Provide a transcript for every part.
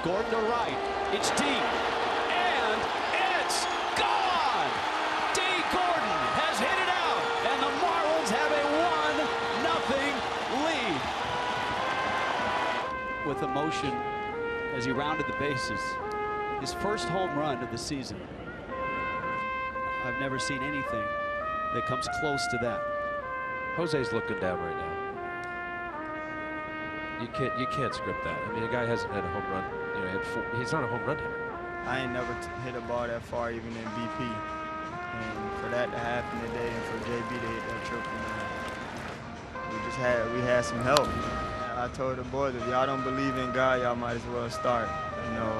Gordon to right. It's deep. And it's gone! D. Gordon has hit it out. And the Marlins have a 1-0 lead. With emotion as he rounded the bases. His first home run of the season. I've never seen anything that comes close to that. Jose's looking down right now. You can't script that. I mean, the guy hasn't had a home run. You know, he's not a home run hitter. I ain't never hit a ball that far, even in BP. And for that to happen today, and for JB to hit that triple, man, we had some help. And I told the boys, if y'all don't believe in God, y'all might as well start. You know,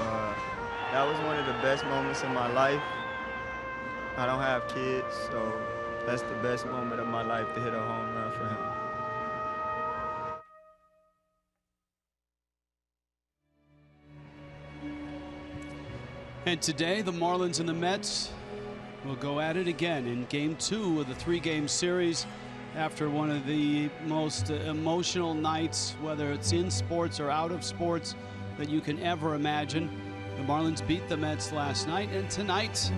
that was one of the best moments in my life. I don't have kids, so that's the best moment of my life to hit a home run for him. And today, the Marlins and the Mets will go at it again in Game 2 of the 3-game series after one of the most emotional nights, whether it's in sports or out of sports, that you can ever imagine. The Marlins beat the Mets last night, and tonight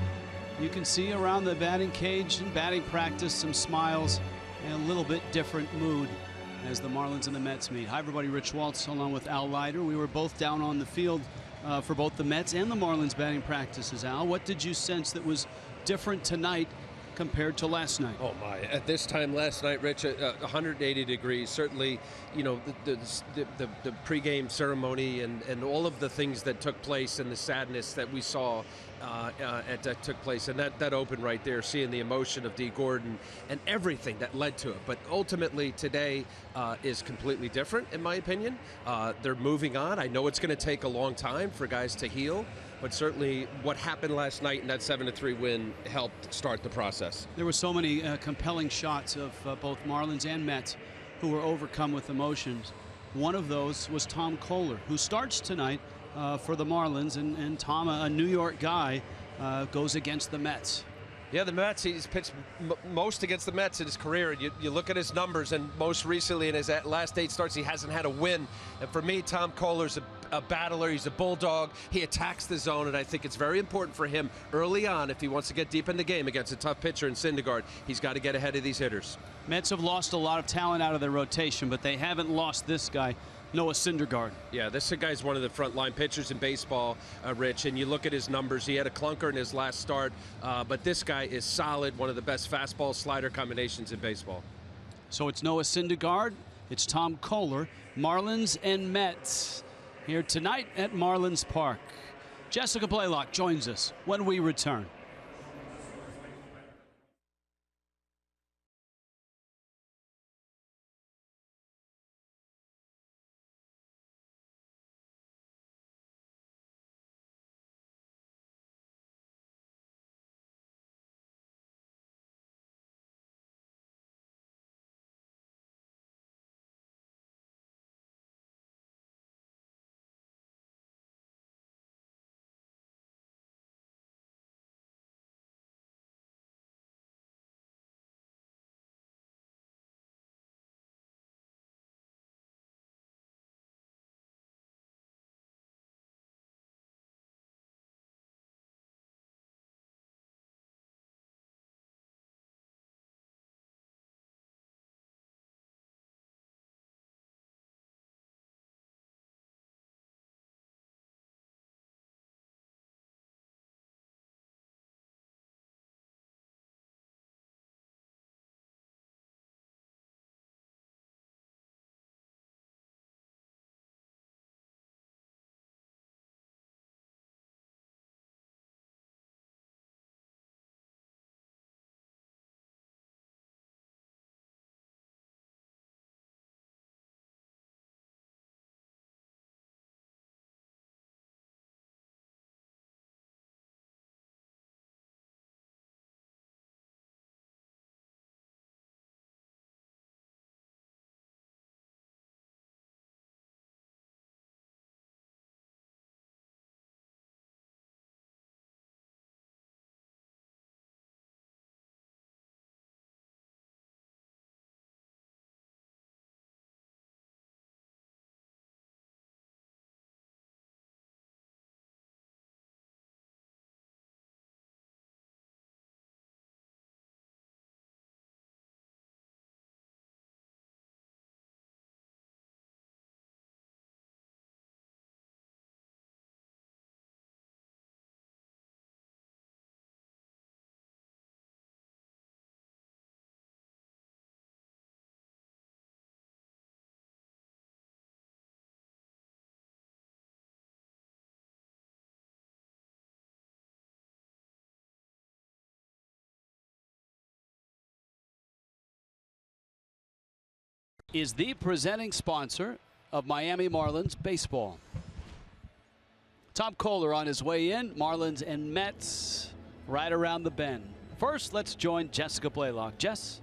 you can see around the batting cage and batting practice some smiles and a little bit different mood as the Marlins and the Mets meet. Hi, everybody. Rich Waltz along with Al Leiter. We were both down on the field for both the Mets and the Marlins batting practices. Al, what did you sense that was different tonight compared to last night? Oh my! At this time last night, Rich, 180 degrees. Certainly, you know, the pregame ceremony and all of the things that took place and the sadness that we saw that took place, and that opened right there, seeing the emotion of D. Gordon and everything that led to it. But ultimately, today is completely different, in my opinion. They're moving on. I know it's going to take a long time for guys to heal, but certainly what happened last night in that 7-3 win helped start the process. There were so many compelling shots of both Marlins and Mets who were overcome with emotions. One of those was Tom Kohler, who starts tonight for the Marlins, and Tom, a New York guy, goes against the Mets. Yeah, the Mets, he's pitched most against the Mets in his career. And you look at his numbers, and most recently in his last 8 starts, he hasn't had a win. And for me, Tom Kohler's a battler. He's a bulldog. He attacks the zone, and I think it's very important for him early on, if he wants to get deep in the game against a tough pitcher in Syndergaard, he's got to get ahead of these hitters. Mets have lost a lot of talent out of their rotation, but they haven't lost this guy, Noah Syndergaard. Yeah, this guy's one of the frontline pitchers in baseball, Rich, and you look at his numbers. He had a clunker in his last start, but this guy is solid, one of the best fastball-slider combinations in baseball. So it's Noah Syndergaard, it's Tom Kohler, Marlins and Mets here tonight at Marlins Park. Jessica Blaylock joins us when we return. is the presenting sponsor of Miami Marlins baseball. Tom Kohler on his way in. Marlins and Mets right around the bend. First, let's join Jessica Blaylock. Jess?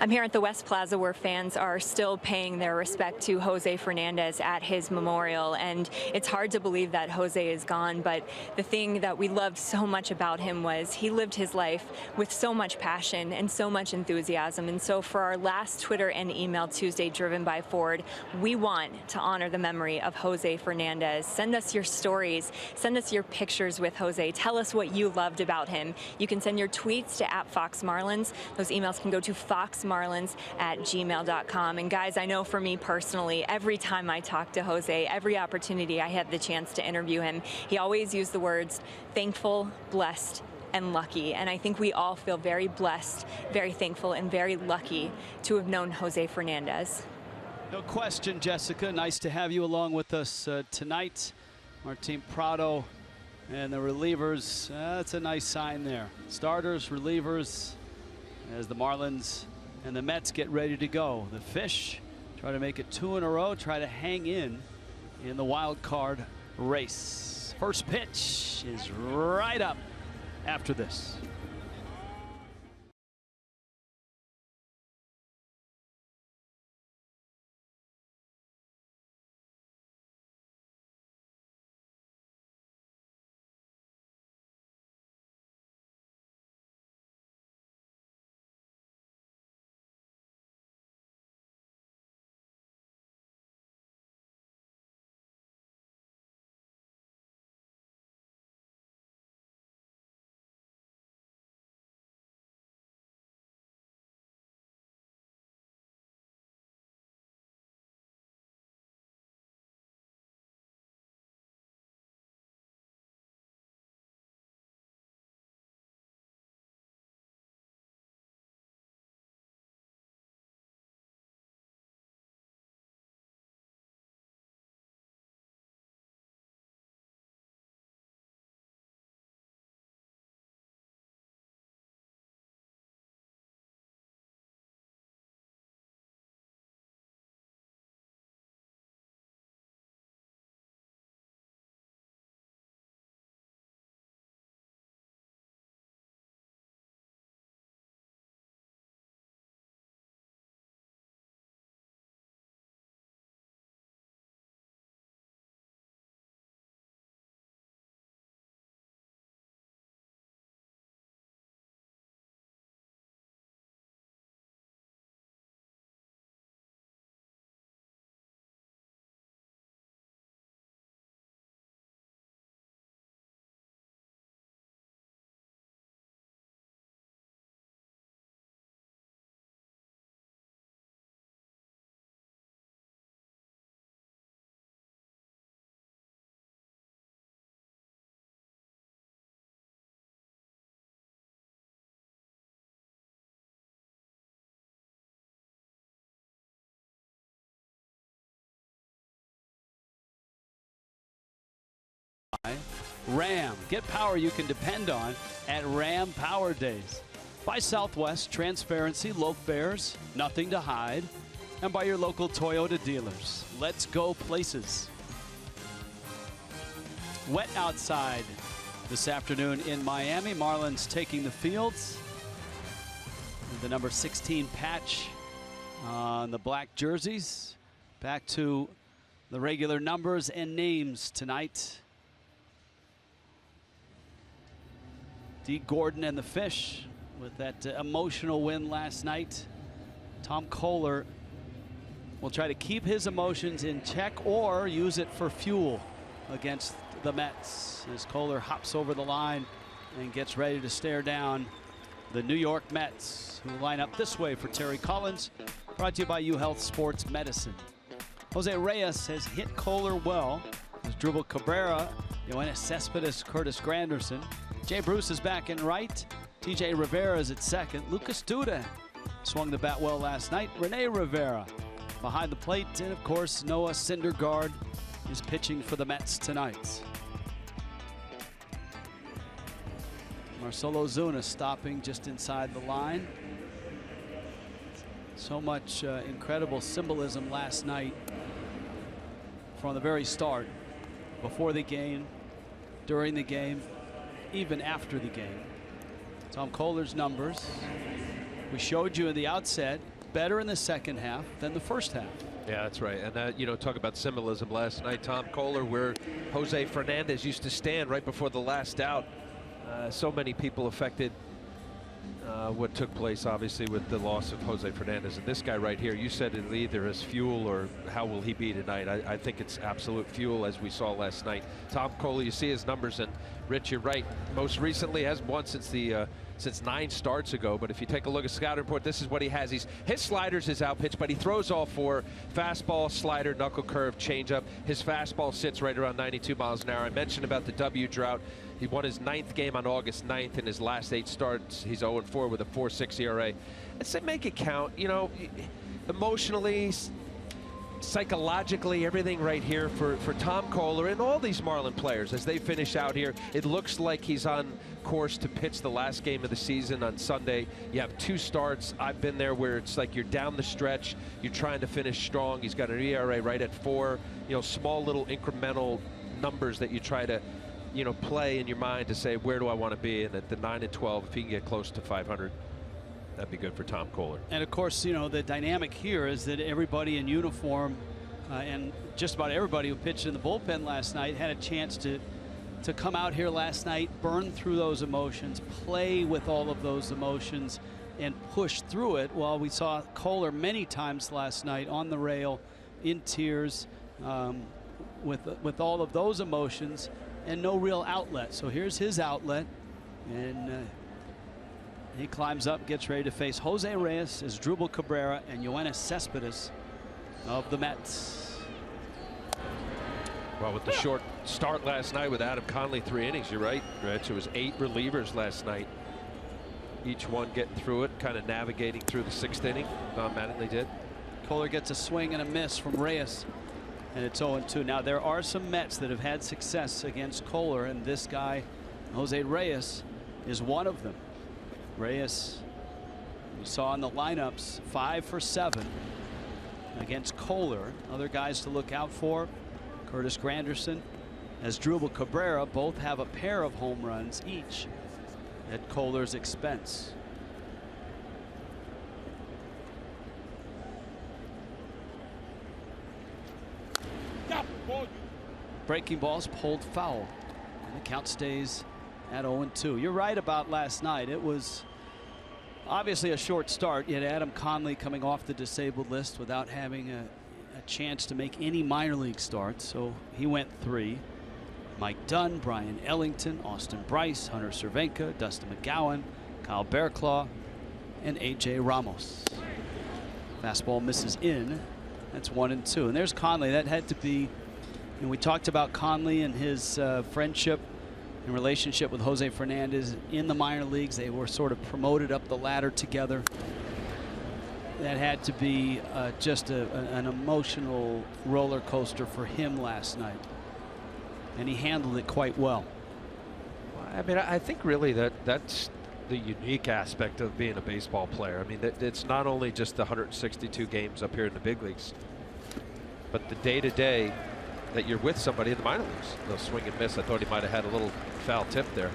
I'm here at the West Plaza where fans are still paying their respect to Jose Fernandez at his memorial, and it's hard to believe that Jose is gone, but the thing that we loved so much about him was he lived his life with so much passion and so much enthusiasm. And so for our last Twitter and email Tuesday driven by Ford, we want to honor the memory of Jose Fernandez. Send us your stories, send us your pictures with Jose, tell us what you loved about him. You can send your tweets to @FoxMarlins. Those emails can go to foxmarlins@gmail.com. And guys, I know for me personally, every time I talk to Jose, every opportunity I had the chance to interview him, he always used the words thankful, blessed, and lucky. And I think we all feel very blessed, very thankful, and very lucky to have known Jose Fernandez. No question, Jessica. Nice to have you along with us tonight. Martin Prado and the relievers. That's a nice sign there. Starters, relievers, as the Marlins and the Mets get ready to go. The Fish try to make it 2 in a row, try to hang in the wild card race. First pitch is right up after this. Ram. Get power you can depend on at Ram Power Days. By Southwest, transparency, low fares, nothing to hide. And by your local Toyota dealers. Let's go places. Wet outside this afternoon in Miami. Marlins taking the fields. The number 16 patch on the black jerseys. Back to the regular numbers and names tonight. D. Gordon and the Fish with that emotional win last night. Tom Kohler will try to keep his emotions in check or use it for fuel against the Mets as Kohler hops over the line and gets ready to stare down the New York Mets, who line up this way for Terry Collins. Brought to you by UHealth Sports Medicine. Jose Reyes has hit Kohler well. There's Drupal Cabrera, Yoenis Cespedes, Curtis Granderson. Jay Bruce is back in right. TJ Rivera is at second. Lucas Duda swung the bat well last night. Rene Rivera behind the plate. And of course, Noah Syndergaard is pitching for the Mets tonight. Marcell Ozuna stopping just inside the line. So much incredible symbolism last night from the very start, before the game, during the game, even after the game. Tom Kohler's numbers, we showed you in the outset, better in the second half than the first half. Yeah, that's right. And that, you know, talk about symbolism last night. Tom Kohler, where Jose Fernandez used to stand right before the last out. So many people affected what took place, obviously, with the loss of Jose Fernandez. And this guy right here, you said it either as fuel or how will he be tonight. I think it's absolute fuel, as we saw last night. Tom Kohler, you see his numbers, and Rich, you're right. Most recently has won since 9 starts ago. But if you take a look at scouting report, this is what he has. His slider's is out pitch, but he throws all 4: fastball, slider, knuckle curve, changeup. His fastball sits right around 92 miles an hour. I mentioned about the W drought. He won his 9th game on August 9th. In his last 8 starts, he's 0-4 with a 4.6 ERA. Let's say make it count. You know, emotionally, psychologically, everything right here for Tom Kohler and all these Marlin players as they finish out here. It looks like he's on course to pitch the last game of the season on Sunday. You have 2 starts. I've been there where it's like you're down the stretch, you're trying to finish strong. He's got an ERA right at 4. You know, small little incremental numbers that you try to, you know, play in your mind to say, where do I want to be? And at the 9-12, if he can get close to 500, that'd be good for Tom Kohler. And of course, you know, the dynamic here is that everybody in uniform and just about everybody who pitched in the bullpen last night had a chance to come out here last night, burn through those emotions, play with all of those emotions, and push through it. While we saw Kohler many times last night on the rail, in tears, with all of those emotions and no real outlet. So here's his outlet, and he climbs up, gets ready to face Jose Reyes, Asdrubal Cabrera, and Yoenis Cespedes of the Mets. Well, with the short start last night with Adam Conley, 3 innings, you're right, Rich. It was 8 relievers last night. Each one getting through it, kind of navigating through the 6th inning. Don Mattingly did. Kohler gets a swing and a miss from Reyes, and it's 0-2. Now, there are some Mets that have had success against Kohler, and this guy, Jose Reyes, is one of them. Reyes, we saw in the lineups, 5 for 7 against Kohler. Other guys to look out for, Curtis Granderson, Asdrubal Cabrera, both have a pair of home runs each at Kohler's expense. Breaking ball's pulled foul, and the count stays at 0-2. You're right about last night. It was obviously a short start. You had Adam Conley coming off the disabled list without having a chance to make any minor league starts, so he went 3. Mike Dunn, Brian Ellington, Austin Bryce, Hunter Cervenka, Dustin McGowan, Kyle Bearclaw, and A.J. Ramos. Fastball misses in. That's 1-2. And there's Conley. That had to be, and we talked about Conley and his friendship and relationship with Jose Fernandez in the minor leagues. They were sort of promoted up the ladder together. That had to be just an emotional roller coaster for him last night, and he handled it quite well. I mean, I think really that's the unique aspect of being a baseball player. I mean, it's not only just the 162 games up here in the big leagues, but the day-to-day that you're with somebody in the minor leagues. They'll swing and miss. I thought he might have had a little foul tip there.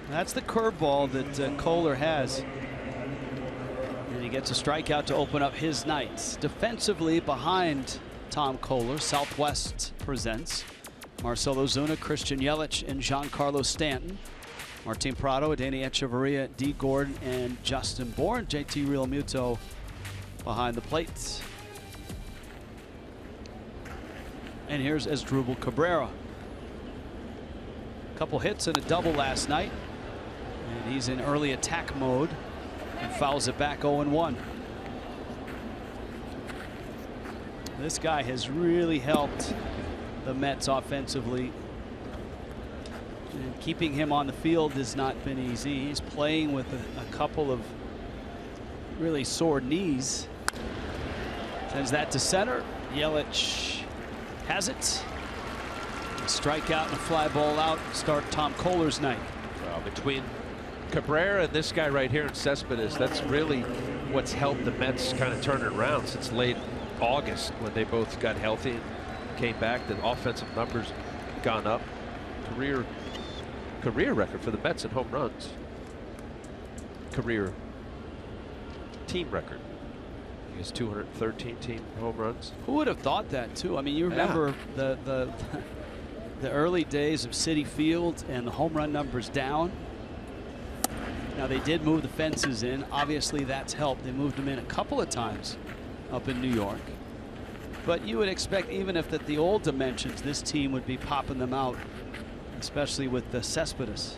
That's the curveball that Kohler has. And he gets a strikeout to open up his nights. Defensively behind Tom Kohler, Southwest presents Marcell Ozuna, Christian Yelich, and Giancarlo Stanton. Martin Prado, Danny Echeverria, D. Gordon, and Justin Bourne. JT Realmuto behind the plate. And here's Asdrubal Cabrera. A couple hits and a double last night. And he's in early attack mode and fouls it back 0-1. This guy has really helped the Mets offensively. And keeping him on the field has not been easy. He's playing with a couple of really sore knees. Sends that to center. Yelich has it. Strikeout and a fly ball out. Start Tom Kohler's night. Well, between Cabrera and this guy right here in Cespedes, that's really what's helped the Mets kind of turn it around since late August when they both got healthy and came back. The offensive numbers gone up. Career record for the Mets in home runs. Career team record. I guess 213 team home runs. Who would have thought that too? I mean, you remember the early days of Citi Field and the home run numbers down. Now they did move the fences in. Obviously that's helped. They moved them in a couple of times up in New York. But you would expect, even if at the old dimensions, this team would be popping them out, especially with the Cespedes.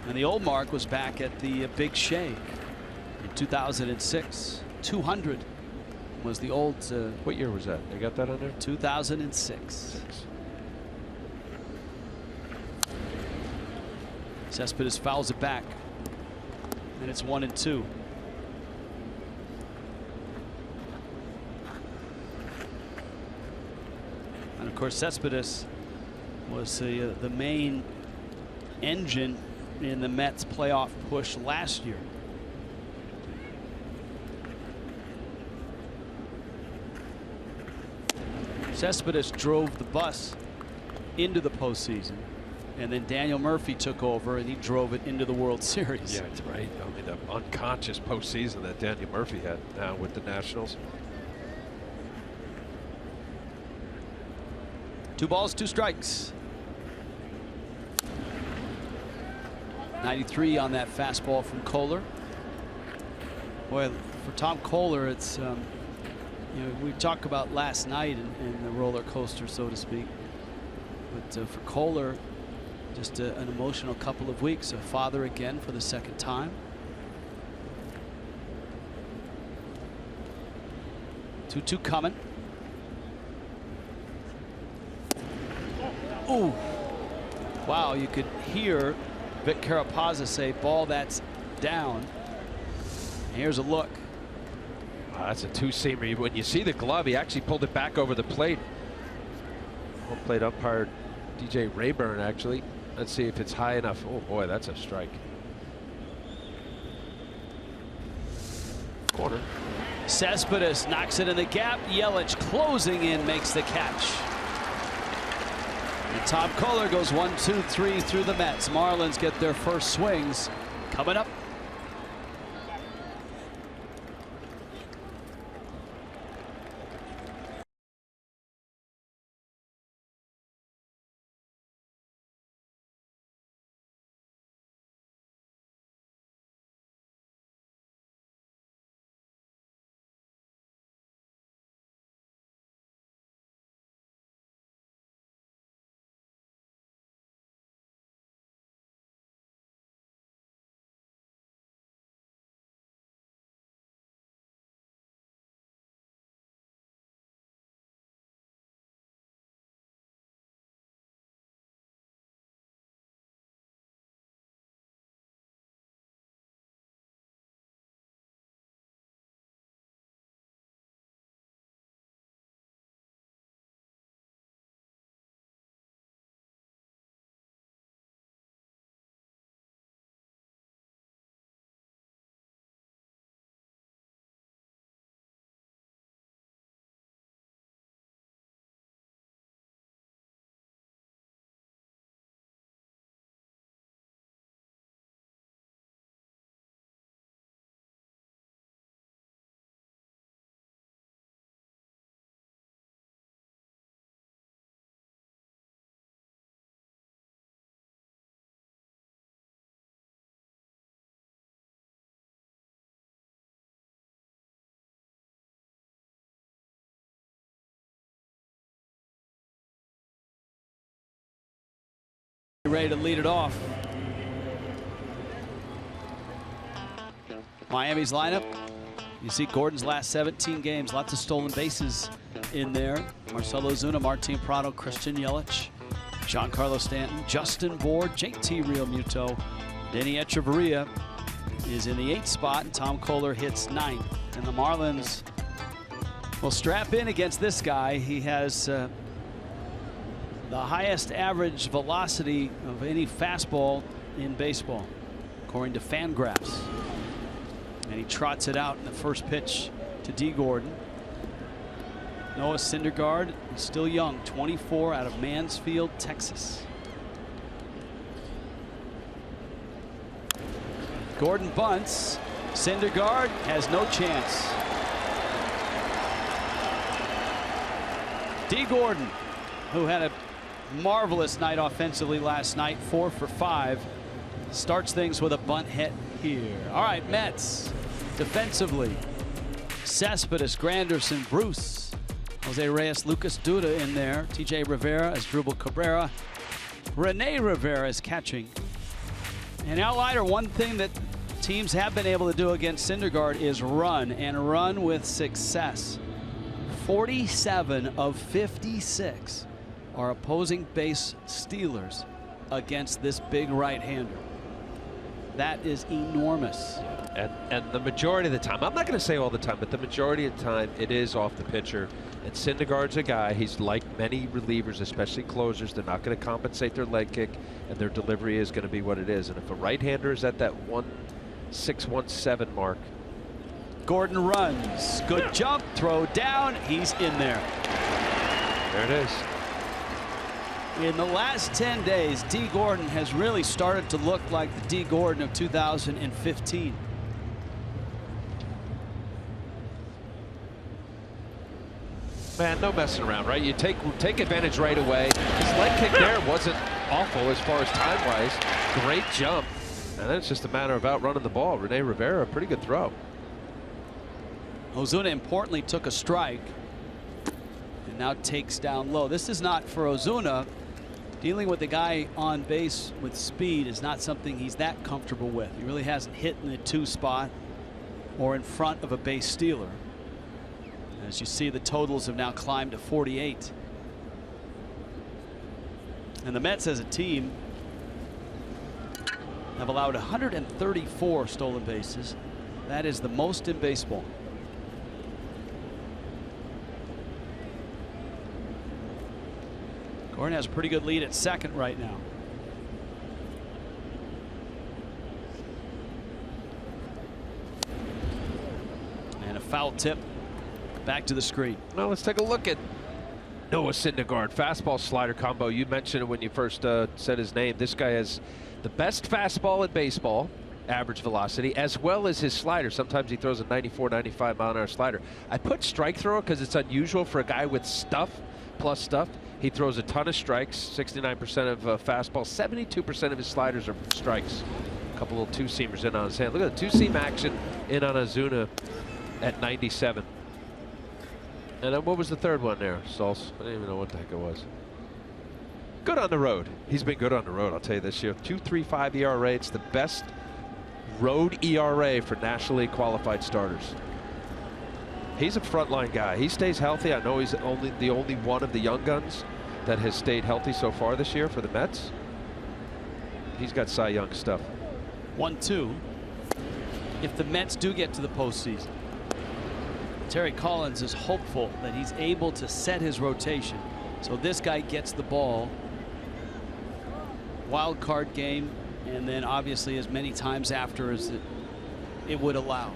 And the old mark was back at the Big Shea in 2006. 200 was the old. What year was that? They got that on there? 2006. Cespedes fouls it back, and it's 1-2. And of course, Cespedes was the main engine in the Mets playoff push last year. Cespedes drove the bus into the postseason, and then Daniel Murphy took over and he drove it into the World Series. Yeah, that's right. I mean, the unconscious postseason that Daniel Murphy had now with the Nationals. 2 balls, 2 strikes. 93 on that fastball from Kohler. Boy, for Tom Kohler, it's you know, we talked about last night in the roller coaster, so to speak. But for Kohler, just an emotional couple of weeks. A father again for the 2nd time. 2-2 coming. Ooh. Wow, you could hear Vic Carapazza say, "Ball that's down." And here's a look. Wow, that's a 2-seamer. When you see the glove, he actually pulled it back over the plate. Home plate umpire DJ Rayburn, actually. Let's see if it's high enough. Oh boy, that's a strike. Corner. Cespedes knocks it in the gap. Yelich closing in, makes the catch. And Tom Kohler goes 1-2-3 through the Mets. Marlins get their first swings coming up. Ready to lead it off. Miami's lineup. You see Gordon's last 17 games, lots of stolen bases in there. Marcelo Ozuna, Martin Prado, Christian Yelich, Giancarlo Stanton, Justin Bourne, JT Realmuto, Denny Echeverria is in the 8th spot, and Tom Kohler hits 9th. And the Marlins will strap in against this guy. He has the the highest average velocity of any fastball in baseball, according to Fangraphs. And he trots it out in the first pitch to D. Gordon. Noah Syndergaard is still young, 24, out of Mansfield, Texas. Gordon bunts. Syndergaard has no chance. D. Gordon, who had a marvelous night offensively last night, 4 for 5, starts things with a bunt hit here. All right, Mets defensively. Cespedes, Granderson, Bruce, Jose Reyes, Lucas Duda in there. TJ Rivera as Drupal Cabrera. Rene Rivera is catching. And Outlier, one thing that teams have been able to do against Syndergaard is run, and run with success. 47 of 56 are opposing base stealers against this big right-hander. That is enormous. And the majority of the time, I'm not going to say all the time, but the majority of the time it is off the pitcher. And Syndergaard's a guy, he's like many relievers, especially closers. They're not going to compensate their leg kick, and their delivery is going to be what it is. And if a right-hander is at that 1.6, 1.7 mark. Gordon runs. Good jump, throw down. He's in there. There it is. In the last 10 days, D. Gordon has really started to look like the D. Gordon of 2015. Man, no messing around, right? You take advantage right away. His leg kick there wasn't awful as far as time-wise. Great jump. And then it's just a matter of outrunning the ball. Rene Rivera, a pretty good throw. Ozuna importantly took a strike and now takes down low. This is not for Ozuna. Dealing with the guy on base with speed is not something he's that comfortable with. He really hasn't hit in the 2 spot or in front of a base stealer. As you see, the totals have now climbed to 48. And the Mets as a team have allowed 134 stolen bases. That is the most in baseball. Gordon has a pretty good lead at second right now. And a foul tip back to the screen. Well, let's take a look at Noah Syndergaard. Fastball slider combo. You mentioned it when you first said his name. This guy has the best fastball in baseball, average velocity, as well as his slider. Sometimes he throws a 94, 95 mile an hour slider. I put strike thrower because it's unusual for a guy with stuff plus stuff. He throws a ton of strikes, 69% of fastball, 72% of his sliders are strikes. A couple little two-seamers in on his hand. Look at the two-seam action in on Ozuna at 97. And then what was the third one there, Sauls? I didn't even know what the heck it was. Good on the road. He's been good on the road, I'll tell you this year. 2.35 ERA. It's the best road ERA for National League qualified starters. He's a frontline guy. He stays healthy. I know he's the only one of the young guns that has stayed healthy so far this year for the Mets. He's got Cy Young stuff. 1-2. If the Mets do get to the postseason, Terry Collins is hopeful that he's able to set his rotation. So this guy gets the ball, wild card game, and then obviously as many times after as it would allow.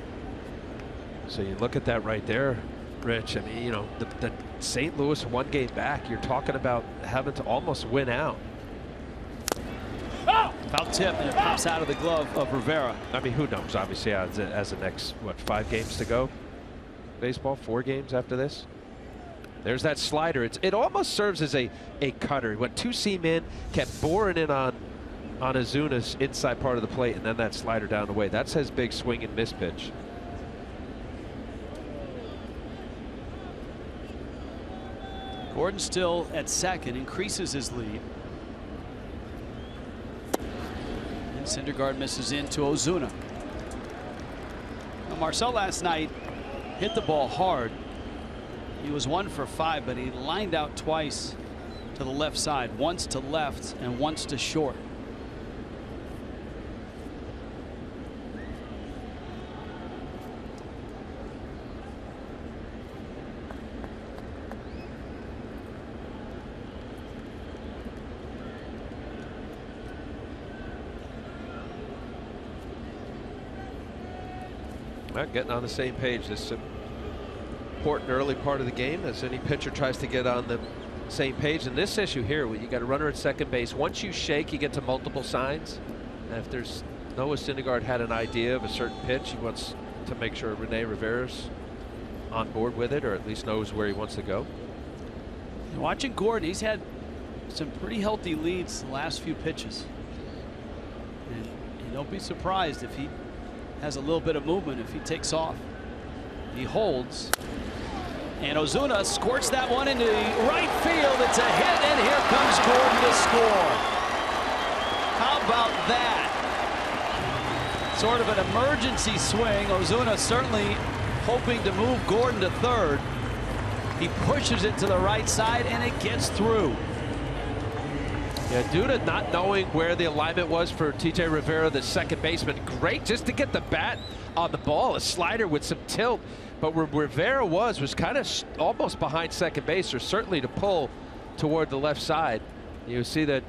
So you look at that right there, Rich. I mean, you know, the St. Louis 1 game back, you're talking about having to almost win out. Foul tip, and it pops out of the glove of Rivera. I mean, who knows? Obviously, as the next, what, 5 games to go? Baseball, 4 games after this. There's that slider. It almost serves as a cutter. He went two-seam in, kept boring in on Ozuna's inside part of the plate, and then that slider down the way. That's his big swing and miss pitch. Gordon still at second, increases his lead. And Syndergaard misses into Ozuna. Now Marcel last night hit the ball hard. He was 1 for 5, but he lined out twice to the left side, once to left and once to short. Not getting on the same page. This is an important early part of the game as any pitcher tries to get on the same page. And this issue here, you got a runner at second base. Once you shake, you get to multiple signs. And if there's Noah Syndergaard had an idea of a certain pitch, he wants to make sure Rene Rivera's on board with it, or at least knows where he wants to go. Watching Gordon, he's had some pretty healthy leads the last few pitches. And don't be surprised if he has a little bit of movement, if he takes off. He holds. And Ozuna squirts that one into right field. It's a hit, and here comes Gordon to score. How about that? Sort of an emergency swing. Ozuna certainly hoping to move Gordon to third. He pushes it to the right side, and it gets through. Yeah, Duda not knowing where the alignment was for TJ Rivera, the second baseman. Great just to get the bat on the ball. A slider with some tilt. But where Rivera was kind of almost behind second base, or certainly to pull toward the left side. You see that,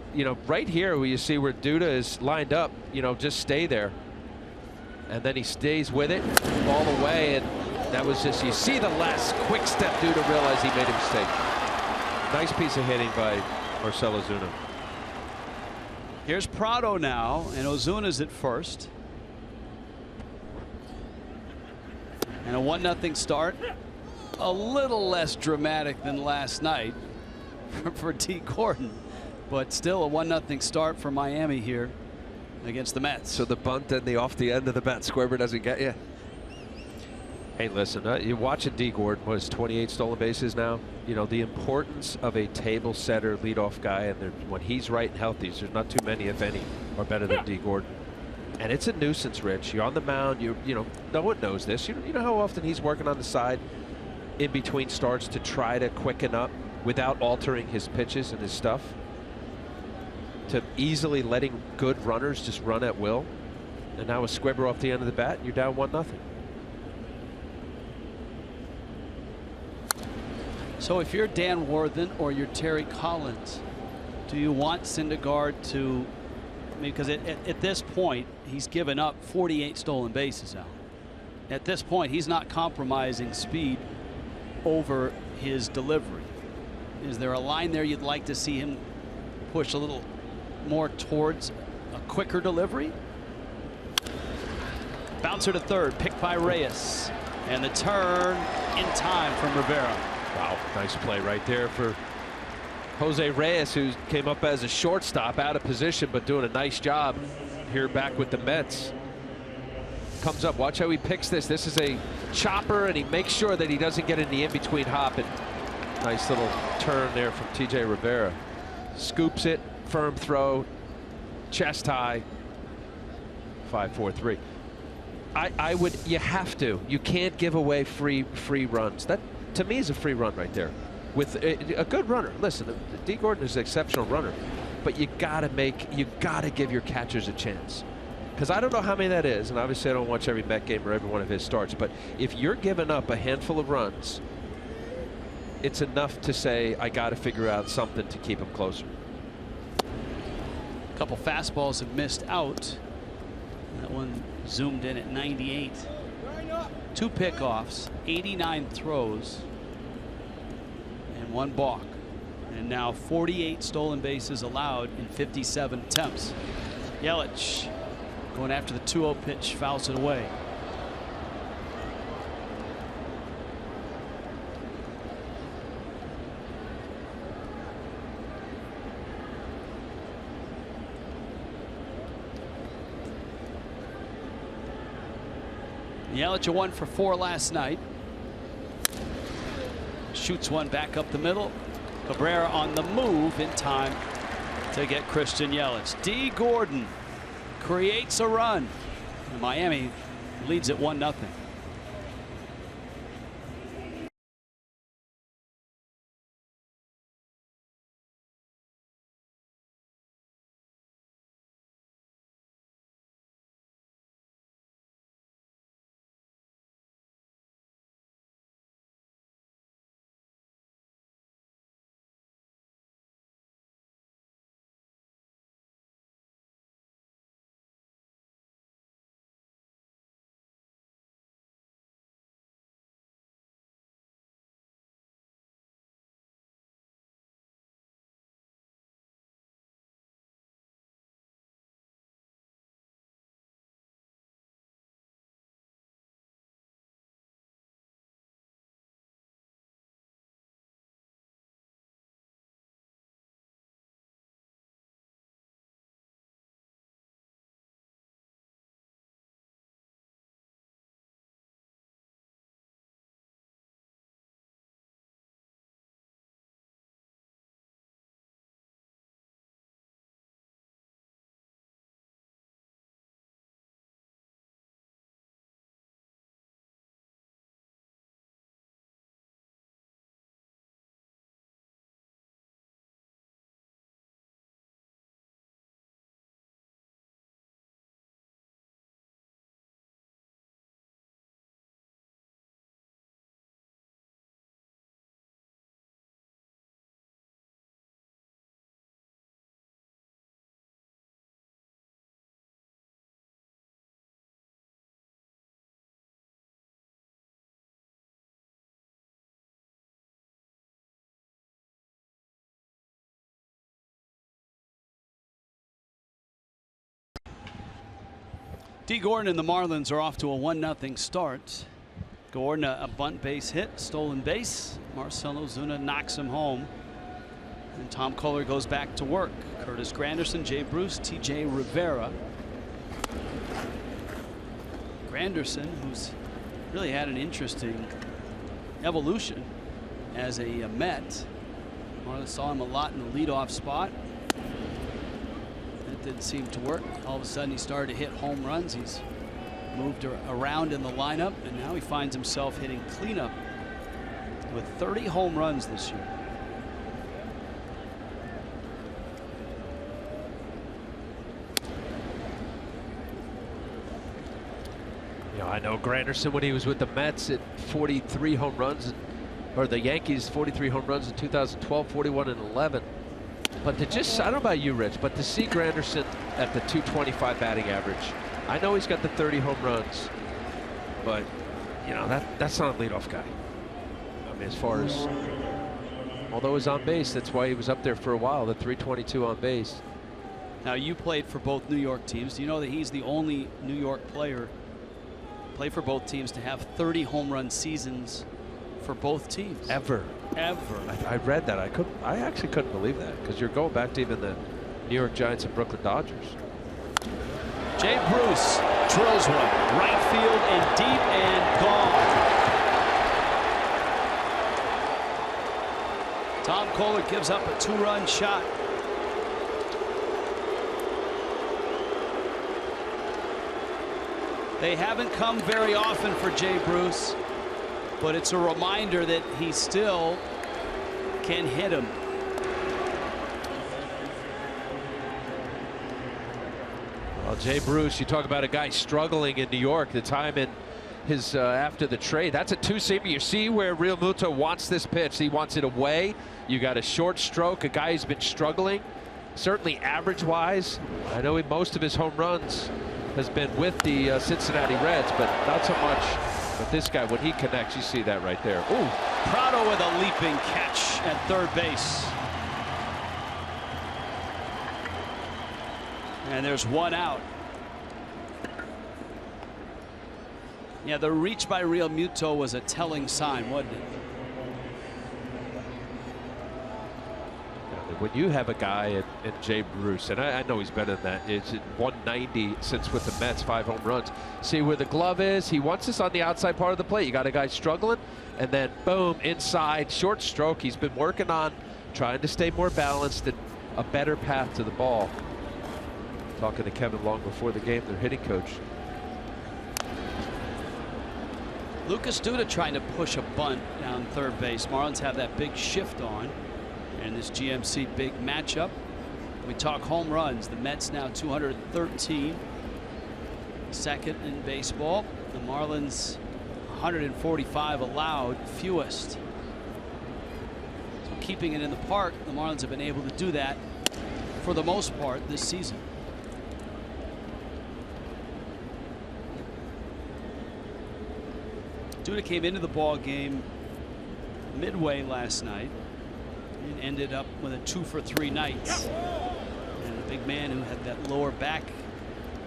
right here where you see where Duda is lined up, just stay there. And then he stays with it all the way, and that was just, you see the last quick step Duda realized he made a mistake. Nice piece of hitting by Marcell Ozuna. Here's Prado now, and Ozuna's at first. And a 1-0 start. A little less dramatic than last night for D. Gordon, but still a 1-0 start for Miami here against the Mets. So the bunt and the off the end of the bat, Squibber doesn't get you. Hey, listen, you're watching D. Gordon, was 28 stolen bases now. The importance of a table setter leadoff guy, and when he's right and healthy, there's not too many, if any, are better than D. Gordon. And it's a nuisance, Rich. You're on the mound. No one knows this. You know how often he's working on the side in between starts to try to quicken up without altering his pitches and his stuff, to easily letting good runners just run at will. And now with Squibber off the end of the bat, and you're down 1-0. So if you're Dan Worthen or you're Terry Collins, do you want Syndergaard to, because at this point he's given up 48 stolen bases now. At this point he's not compromising speed over his delivery. Is there a line there you'd like to see him push a little more towards a quicker delivery? Bouncer to third, picked by Reyes, and the turn in time from Rivera. Wow, nice play right there for Jose Reyes, who came up as a shortstop, out of position, but doing a nice job here back with the Mets. Comes up, watch how he picks this. This is a chopper, and he makes sure that he doesn't get in the in-between hop. And nice little turn there from TJ Rivera. Scoops it, firm throw, chest high, 5-4-3. I would, you have to. You can't give away free runs. That, to me, is a free run right there. With a good runner. Listen, D. Gordon is an exceptional runner, but you gotta give your catchers a chance. Because I don't know how many that is, and obviously I don't watch every Met game or every one of his starts, but if you're giving up a handful of runs, it's enough to say, I gotta figure out something to keep him closer. A couple fastballs have missed out. That one zoomed in at 98. 2 pickoffs, 89 throws, and 1 balk. And now 48 stolen bases allowed in 57 attempts. Yelich going after the 2-0 pitch, fouls it away. Yelich a 1 for 4 last night. Shoots one back up the middle. Cabrera on the move in time to get Christian Yelich. D. Gordon creates a run. And Miami leads at 1-0. D. Gordon and the Marlins are off to a 1-0 start. Gordon, a bunt base hit, stolen base. Marcell Ozuna knocks him home. And Tom Kohler goes back to work. Curtis Granderson, Jay Bruce, T.J. Rivera. Granderson, who's really had an interesting evolution as a Met. Marlins saw him a lot in the leadoff spot. That didn't seem to work. All of a sudden he started to hit home runs. He's moved around in the lineup, and now he finds himself hitting cleanup with 30 home runs this year. Yeah, I know Granderson when he was with the Mets at 43 home runs, or the Yankees 43 home runs in 2012, 41 and 11. But to just, I don't know about you, Rich, but to see Granderson at the 225 batting average, I know he's got the 30 home runs, but you know that's not a leadoff guy. I mean, as far as, although he's on base, that's why he was up there for a while, the 322 on base. Now, you played for both New York teams. Do you know that he's the only New York player play for both teams to have 30 home run seasons for both teams? Ever. I read that. I actually couldn't believe that, because you're going back to even the New York Giants and Brooklyn Dodgers. Jay Bruce drills one right field and deep and gone. Tom Kohler gives up a 2-run shot. They haven't come very often for Jay Bruce, but it's a reminder that he still can hit him. Well, Jay Bruce, you talk about a guy struggling in New York, the time in his after the trade. That's a two-seamer. You see where Real Muto wants this pitch. He wants it away. You got a short stroke, a guy who's been struggling, certainly average-wise. I know most of his home runs has been with the Cincinnati Reds, but not so much with this guy. When he connects, you see that right there. Ooh, Prado with a leaping catch at third base. And there's one out. Yeah, the reach by Real Muto was a telling sign, wasn't it? When you have a guy in Jay Bruce, and I know he's better than that, it's at 190 since with the Mets, 5 home runs. See where the glove is? He wants this on the outside part of the plate. You got a guy struggling, and then boom, inside, short stroke. He's been working on trying to stay more balanced and a better path to the ball. Talking to Kevin Long before the game, their hitting coach. Lucas Duda trying to push a bunt down third base. Marlins have that big shift on. And this GMC big matchup. We talk home runs. The Mets now 213. Second in baseball. The Marlins 145 allowed, fewest. So keeping it in the park, the Marlins have been able to do that for the most part this season. Duda came into the ball game midway last night and ended up with a 2-for-3 night. And the big man who had that lower back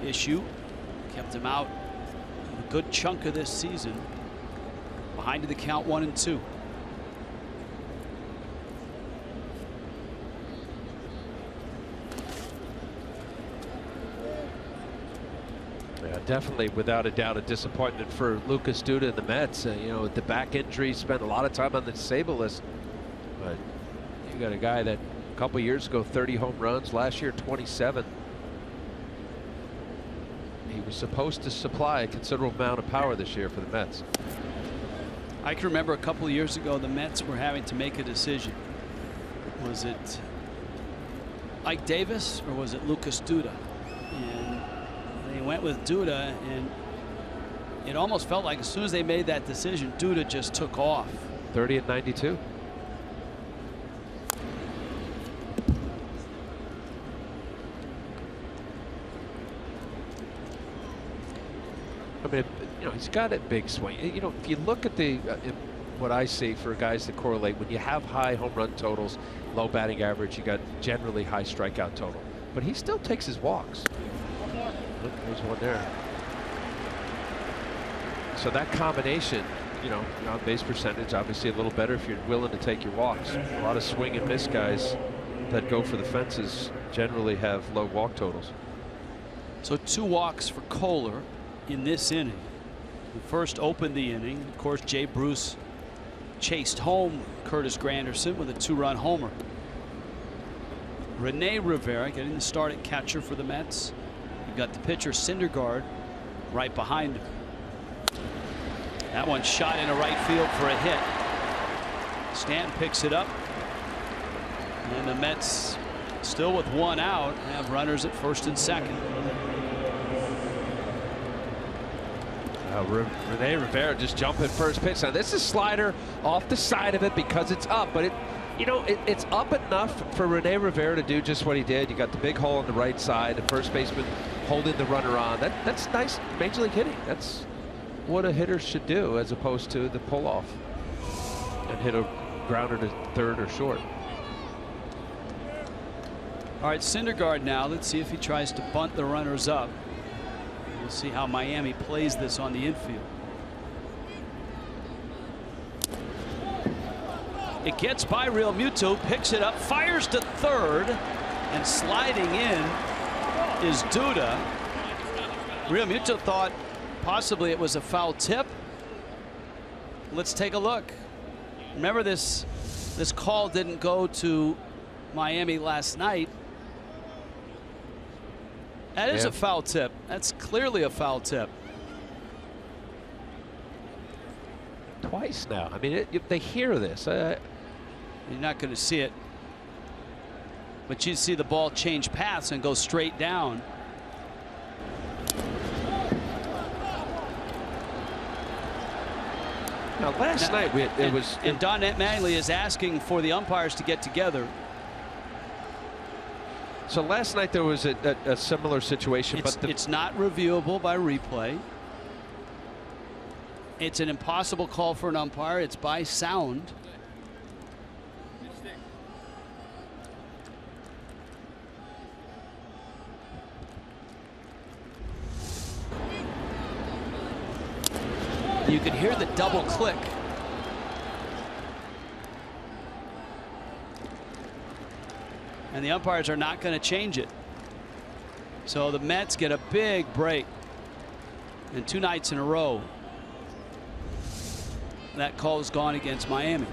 issue kept him out a good chunk of this season. Behind the count, 1-2. Yeah, definitely, without a doubt, a disappointment for Lucas Duda and the Mets. You know, with the back injury, spent a lot of time on the disabled list. But you got a guy that a couple years ago 30 home runs, last year 27. He was supposed to supply a considerable amount of power this year for the Mets. I can remember a couple of years ago the Mets were having to make a decision. Was it Ike Davis or was it Lucas Duda? And they went with Duda, and it almost felt like as soon as they made that decision, Duda just took off. 30 and 92. I mean, you know, he's got a big swing. You know, if you look at the what I see for guys that correlate, when you have high home run totals, low batting average, you got generally high strikeout total. But he still takes his walks. Look, there's one there. So that combination, you know, on base percentage, obviously a little better if you're willing to take your walks. A lot of swing and miss guys that go for the fences generally have low walk totals. So 2 walks for Kohler in this inning. Who first opened the inning. Of course, Jay Bruce chased home Curtis Granderson with a 2-run homer. Rene Rivera getting the start at catcher for the Mets. You've got the pitcher Syndergaard right behind him. That one shot into right field for a hit. Stanton picks it up. And the Mets, still with 1 out, have runners at first and second. Rene Rivera just jumping first pitch. Now this is slider off the side of it because it's up, but it's up enough for Rene Rivera to do just what he did. You got the big hole on the right side, the first baseman holding the runner on. That's nice major league hitting. That's what a hitter should do, as opposed to the pull off and hit a grounder to third or short. All right, Syndergaard now. Let's see if he tries to bunt the runners up. We'll see how Miami plays this on the infield. It gets by Real Muto, picks it up, fires to third, and sliding in is Duda. Real Muto thought possibly it was a foul tip. Let's take a look. Remember, this call didn't go to Miami last night. That is a foul tip. That's clearly a foul tip. Twice now. I mean, they hear this. You're not going to see it. But you see the ball change paths and go straight down. Now, last night it was. And Don Mattingly is asking for the umpires to get together. So last night there was a similar situation, but it's not reviewable by replay. It's an impossible call for an umpire. It's by sound. You could hear the double click. And the umpires are not going to change it. So the Mets get a big break. And 2 nights in a row, that call is gone against Miami.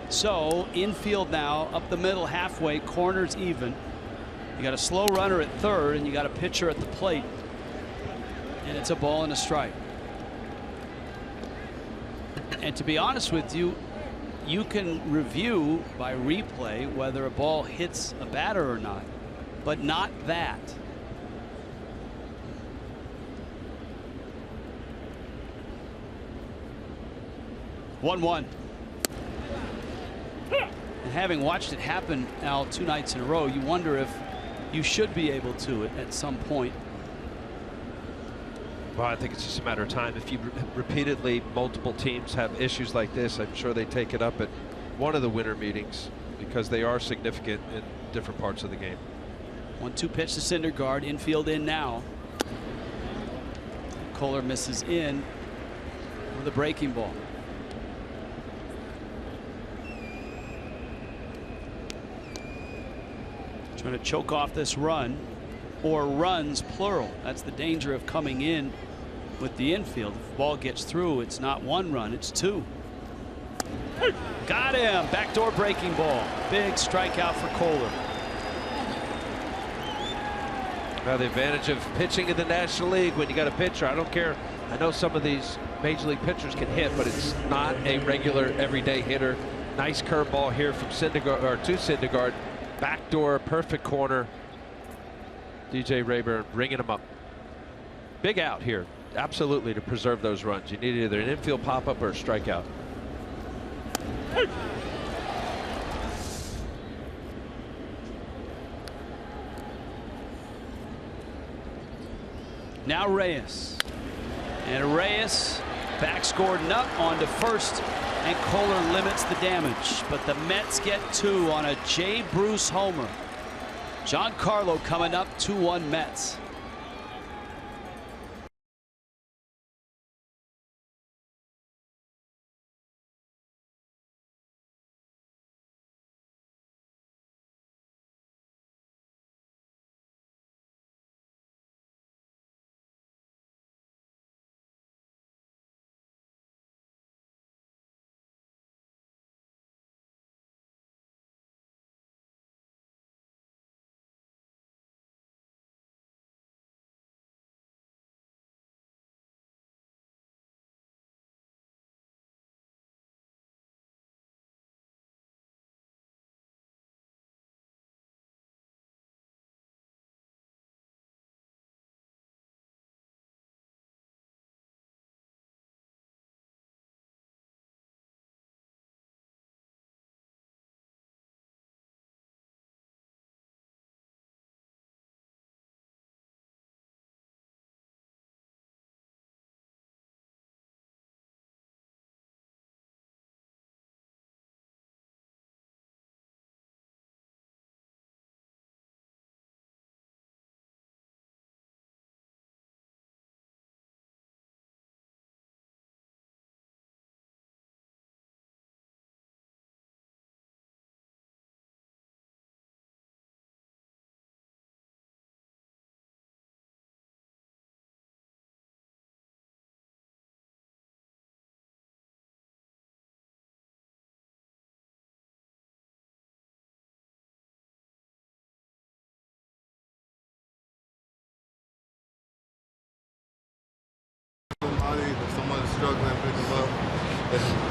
So infield now, up the middle, halfway, corners even. You got a slow runner at third, and you got a pitcher at the plate. And it's a ball and a strike. And to be honest with you, you can review by replay whether a ball hits a batter or not, but not that. One. And having watched it happen now 2 nights in a row, you wonder if you should be able to at some point. Well, I think it's just a matter of time. If you repeatedly, multiple teams have issues like this, I'm sure they take it up at one of the winter meetings because they are significant in different parts of the game. 1-2 pitch to Syndergaard, infield in now. Kohler misses in with a breaking ball. Trying to choke off this run, or runs plural. That's the danger of coming in with the infield. If the ball gets through, it's not 1 run, it's 2. Got him. Backdoor breaking ball. Big strikeout for Kohler. Now the advantage of pitching in the National League when you got a pitcher. I don't care. I know some of these major league pitchers can hit, but it's not a regular everyday hitter. Nice curveball here from Syndergaard, or to Syndergaard. Backdoor, perfect corner. DJ Rayburn bringing him up. Big out here, absolutely, to preserve those runs. You need either an infield pop-up or a strikeout. Now Reyes. And Reyes back scored up onto first, and Kohler limits the damage. But the Mets get 2 on a Jay Bruce homer. Giancarlo coming up, 2-1 Mets.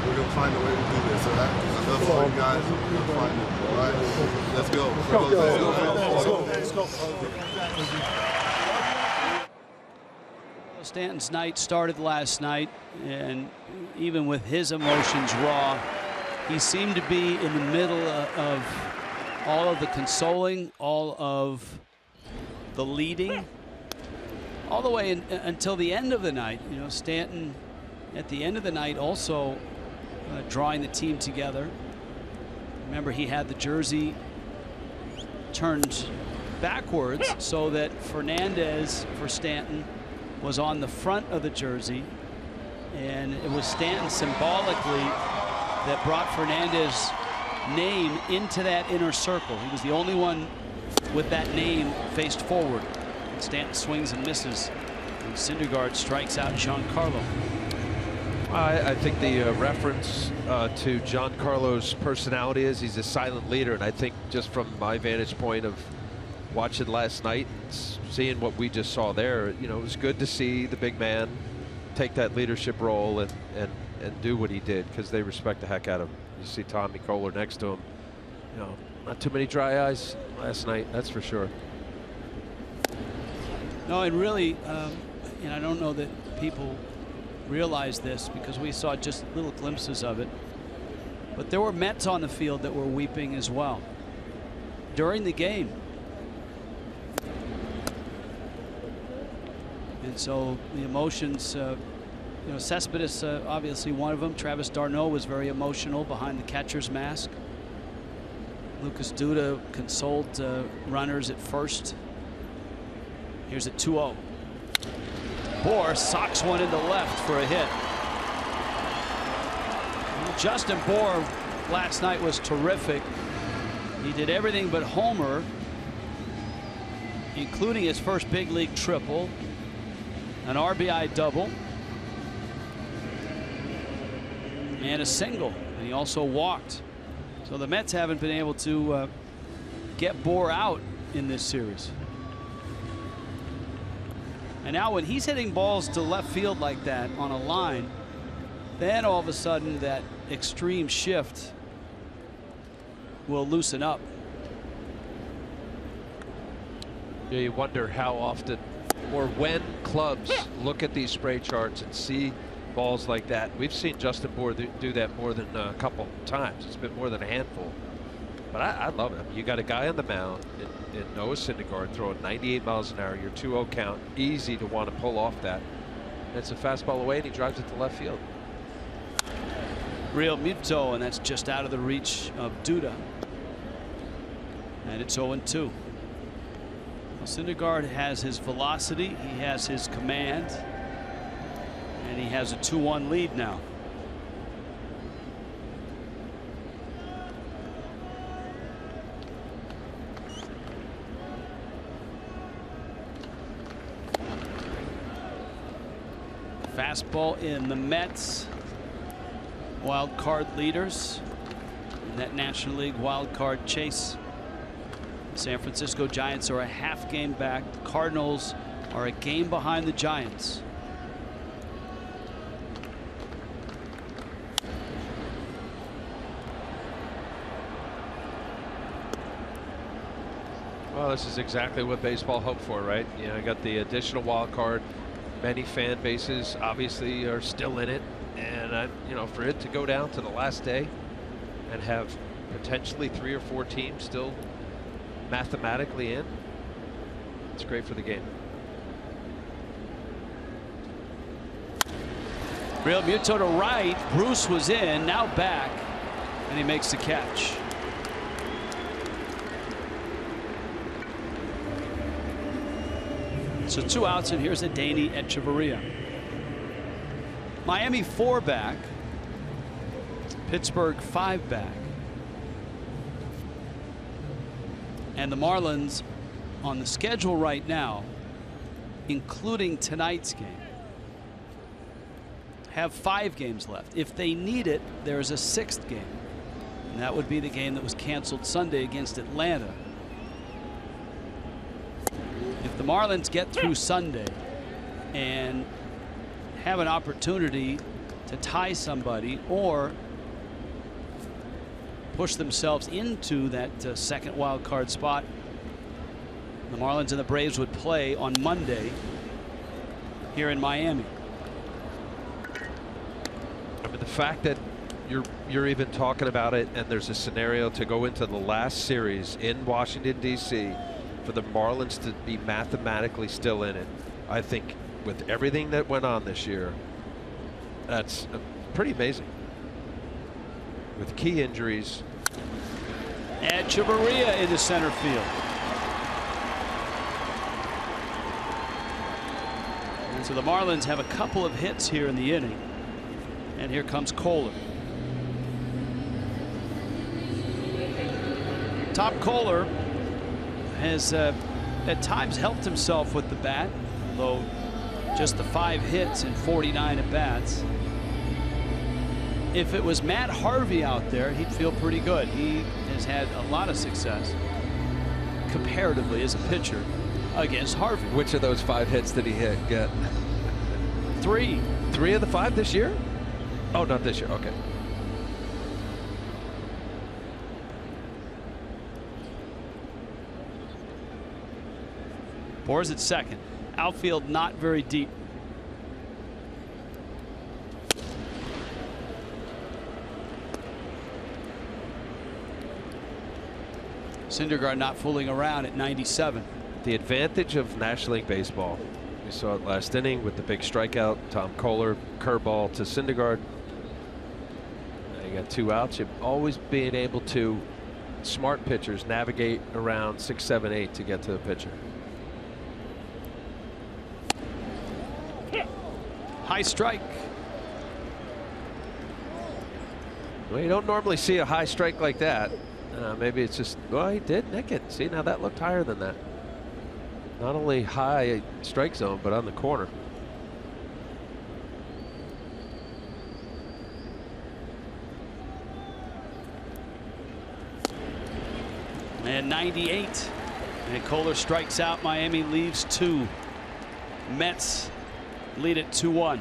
we're going to find a way to do this, all right? I love all you guys. We're going to find it, all right? Let's go. Let's go. Stanton's night started last night, and even with his emotions raw, he seemed to be in the middle of all of the consoling, all of the leading, all the way until the end of the night. You know, Stanton at the end of the night also drawing the team together. Remember, he had the jersey turned backwards so that Fernandez for Stanton was on the front of the jersey, and it was Stanton symbolically that brought Fernandez's name into that inner circle. He was the only one with that name faced forward. Stanton swings and misses, and Syndergaard strikes out Giancarlo. I think the reference to Giancarlo's personality is he's a silent leader, and I think just from my vantage point of watching last night and seeing what we just saw there, you know, it was good to see the big man take that leadership role and do what he did, because they respect the heck out of him. You see Tommy Kohler next to him. You know, not too many dry eyes last night, that's for sure. No, and really, and I don't know that people realize this because we saw just little glimpses of it, but there were Mets on the field that were weeping as well during the game. And so the emotions, you know, Cespedes obviously one of them. Travis d'Arnaud was very emotional behind the catcher's mask. Lucas Duda consoled runners at first. Here's a 2-0. Bohr socks one into left for a hit. Justin Bohr last night was terrific. He did everything but homer, including his first big league triple, an RBI double, and a single, and he also walked. So the Mets haven't been able to get Bohr out in this series. And now when he's hitting balls to left field like that on a line, then all of a sudden that extreme shift will loosen up. Yeah, you wonder how often or when clubs look at these spray charts and see balls like that. We've seen Justin Bohr do that more than a couple times. It's been more than a handful. But I love it. You got a guy on the mound in Noah Syndergaard throwing 98 miles an hour, your 2-0 count, easy to want to pull off that. And it's a fastball away, and he drives it to left field. Real Muto, and that's just out of the reach of Duda. And it's 0-2. Well, Syndergaard has his velocity, he has his command, and he has a 2-1 lead now. Fastball in the Mets. Wild card leaders in that National League wild card chase. The San Francisco Giants are a half game back. The Cardinals are a game behind the Giants. Well, this is exactly what baseball hoped for, right? You know, you got the additional wild card. Many fan bases obviously are still in it, and you know, for it to go down to the last day and have potentially 3 or 4 teams still mathematically in, it's great for the game. Real Muto to right. Bruce was in, now back, and he makes the catch. So 2 outs, and here's Adeiny Echeverria. Miami 4 back. Pittsburgh 5 back. And the Marlins on the schedule right now, including tonight's game, have 5 games left. If they need it, there's a 6th game, and that would be the game that was canceled Sunday against Atlanta. If the Marlins get through Sunday and have an opportunity to tie somebody or push themselves into that second wild card spot. The Marlins and the Braves would play on Monday here in Miami. I mean, the fact that you're even talking about it, and there's a scenario to go into the last series in Washington, D.C. for the Marlins to be mathematically still in it, I think with everything that went on this year, that's pretty amazing. With key injuries. And Chavarria into center field. And so the Marlins have a couple of hits here in the inning. And here comes Kohler. Top Kohler has at times helped himself with the bat, although just the 5 hits and 49 at bats. If it was Matt Harvey out there, he'd feel pretty good. He has had a lot of success comparatively as a pitcher against Harvey. Which of those 5 hits did he get? 3. 3 of the 5 this year? Oh, not this year. Okay. Boers at second. Outfield not very deep. Syndergaard not fooling around at 97. The advantage of National League Baseball. We saw it last inning with the big strikeout. Tom Kohler, curveball to Syndergaard. Now you got 2 outs. You've always been able to, smart pitchers, navigate around 6, 7, 8 to get to the pitcher. High strike. Well, you don't normally see a high strike like that. Maybe it's just, well, he did nick it. See, now that looked higher than that. Not only high strike zone, but on the corner. And 98. And Kohler strikes out. Miami leaves 2. Mets lead it 2-1.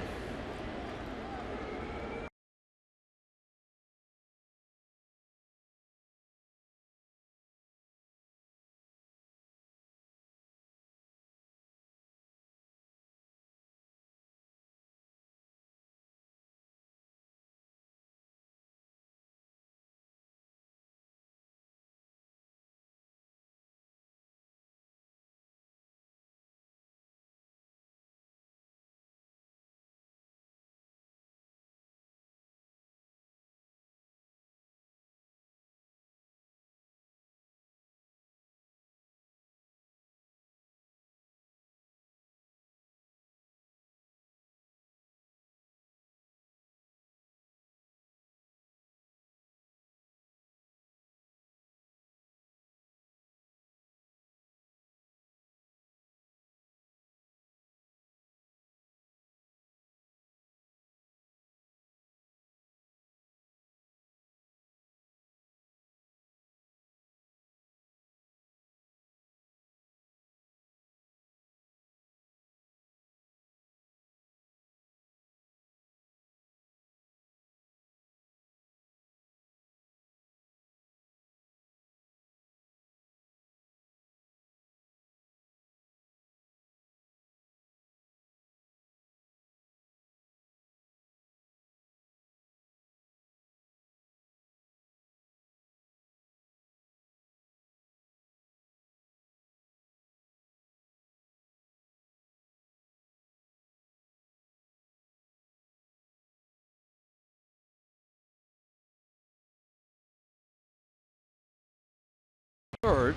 Third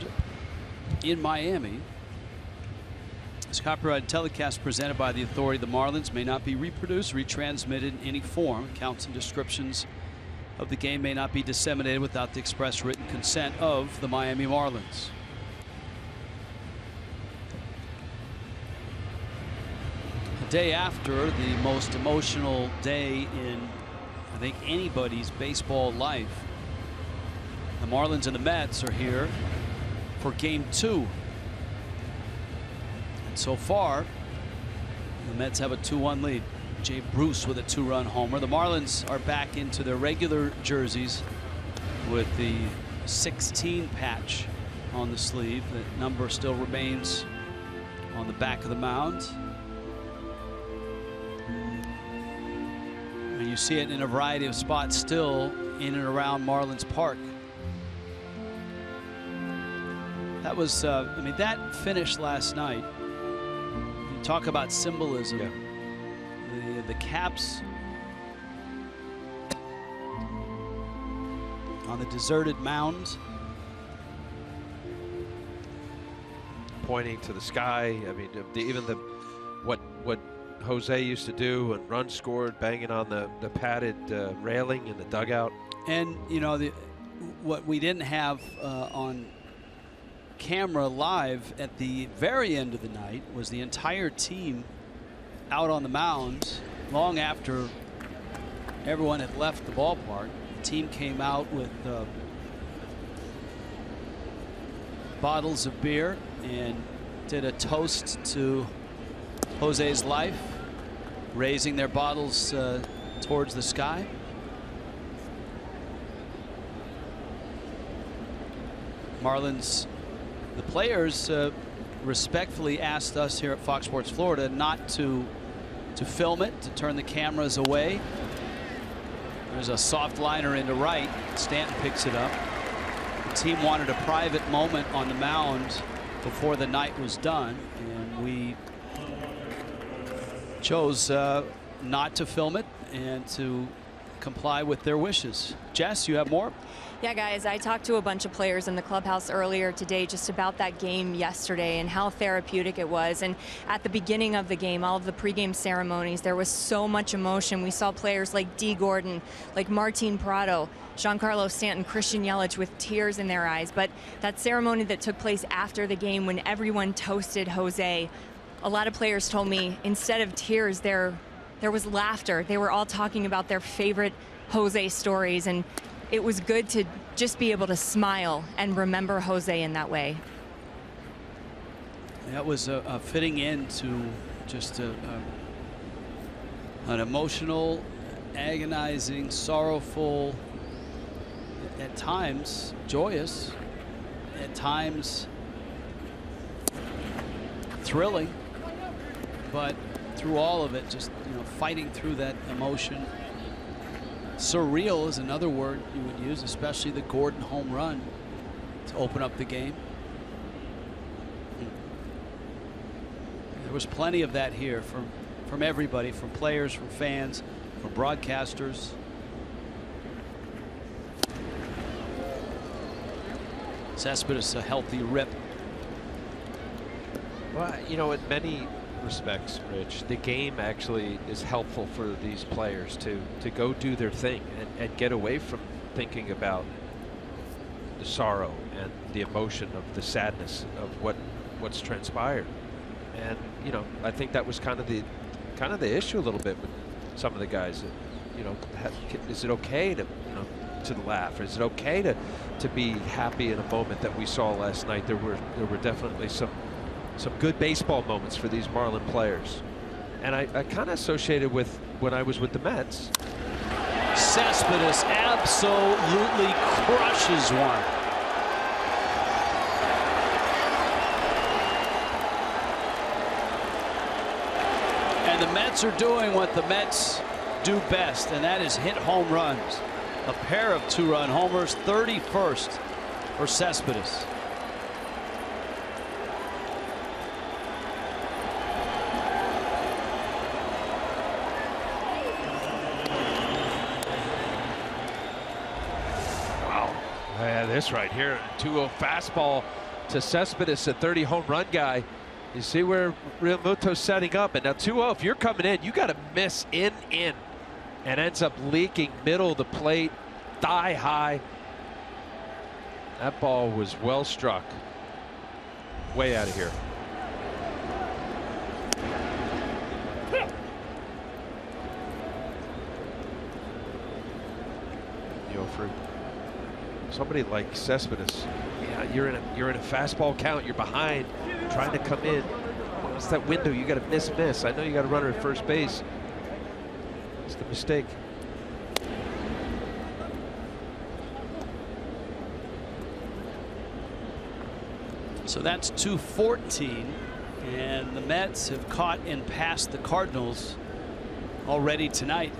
in Miami. This copyrighted telecast presented by the authority of the Marlins may not be reproduced, retransmitted in any form. Accounts and descriptions of the game may not be disseminated without the express written consent of the Miami Marlins. The day after the most emotional day in, I think, anybody's baseball life. The Marlins and the Mets are here for game 2. And so far, the Mets have a 2-1 lead. Jay Bruce with a 2-run homer. The Marlins are back into their regular jerseys with the 16 patch on the sleeve. That number still remains on the back of the mound. And you see it in a variety of spots still in and around Marlins Park. That was, I mean, that finish last night. You talk about symbolism. Yeah. The caps on the deserted mound, pointing to the sky. I mean, even what Jose used to do when runs scored, banging on the padded railing in the dugout. and you know what we didn't have on camera live at the very end of the night was the entire team out on the mound long after everyone had left the ballpark. The team came out with bottles of beer and did a toast to Jose's life, raising their bottles towards the sky. Marlins, the players respectfully asked us here at Fox Sports Florida not to film it, to turn the cameras away. There's a soft liner into right. Stanton picks it up. The team wanted a private moment on the mound before the night was done, and we chose not to film it and to comply with their wishes. Jess, you have more? Yeah, guys, I talked to a bunch of players in the clubhouse earlier today just about that game yesterday and how therapeutic it was. And at the beginning of the game, all of the pregame ceremonies, there was so much emotion. We saw players like D. Gordon, like Martin Prado, Giancarlo Stanton, Christian Yelich with tears in their eyes. But that ceremony that took place after the game when everyone toasted Jose, a lot of players told me instead of tears, there was laughter. They were all talking about their favorite Jose stories, and it was good to just be able to smile and remember Jose in that way. That was a fitting end to just an emotional, agonizing, sorrowful, at times joyous, at times thrilling, but through all of it, just fighting through that emotion. Surreal is another word you would use, especially the Gordon home run to open up the game. There was plenty of that here from everybody, from players, from fans, from broadcasters. Cespedes a healthy rip. Well, in many respects, Rich, the game actually is helpful for these players to go do their thing and get away from thinking about the sorrow and the emotion of the sadness of what's transpired. And I think that was kind of the issue a little bit with some of the guys. Is it okay to laugh? Is it okay to be happy in a moment that we saw last night? There were definitely some good baseball moments for these Marlin players. And I kind of associated with when I was with the Mets. Cespedes absolutely crushes one. And the Mets are doing what the Mets do best, and that is hit home runs. A pair of 2-run homers, 31st for Cespedes. This right here, 2-0 fastball to Cespedes, a 30 home run guy. You see where Real Muto's setting up, and now 2-0. If you're coming in, you got to miss in, and ends up leaking middle of the plate, thigh high. That ball was well struck, way out of here. For somebody like Cespedes, yeah, you're in a fastball count. You're behind, trying to come in. It's that window. You got to miss. I know you got a runner at first base. That's the mistake. So that's 214, and the Mets have caught and passed the Cardinals already tonight.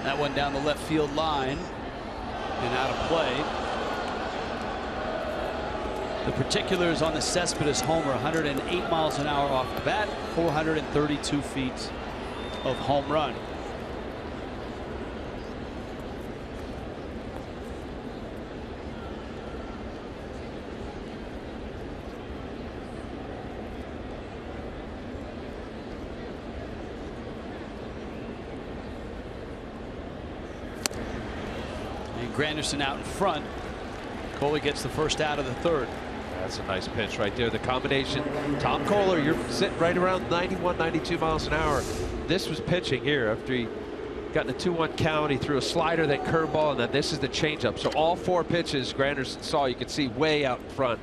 That one down the left field line and out of play. The particulars on the Cespedes homer: 108 miles an hour off the bat, 432 feet of home run. Granderson out in front. Kohler gets the first out of the third. That's a nice pitch right there. The combination, Tom Kohler, you're sitting right around 91, 92 miles an hour. This was pitching here after he got in a 2-1 count. He threw a slider, then curveball, and then this is the changeup. So all 4 pitches Granderson saw, you could see way out in front.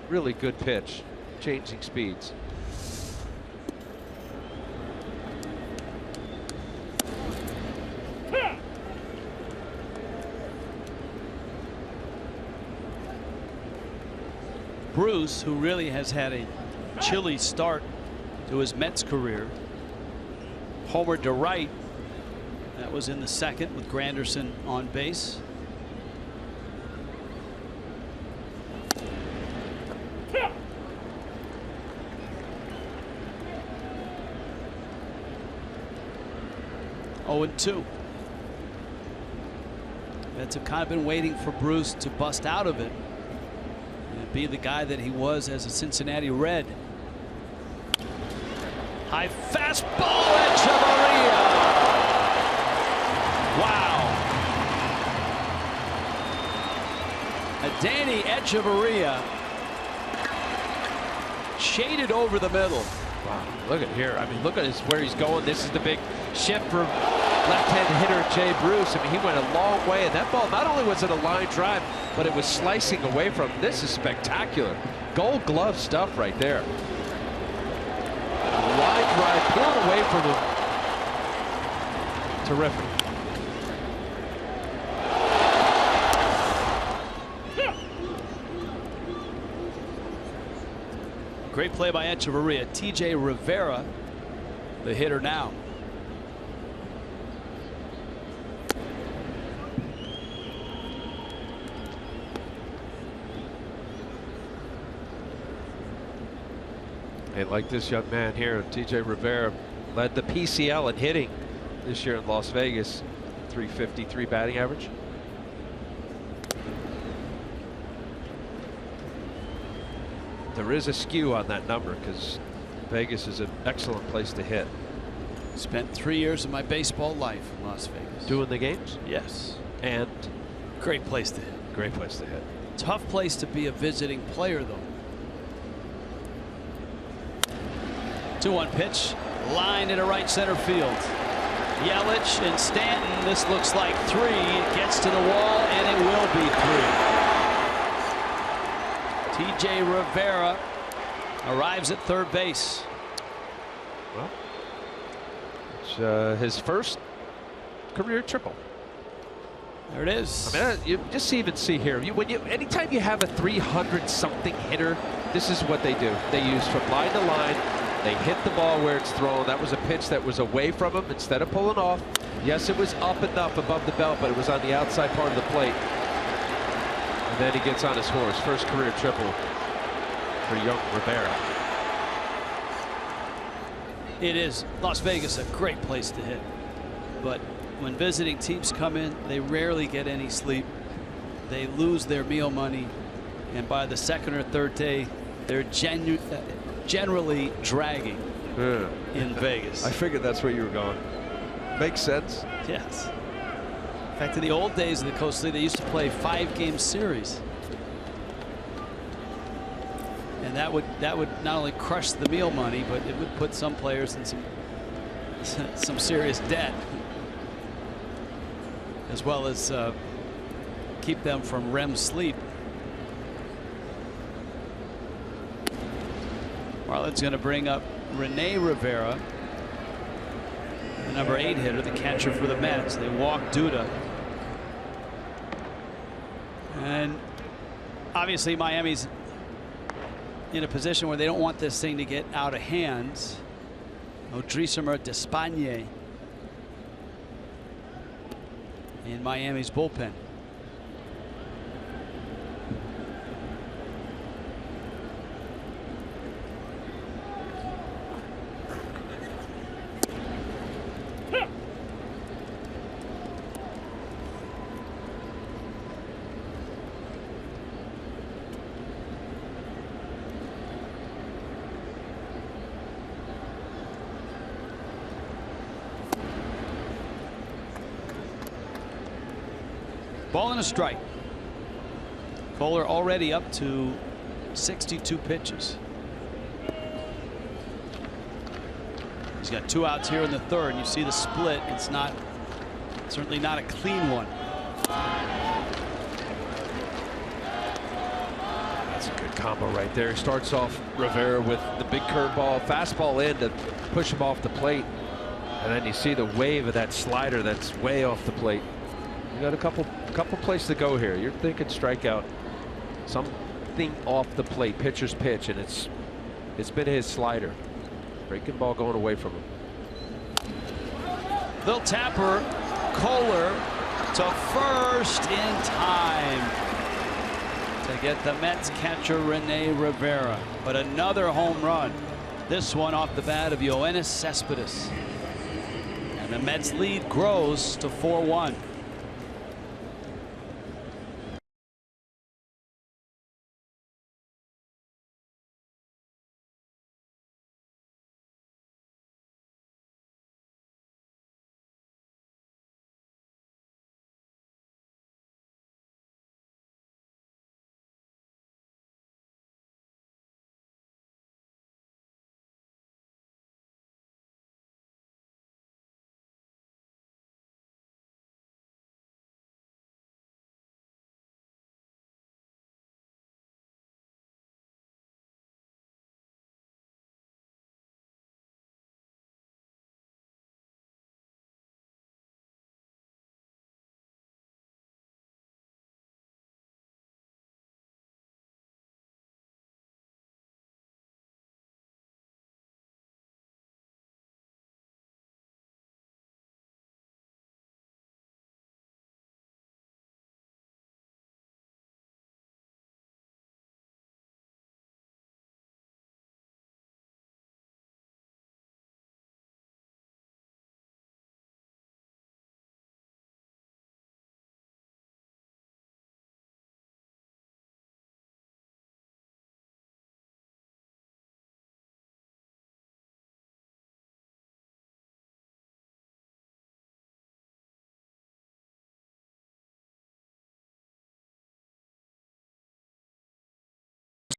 Really good pitch, changing speeds. Bruce, who really has had a chilly start to his Mets career, homered to right. That was in the second with Granderson on base. Oh, and 2. Mets have kind of been waiting for Bruce to bust out of it and be the guy that he was as a Cincinnati Red. High fastball, Echeverria. Wow. Danny Echeverria shaded over the middle. Wow, look at here. I mean, look at where he's going. This is the big shift for left-handed hitter Jay Bruce. I mean, he went a long way, and that ball, not only was it a line drive, but it was slicing away from him. This is spectacular. Gold glove stuff right there. Line drive, pulled away from him. Terrific. Great play by Echeverria. TJ Rivera, the hitter now. Hey, like this young man here, TJ Rivera, led the PCL in hitting this year in Las Vegas. 353 batting average. There is a skew on that number because Vegas is an excellent place to hit. Spent 3 years of my baseball life in Las Vegas. Doing the games? Yes. And great place to hit. Great place to hit. Tough place to be a visiting player, though. 2-1 pitch, line into right center field. Yelich and Stanton. This looks like 3. It gets to the wall, and it will be 3. TJ Rivera arrives at third base. Well, it's his first career triple. There it is. I mean, you just even see here, anytime you have a 300-something hitter, this is what they do. They use from line to line. They hit the ball where it's thrown. That was a pitch that was away from him instead of pulling off. Yes, it was up enough above the belt, but it was on the outside part of the plate. And then he gets on his horse. First career triple for young Rivera. It is Las Vegas, a great place to hit. But when visiting teams come in, they rarely get any sleep. They lose their meal money. And by the second or third day, they're generally dragging in Vegas. I figured that's where you were going. Makes sense. Yes. In fact, in the old days of the Coast League, they used to play 5-game series. And that would not only crush the meal money, but it would put some players in some serious debt, as well as keep them from REM sleep. Marlins going to bring up Rene Rivera, the number 8 hitter, the catcher for the Mets. They walk Duda. And obviously Miami's in a position where they don't want this thing to get out of hands. Odrisamer Despagne in Miami's bullpen. Ball and a strike. Kohler already up to 62 pitches. He's got 2 outs here in the 3rd. You see the split. It's certainly not a clean one. That's a good combo right there. He starts off Rivera with the big curveball, fastball in to push him off the plate, and then you see the wave of that slider that's way off the plate. You got a couple places to go here. You're thinking strikeout, something off the plate, pitcher's pitch, and it's been his slider. Breaking ball going away from him. They'll tapper Kohler to first in time to get the Mets catcher Rene Rivera. But another home run. This one off the bat of Yoenis Cespedes. And the Mets lead grows to 4-1.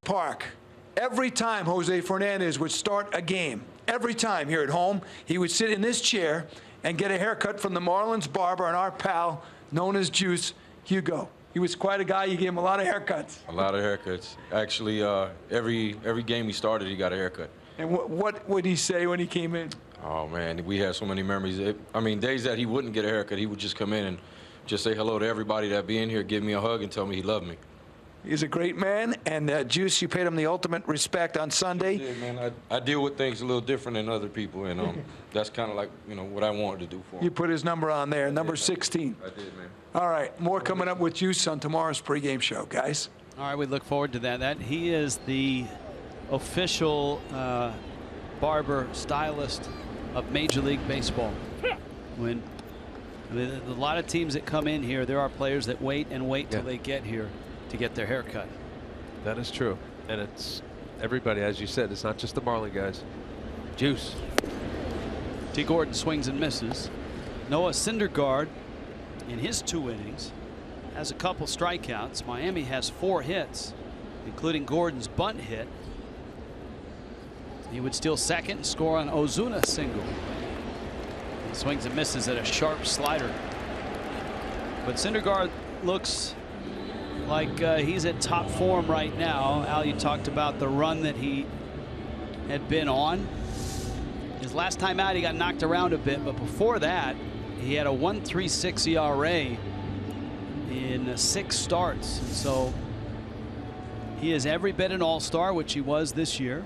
Park. Every time Jose Fernandez would start a game, every time here at home, he would sit in this chair and get a haircut from the Marlins barber and our pal known as Juice, Hugo. He was quite a guy. You gave him a lot of haircuts. A lot of haircuts. Actually, every game he started, he got a haircut. And what would he say when he came in? Oh, man, we had so many memories. I mean, days that he wouldn't get a haircut, he would just come in and just say hello to everybody that be in here, give me a hug, and tell me he loved me. He's a great man, and Juice, you paid him the ultimate respect on Sunday. I did, man. I deal with things a little different than other people, and that's kind of like, what I wanted to do for him. You put his number on there, number 16. I did, man. All right, more coming up with Juice on tomorrow's pregame show, guys. All right, we look forward to that. He is the official barber stylist of Major League Baseball. When a lot of teams that come in here, there are players that wait and wait till they get here to get their hair cut. That is true. And it's everybody, as you said, it's not just the Marlin guys. Juice. T. Gordon swings and misses. Noah Syndergaard in his 2 innings has a couple strikeouts. Miami has 4 hits, including Gordon's bunt hit. He would steal second and score on Ozuna single. He swings and misses at a sharp slider. But Syndergaard looks like he's at top form right now. Al, you talked about the run that he had been on. His last time out, he got knocked around a bit, but before that, he had a 1.36 ERA in 6 starts. And so he is every bit an all-star, which he was this year.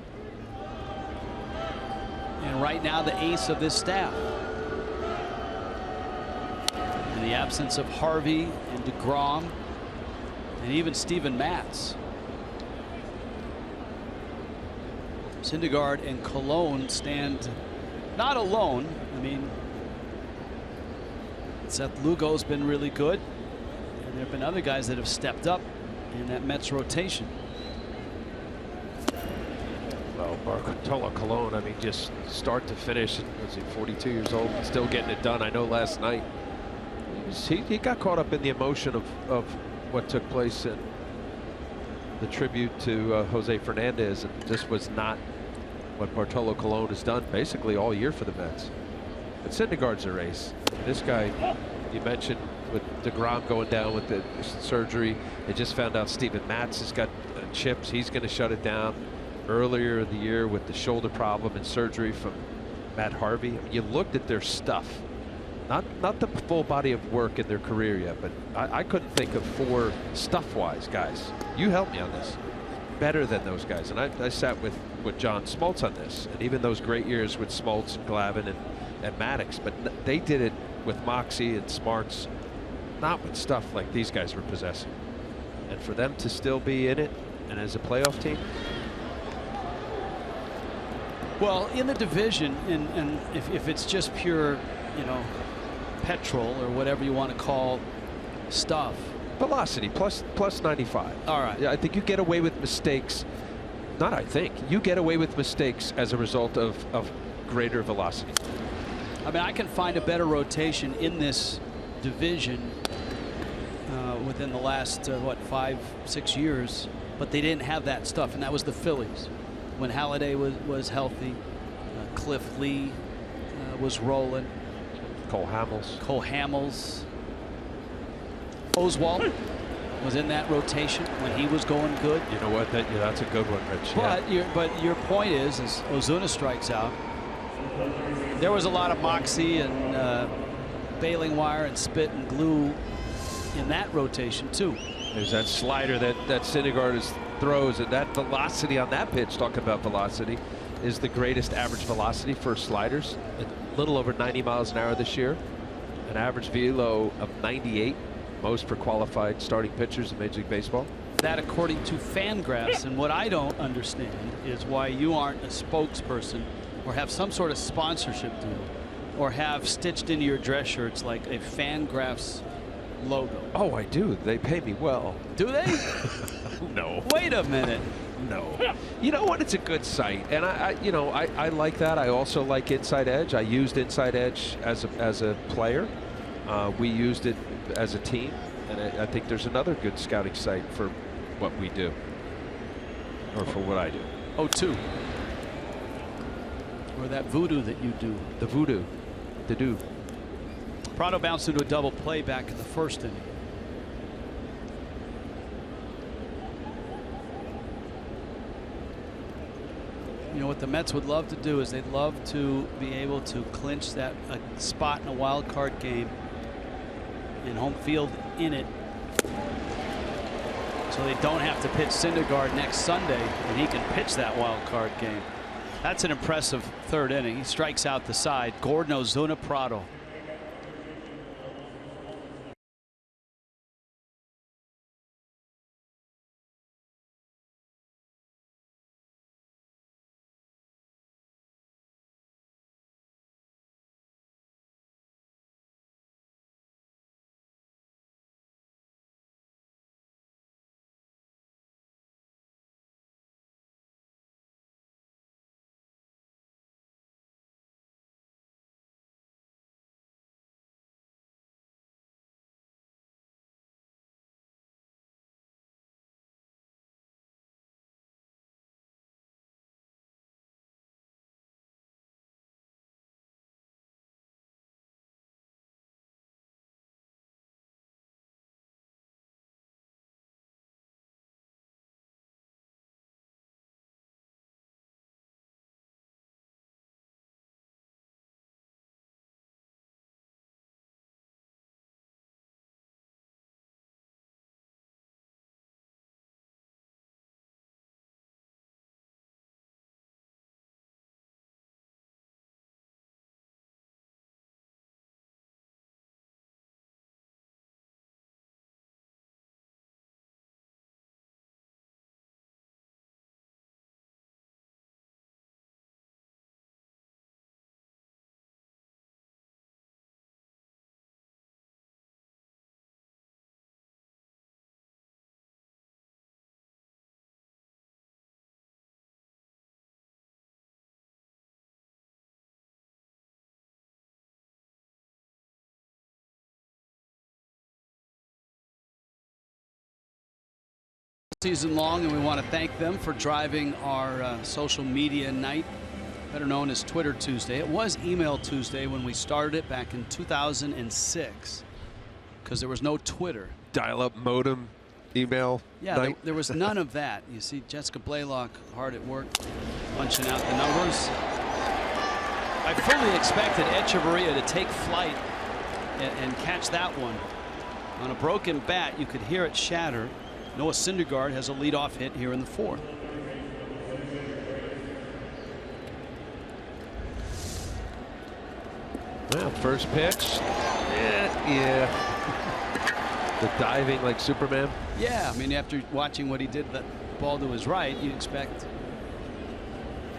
And right now, the ace of this staff. In the absence of Harvey and DeGrom and even Steven Matz, Syndergaard and Cologne stand not alone. I mean, Seth Lugo's been really good, and there have been other guys that have stepped up in that Mets rotation. Well, Bartolo Colon, I mean, just start to finish, was he 42 years old and still getting it done? I know last night he got caught up in the emotion of what took place in the tribute to Jose Fernandez, and this was not what Bartolo Colon has done basically all year for the Mets. But Syndergaard's a race. This guy, you mentioned with DeGrom going down with the surgery, they just found out Steven Matz has got chips. He's going to shut it down. Earlier in the year with the shoulder problem and surgery from Matt Harvey. I mean, you looked at their stuff, not the full body of work in their career yet, but I couldn't think of 4 stuff-wise guys. You helped me on this. Better than those guys. And I sat with John Smoltz on this, and even those great years with Smoltz and Glavine and Maddox, but they did it with moxie and smarts, not with stuff like these guys were possessing. And for them to still be in it and as a playoff team. Well, in the division, and if it's just pure, petrol or whatever you want to call stuff. Velocity plus 95. All right. Yeah, I think you get away with mistakes. Not I think. You get away with mistakes as a result of greater velocity. I mean, I can find a better rotation in this division within the last, 5-6 years, but they didn't have that stuff, and that was the Phillies. When Halladay was healthy, Cliff Lee was rolling. Cole Hamels. Oswalt was in that rotation when he was going good. You know what? That's a good one, Rich. But your point is Ozuna strikes out. There was a lot of moxie and baling wire and spit and glue in that rotation too. There's that slider that Syndergaard throws, and that velocity on that pitch, talking about velocity, is the greatest average velocity for sliders. A little over 90 miles an hour this year. An average velo of 98, most for qualified starting pitchers in Major League Baseball. That according to Fangraphs, and what I don't understand is why you aren't a spokesperson or have some sort of sponsorship deal or have stitched into your dress shirts like a Fangraphs logo. Oh, I do. They pay me well. Do they? No. Wait a minute. No. You know what? It's a good site, and I like that. I also like Inside Edge. I used Inside Edge as a player. We used it as a team, and I think there's another good scouting site for what we do, or for what I do. O2. Or that voodoo that you do. The voodoo. The do. Prado bounced into a double play back in the first inning. You know what the Mets would love to do is they'd love to be able to clinch that spot in a wild card game and home field in it, so they don't have to pitch Syndergaard next Sunday and he can pitch that wild card game. That's an impressive third inning. He strikes out the side. Gordon, Ozuna, Prado. season long, and we want to thank them for driving our social media night, better known as Twitter Tuesday. It was Email Tuesday when we started it back in 2006 because there was no Twitter. Dial-up modem email. Yeah, there was none of that. You see Jessica Blaylock hard at work punching out the numbers. I fully expected Echeverria to take flight and catch that one. On a broken bat, you could hear it shatter. Noah Syndergaard has a leadoff hit here in the 4th. Well, first pitch. Yeah. The diving like Superman. Yeah, I mean, after watching what he did, that ball to his right, you'd expect,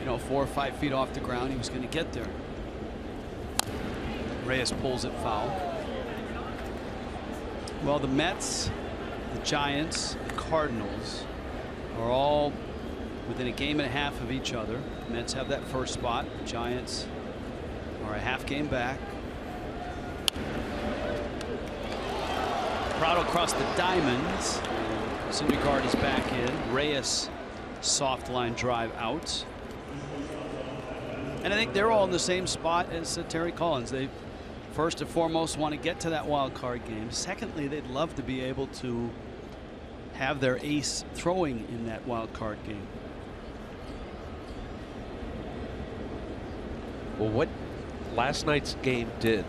4 or 5 feet off the ground, he was going to get there. Reyes pulls it foul. Well, the Mets, the Giants, the Cardinals are all within a game and a half of each other. The Mets have that first spot. The Giants are a half game back. Prado across the diamonds. Syndergaard is back in. Reyes soft line drive out. And I think they're all in the same spot as Terry Collins. They first and foremost want to get to that wild card game. Secondly, they'd love to be able to have their ace throwing in that wild card game. Well, what last night's game did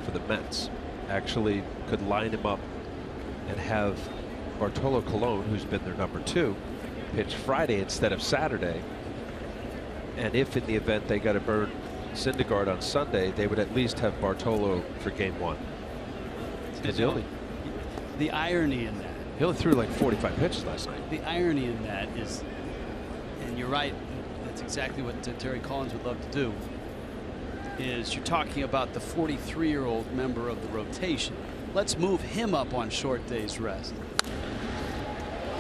for the Mets actually could line him up and have Bartolo Colon, who's been their number 2, pitch Friday instead of Saturday. And if in the event they got to burn Syndergaard on Sunday, they would at least have Bartolo for game 1. And the irony in that. He only threw like 45 pitches last night. The irony in that is, and you're right, that's exactly what Terry Collins would love to do, is you're talking about the 43-year-old member of the rotation. Let's move him up on short day's rest.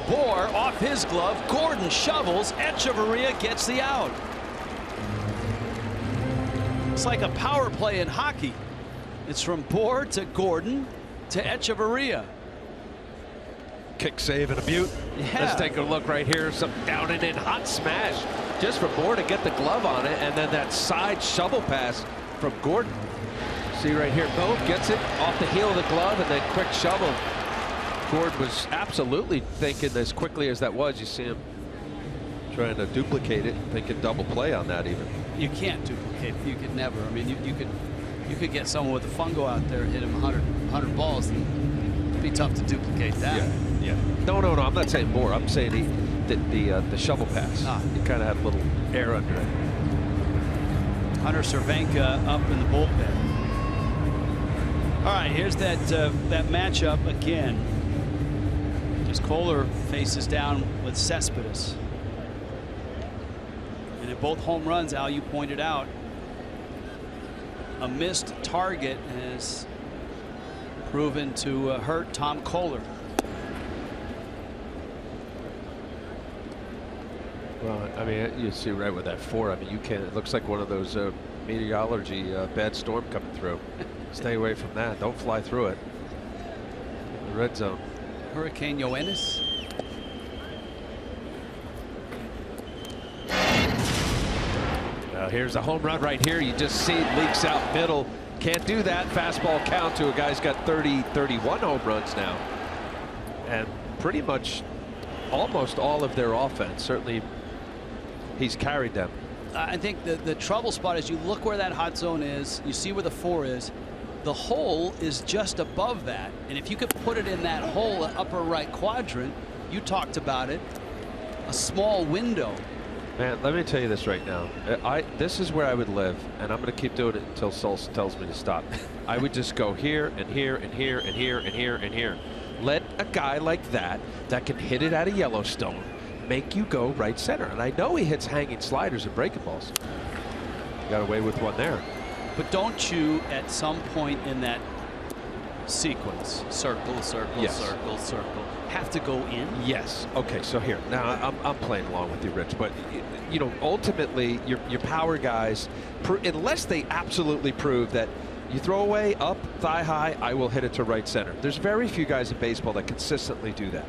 Bohr off his glove. Gordon shovels. Echeverria gets the out. It's like a power play in hockey. It's from Bohr to Gordon to Echeverria. Kick save and a mute. Yeah. Let's take a look right here. Some down and in hot smash just for Bohr to get the glove on it, and then that side shovel pass from Gordon. See right here, boom, gets it off the heel of the glove and then quick shovel. Gordon was absolutely thinking as quickly as that was. You see him trying to duplicate it, thinking double play on that even. You can't duplicate. You could never. I mean, you could get someone with a fungo out there, hit him 100 balls, and it'd be tough to duplicate that. Yeah. No. I'm not saying Bohr. I'm saying the shovel pass. It kind of had a little air under it. Hunter Cervenka up in the bullpen. All right, here's that matchup again. As Kohler faces down with Cespedes. And at both home runs, Al, you pointed out, a missed target has proven to hurt Tom Kohler. Well, I mean, you see right with that 4. I mean, you can't. It looks like one of those meteorology bad storm coming through. Stay away from that. Don't fly through it. The red zone. Hurricane Ioannis. Now here's a home run right here. You just see it leaks out middle. Can't do that. Fastball count to a guy's got 31 home runs now. And pretty much almost all of their offense. Certainly he's carried them. I think the trouble spot is you look where that hot zone is. You see where the 4 is. The hole is just above that, and if you could put it in that hole, upper right quadrant, you talked about it, a small window. Man, let me tell you this right now. This is where I would live, and I'm going to keep doing it until Sulce tells me to stop. I would just go here and here and here and here and here and here. Let a guy like that can hit it out of Yellowstone make you go right center, and I know he hits hanging sliders and breaking balls. Got away with one there. But don't you, at some point in that sequence, circle, circle, yes. circle, circle, have to go in? Yes. Okay, so here, now I'm playing along with you, Rich, but ultimately your power guys, unless they absolutely prove that you throw away up, thigh high, I will hit it to right center. There's very few guys in baseball that consistently do that.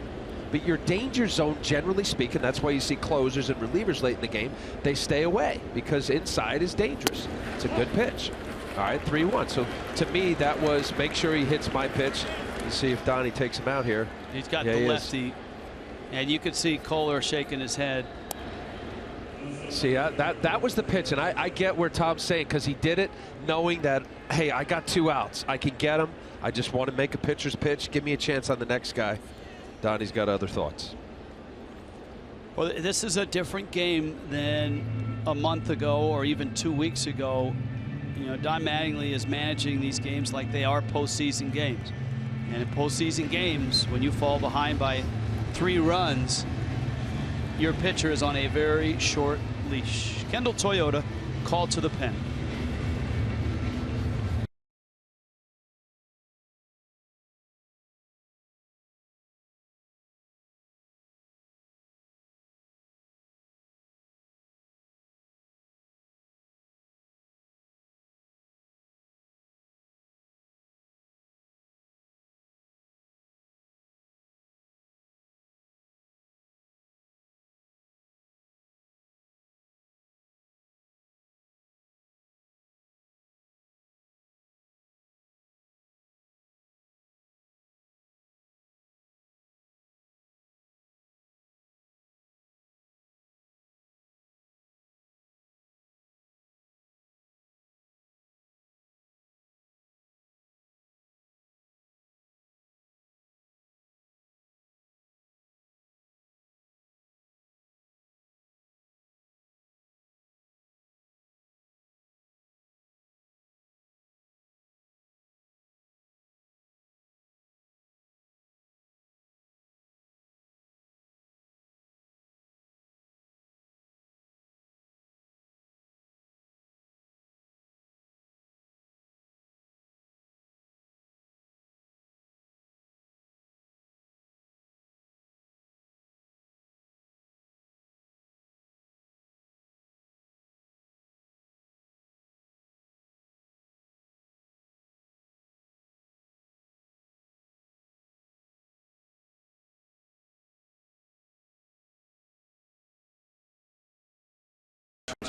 But your danger zone, generally speaking, that's why you see closers and relievers late in the game, they stay away because inside is dangerous. It's a good pitch. All right, 3-1. So to me, that was make sure he hits my pitch and see if Donnie takes him out here. He's got the lefty, and you could see Kohler shaking his head. See, that was the pitch, and I get where Tom's saying, because he did it knowing that, hey, I got 2 outs. I can get him. I just want to make a pitcher's pitch. Give me a chance on the next guy. Donnie's got other thoughts. Well, this is a different game than a month ago or even 2 weeks ago. You know, Don Mattingly is managing these games like they are postseason games. And in postseason games, when you fall behind by 3 runs, your pitcher is on a very short leash. Kendall Toyota called to the pen.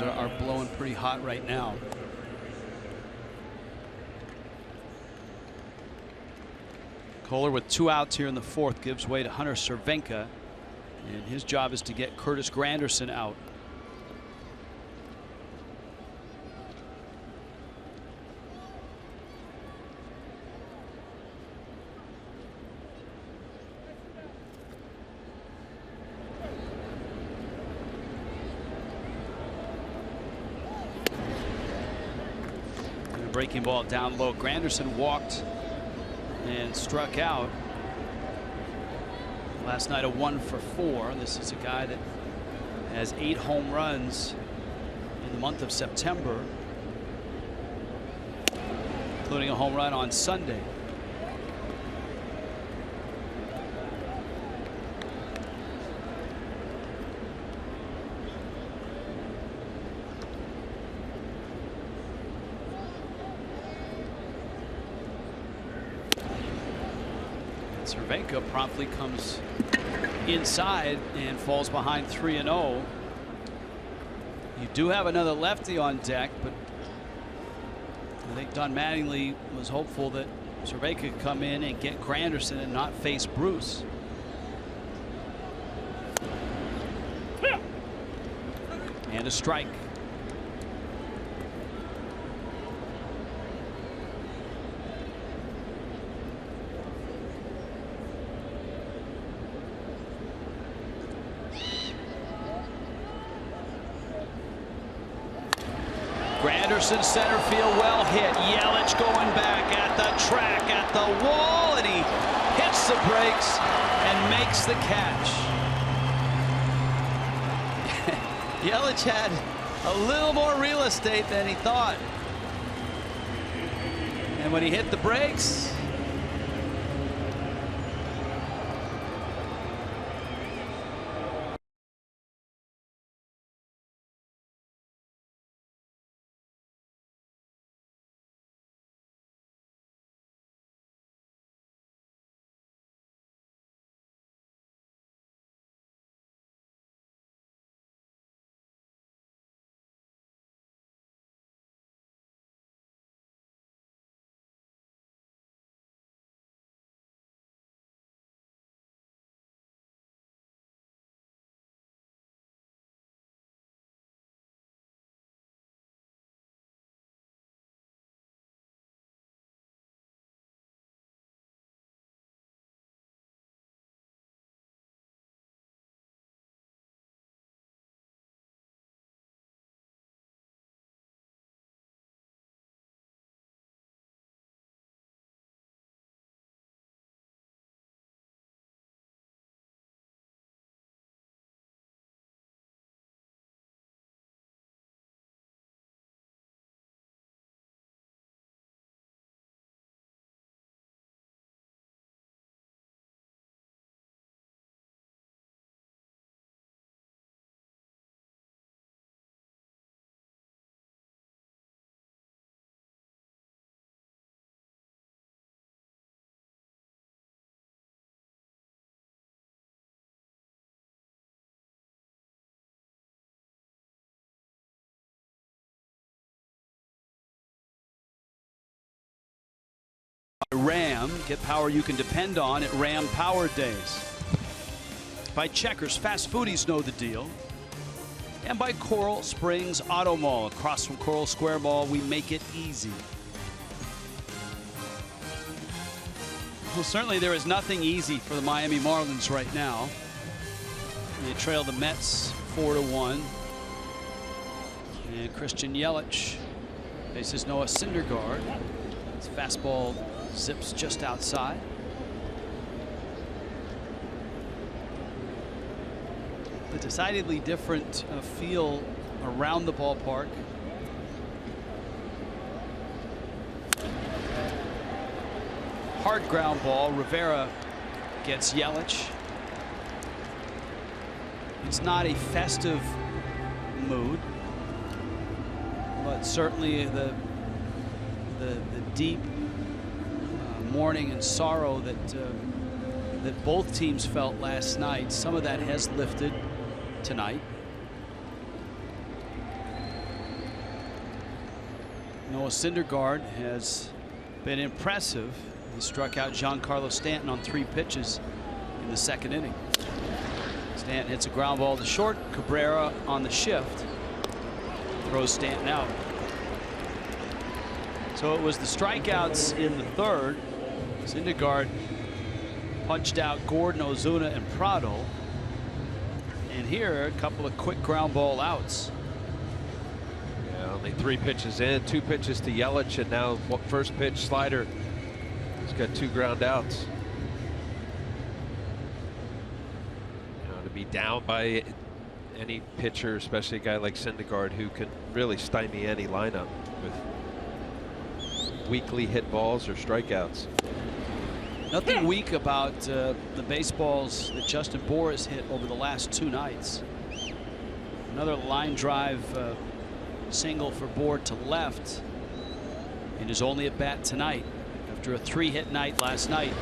Are blowing pretty hot right now. Kohler with 2 outs here in the 4th gives way to Hunter Cervenka, and his job is to get Curtis Granderson out. Breaking ball down low. Granderson walked and struck out. Last night a 1 for 4. This is a guy that has 8 home runs in the month of September, including a home run on Sunday. Cervenka promptly comes inside and falls behind 3-0. You do have another lefty on deck, but I think Don Mattingly was hopeful that Cervenka could come in and get Granderson and not face Bruce. And a strike. Granderson center field, well hit. Yelich going back at the track, at the wall, and he hits the brakes and makes the catch. Yelich had a little more real estate than he thought. And when he hit the brakes, Ram. Get power you can depend on at Ram Power Days. By Checkers, fast foodies know the deal. And by Coral Springs Auto Mall. Across from Coral Square Mall, we make it easy. Well, certainly there is nothing easy for the Miami Marlins right now. They trail the Mets 4-1. And Christian Yelich faces Noah Syndergaard. His fastball zips just outside. A decidedly different feel around the ballpark. Hard ground ball. Rivera gets Yelich. It's not a festive mood, but certainly the deep mourning and sorrow that both teams felt last night, some of that has lifted tonight. Noah Syndergaard has been impressive. He struck out Giancarlo Stanton on 3 pitches in the 2nd inning. Stanton hits a ground ball to short. Cabrera on the shift throws Stanton out. So it was the strikeouts in the 3rd. Syndergaard punched out Gordon, Ozuna, and Prado. And here, a couple of quick ground ball outs. Yeah, only 3 pitches in, 2 pitches to Yelich, and now first pitch slider. He's got 2 ground outs. You know, to be down by any pitcher, especially a guy like Syndergaard, who can really stymie any lineup with weakly hit balls or strikeouts. Nothing weak about the baseballs that Justin Bour has hit over the last 2 nights. Another line drive single for Bour to left in his only at bat tonight after a 3-hit night last night.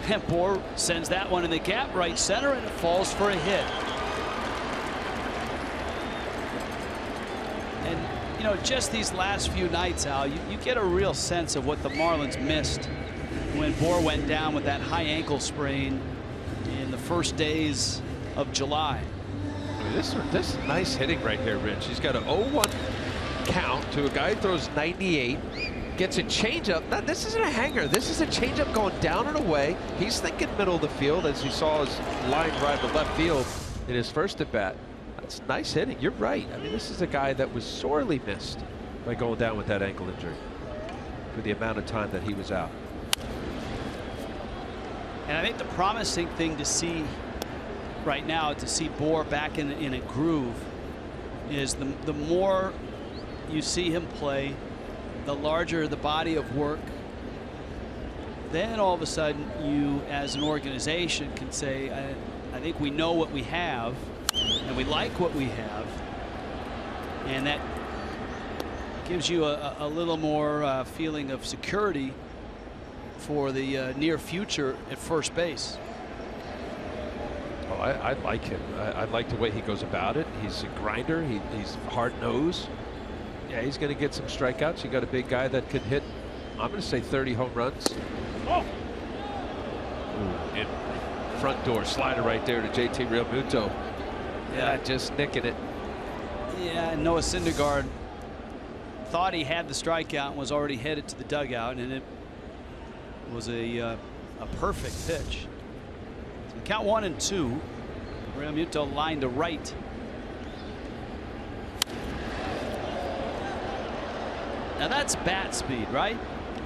And Bour sends that one in the gap right center, and it falls for a hit. And you know, just these last few nights, Al, you get a real sense of what the Marlins missed when Bour went down with that high ankle sprain in the first days of July. I mean, this is nice hitting right here, Rich. He's got an 0-1 count to a guy who throws 98, gets a changeup. Now, this isn't a hanger. This is a changeup going down and away. He's thinking middle of the field as he saw his line drive to left field in his first at bat. That's nice hitting. You're right. I mean, this is a guy that was sorely missed by going down with that ankle injury for the amount of time that he was out. And I think the promising thing to see right now, to see Bour back in a groove, is the more you see him play, the larger the body of work, then all of a sudden you as an organization can say, I think we know what we have and we like what we have, and that gives you a little more feeling of security for the near future at first base. Oh, I like him. I like the way he goes about it. He's a grinder. He's hard-nosed. Yeah, he's going to get some strikeouts. You got a big guy that could hit, I'm going to say 30 home runs. Oh. Ooh, in front door slider right there to JT Realmuto. Yeah, just nicking it. Yeah, and Noah Syndergaard thought he had the strikeout and was already headed to the dugout, and it was a perfect pitch. So count 1-2. Realmuto line to right. Now that's bat speed, right?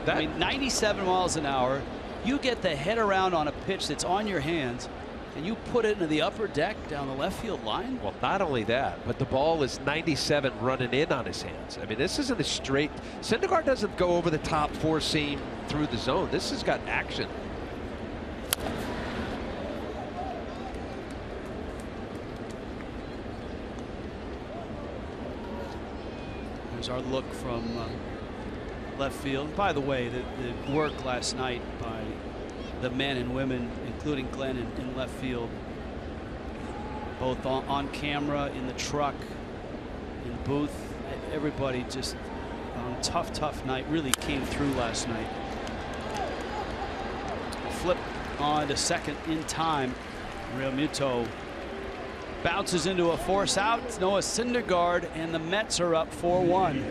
I mean, 97 miles an hour. You get the head around on a pitch that's on your hands, and you put it into the upper deck down the left field line. Well, not only that, but the ball is 97 running in on his hands. I mean, this isn't a straight. Syndergaard doesn't go over the top 4-seam through the zone. This has got action. There's our look from left field. By the way, the work last night by the men and women, including Glenn in left field, both on camera, in the truck, in the booth, everybody just on a tough night, really came through last night. flip on to second in time. Real Muto bounces into a force out. Noah Syndergaard, and the Mets are up 4-1.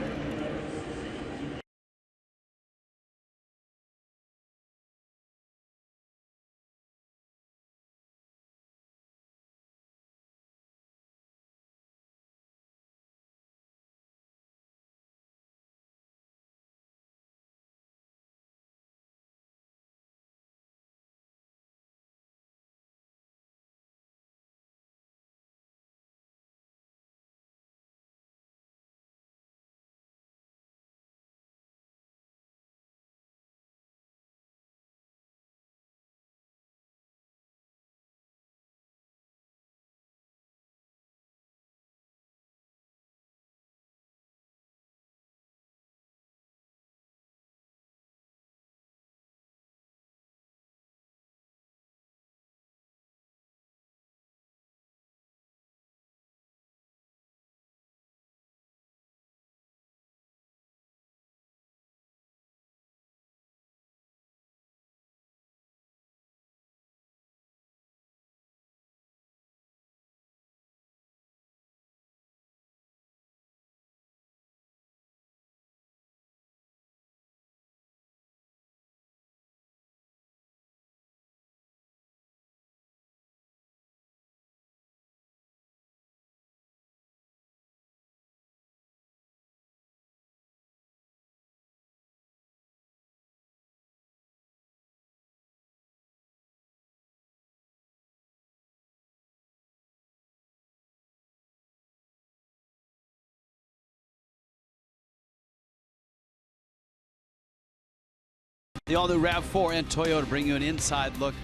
The all-new RAV4 and Toyota bring you an inside look.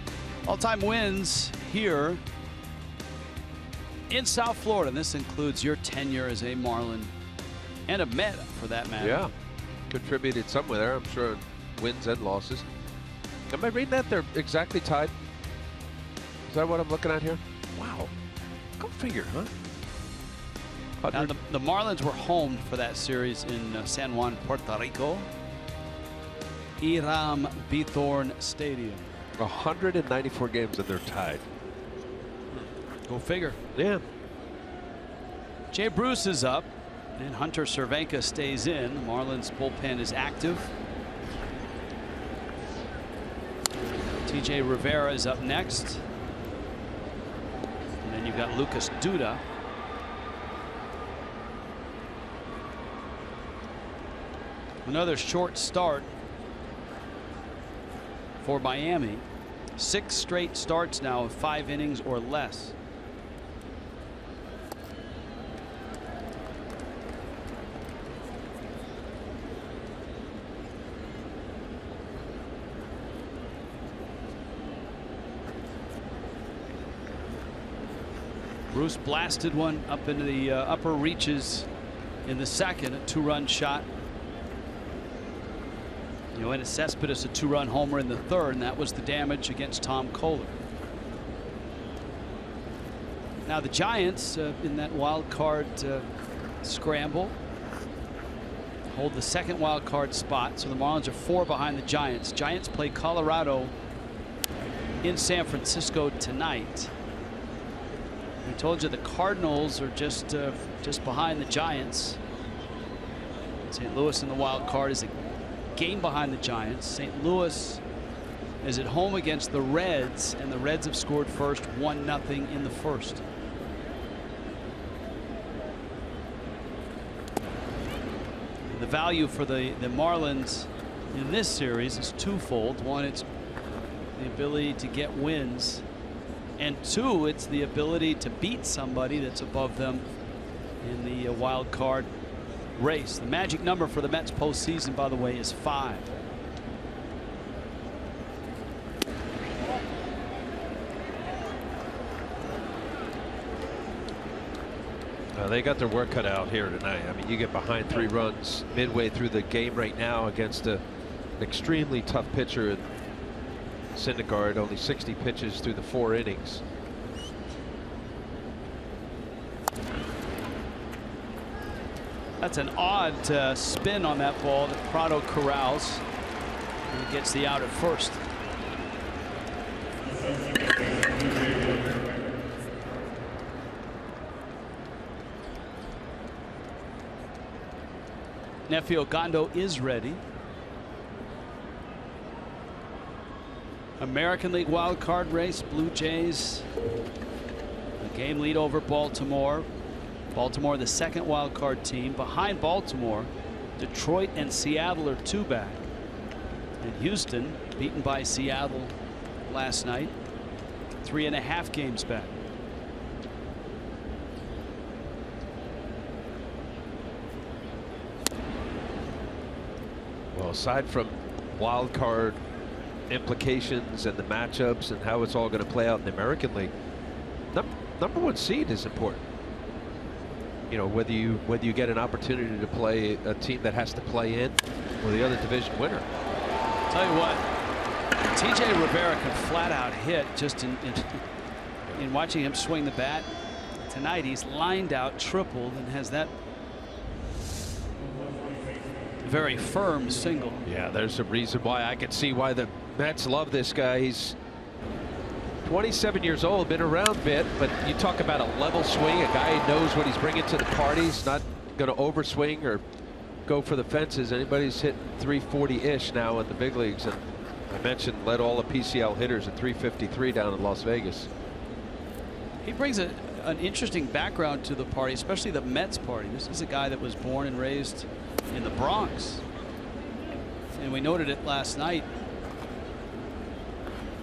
All-time wins here in South Florida. And this includes your tenure as a Marlin and a Met, for that matter. Yeah, contributed somewhere there, I'm sure, wins and losses. Am I reading that they're exactly tied? Is that what I'm looking at here? Wow. Go figure, huh? Now, the Marlins were home for that series in San Juan, Puerto Rico. Hiram Bithorn Stadium. 194 games and they're tied. Go figure. Yeah. Jay Bruce is up and Hunter Cervenka stays in. The Marlins bullpen is active. TJ Rivera is up next. And then you've got Lucas Duda. Another short start for Miami. 6 straight starts now of 5 innings or less. Bruce blasted one up into the upper reaches in the second, a 2-run shot. Yoenis Cespedes a 2-run homer in the third, and that was the damage against Tom Kohler. Now the Giants in that wild card scramble hold the second wild card spot, so the Marlins are 4 behind the Giants. Giants play Colorado in San Francisco tonight. I told you the Cardinals are just behind the Giants. St. Louis in the wild card is a game behind the Giants. St. Louis is at home against the Reds, and the Reds have scored first, 1-0 in the first. The value for the Marlins in this series is twofold. One, it's the ability to get wins, and 2, it's the ability to beat somebody that's above them in the wild card race. The magic number for the Mets postseason, by the way, is 5. They got their work cut out here tonight. I mean, you get behind 3 runs midway through the game right now against an extremely tough pitcher in Syndergaard, only 60 pitches through the 4 innings. That's an odd spin on that ball that Prado corrals, and gets the out at first. Nefi Ogando is ready. American League wild card race, Blue Jays a game lead over Baltimore. Baltimore the second wild card team. Behind Baltimore, Detroit and Seattle are 2 back. And Houston beaten by Seattle last night, 3.5 games back. Well, aside from wild card implications and the matchups and how it's all going to play out in the American League, number 1 seed is important. You know, whether you get an opportunity to play a team that has to play in or the other division winner. Tell you what, TJ Rivera can flat out hit just in watching him swing the bat. Tonight he's lined out, tripled, and has that very firm single. Yeah, there's a reason why. I can see why the Mets love this guy. He's 27 years old, been around a bit, but you talk about a level swing, a guy who knows what he's bringing to the party. He's not going to overswing or go for the fences. Anybody's hitting 340-ish now in the big leagues, and I mentioned led all the PCL hitters at 353 down in Las Vegas. He brings an interesting background to the party, especially the Mets party. This is a guy that was born and raised in the Bronx, and we noted it last night.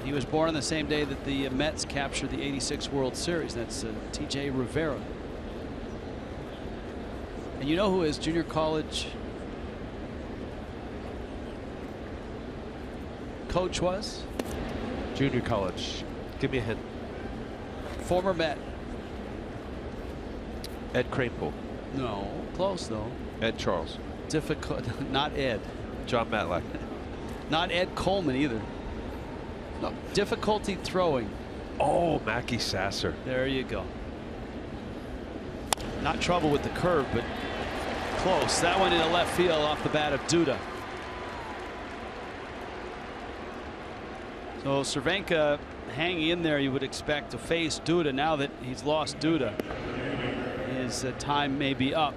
He was born on the same day that the Mets captured the '86 World Series. That's TJ Rivera. And you know who his junior college coach was? Junior college. Give me a hint. Former Met. Ed Kranepool. No, close though. Ed Charles. Difficult. Not Ed. John Matlack. Not Ed Coleman either. No, difficulty throwing. Oh, Mackie Sasser. There you go. Not trouble with the curve, but close. That one in the left field off the bat of Duda. So Cervenka hanging in there, you would expect to face Duda. Now that he's lost Duda, his time may be up.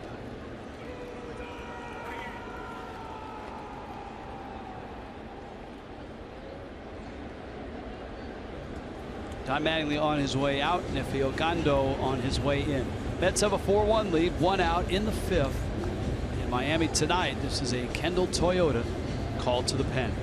Don Mattingly on his way out. Nefi Ogando on his way in. Mets have a 4-1 lead, 1 out in the 5th. In Miami tonight, this is a Kendall Toyota called to the pen.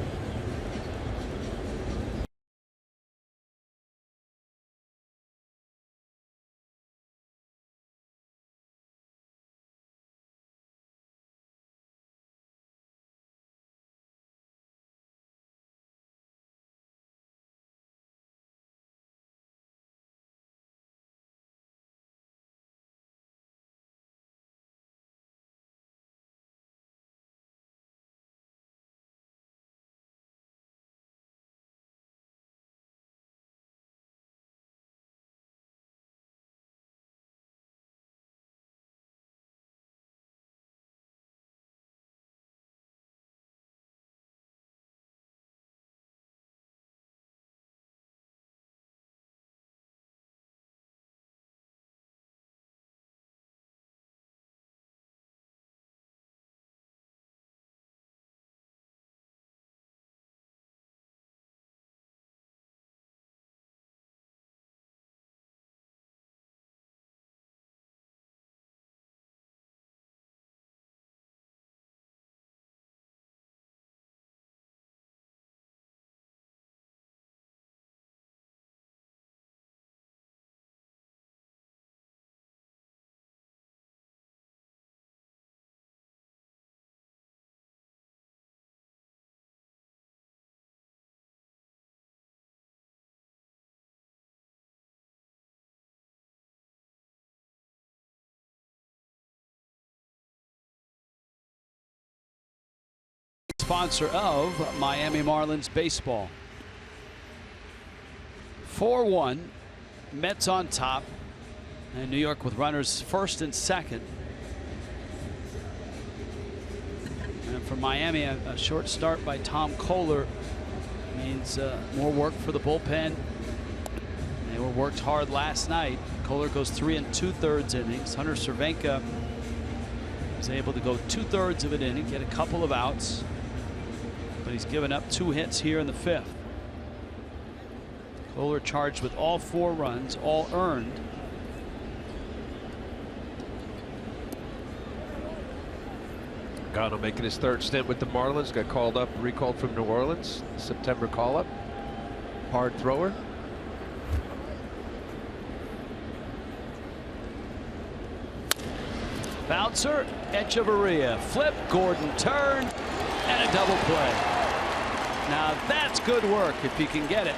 Sponsor of Miami Marlins baseball. 4-1, Mets on top, and New York with runners first and second. And for Miami, a short start by Tom Kohler means more work for the bullpen. They were worked hard last night. Kohler goes 3 2/3 innings. Hunter Cervenka was able to go 2/3 of an inning, get a couple of outs, but he's given up 2 hits here in the 5th. Kohler charged with all 4 runs, all earned. Gano making his 3rd stint with the Marlins. Got called up, recalled from New Orleans. September call-up. Hard thrower. Bouncer, Echeverria, flip, Gordon turn, and a double play. Now that's good work if you can get it.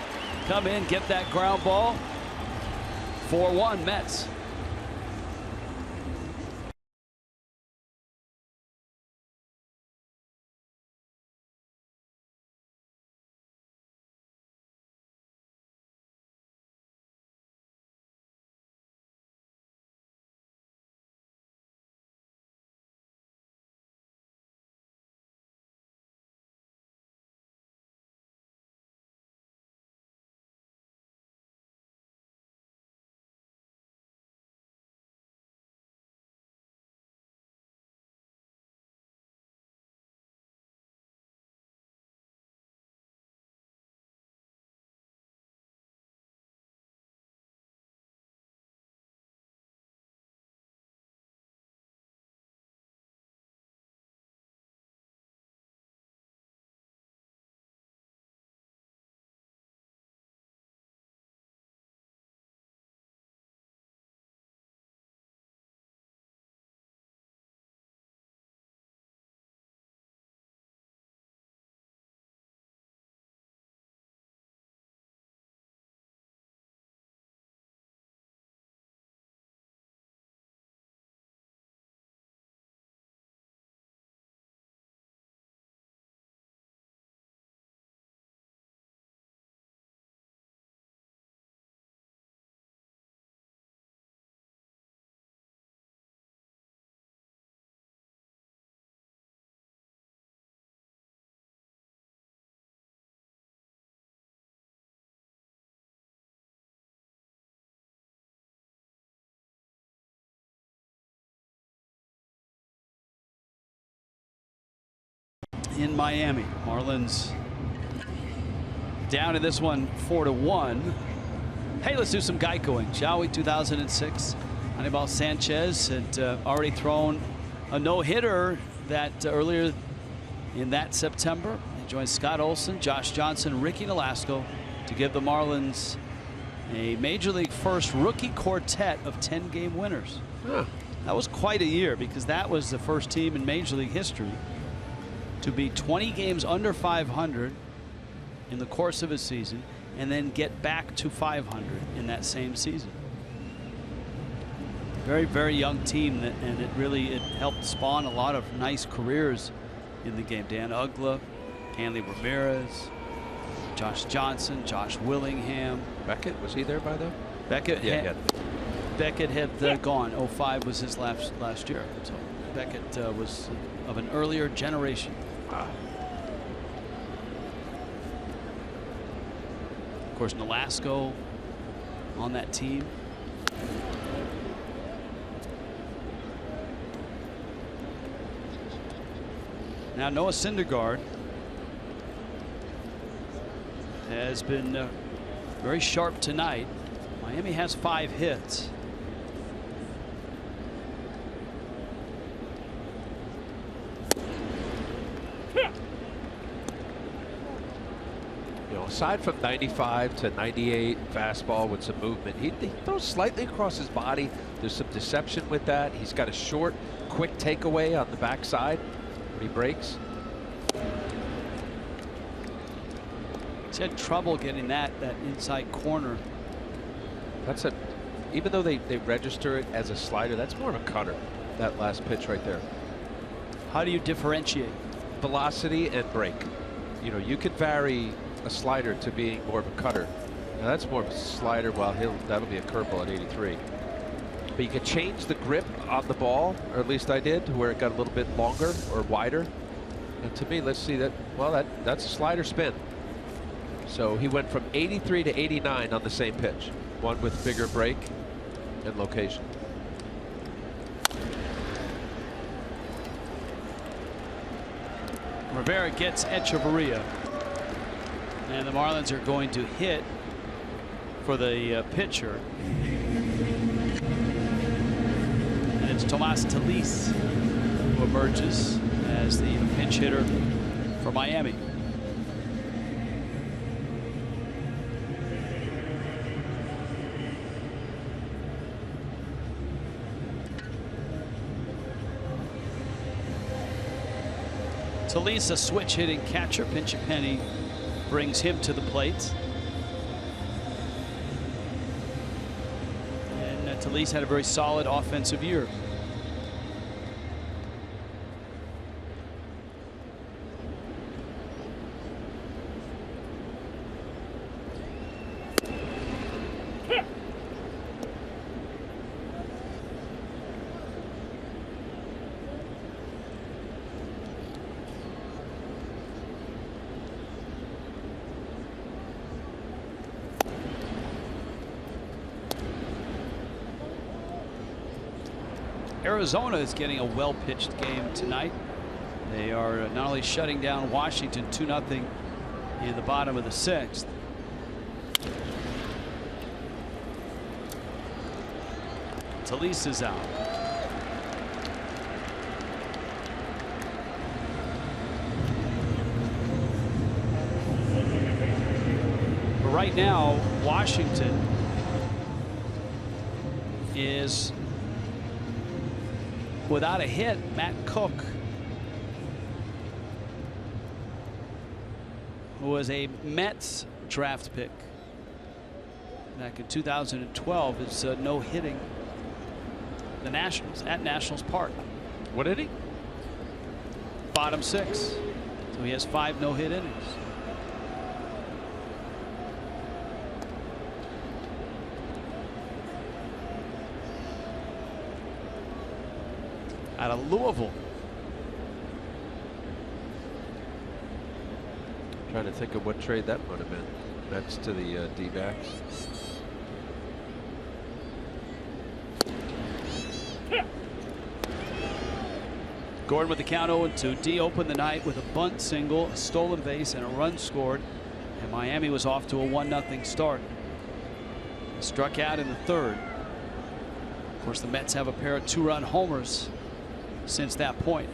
Come in, get that ground ball. 4-1 Mets. In Miami, Marlins down in this one 4-1. Hey, let's do some Geicoing, shall we? 2006. Anibal Sanchez had already thrown a no-hitter that earlier in that September. He joined Scott Olson, Josh Johnson, Ricky Nolasco to give the Marlins a Major League first rookie quartet of 10-game winners. That was quite a year because that was the first team in Major League history to be 20 games under 500 in the course of a season and then get back to 500 in that same season. Very, very young team, and it helped spawn a lot of nice careers in the game. Dan Uggla, Hanley Ramirez, Josh Johnson, Josh Willingham. Beckett, was he there by then? Beckett, Yeah. Beckett had gone. 05 was his last year. So Beckett was of an earlier generation. Of course, Nolasco on that team. Now Noah Syndergaard has been very sharp tonight. Miami has 5 hits. Aside from 95 to 98 fastball with some movement, he throws slightly across his body. There's some deception with that. He's got a short, quick takeaway on the backside when he breaks. He's had trouble getting that inside corner. That's even though they register it as a slider, that's more of a cutter. That last pitch right there. How do you differentiate? Velocity and break. You could vary a slider to being more of a cutter. Now that's more of a slider. Well, that'll be a curveball at 83. But you could change the grip on the ball, or at least I did, to where it got a little bit longer or wider. And to me, let's see that. Well, that's a slider spin. So he went from 83 to 89 on the same pitch. One with bigger break and location. Rivera gets Echeverria. And the Marlins are going to hit for the pitcher. And it's Tomas Telis who emerges as the pinch hitter for Miami. Telis, a switch hitting catcher. Pinch-a-penny brings him to the plate. And Telis had a very solid offensive year. Arizona is getting a well-pitched game tonight. They are not only shutting down Washington 2-0 in the bottom of the 6th. Telis is out. But right now, Washington is without a hit. Matt Cook, who was a Mets draft pick back in 2012, is no hitting the Nationals at Nationals Park. What inning? Bottom 6. So he has 5 no-hit innings. Out of Louisville. Trying to think of what trade that would have been. That's to the D-backs. Gordon with the count 0-2. D opened the night with a bunt single, a stolen base, and a run scored. And Miami was off to a 1-0 start. Struck out in the 3rd. Of course, the Mets have a pair of 2-run homers since that point.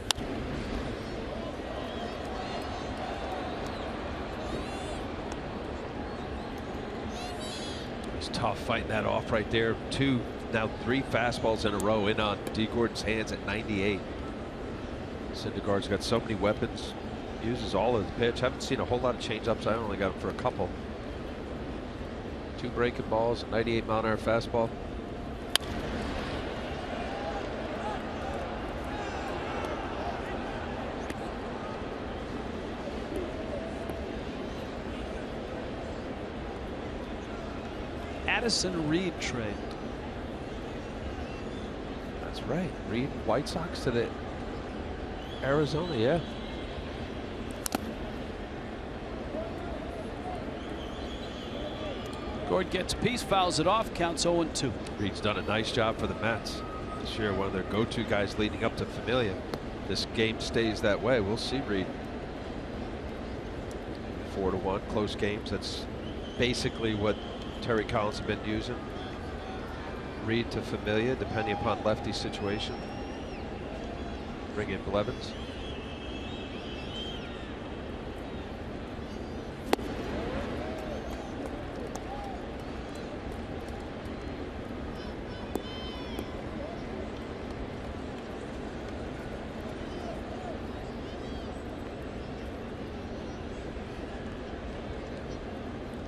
It's tough fighting that off right there. 2, now 3 fastballs in a row in on D. Gordon's hands at 98. Syndergaard's got so many weapons. Uses all of the pitch. Haven't seen a whole lot of changeups. I only got him for a couple. 2 breaking balls, a 98-mile-an-hour fastball. Addison Reed trade. That's right. Reed, White Sox to the Arizona, yeah. Gordon gets a piece, fouls it off, counts 0-2. Reed's done a nice job for the Mets this year. One of their go-to guys leading up to Familia. This game stays that way. We'll see Reed. 4-1, close games. That's basically what Terry Collins has been using. Reed to Familia, depending upon lefty situation. Bring in Blevins.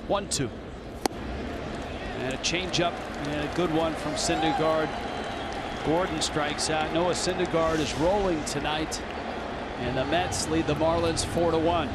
One, 2. And a changeup and a good one from Syndergaard. Gordon strikes out. Noah Syndergaard is rolling tonight, and the Mets lead the Marlins 4-1.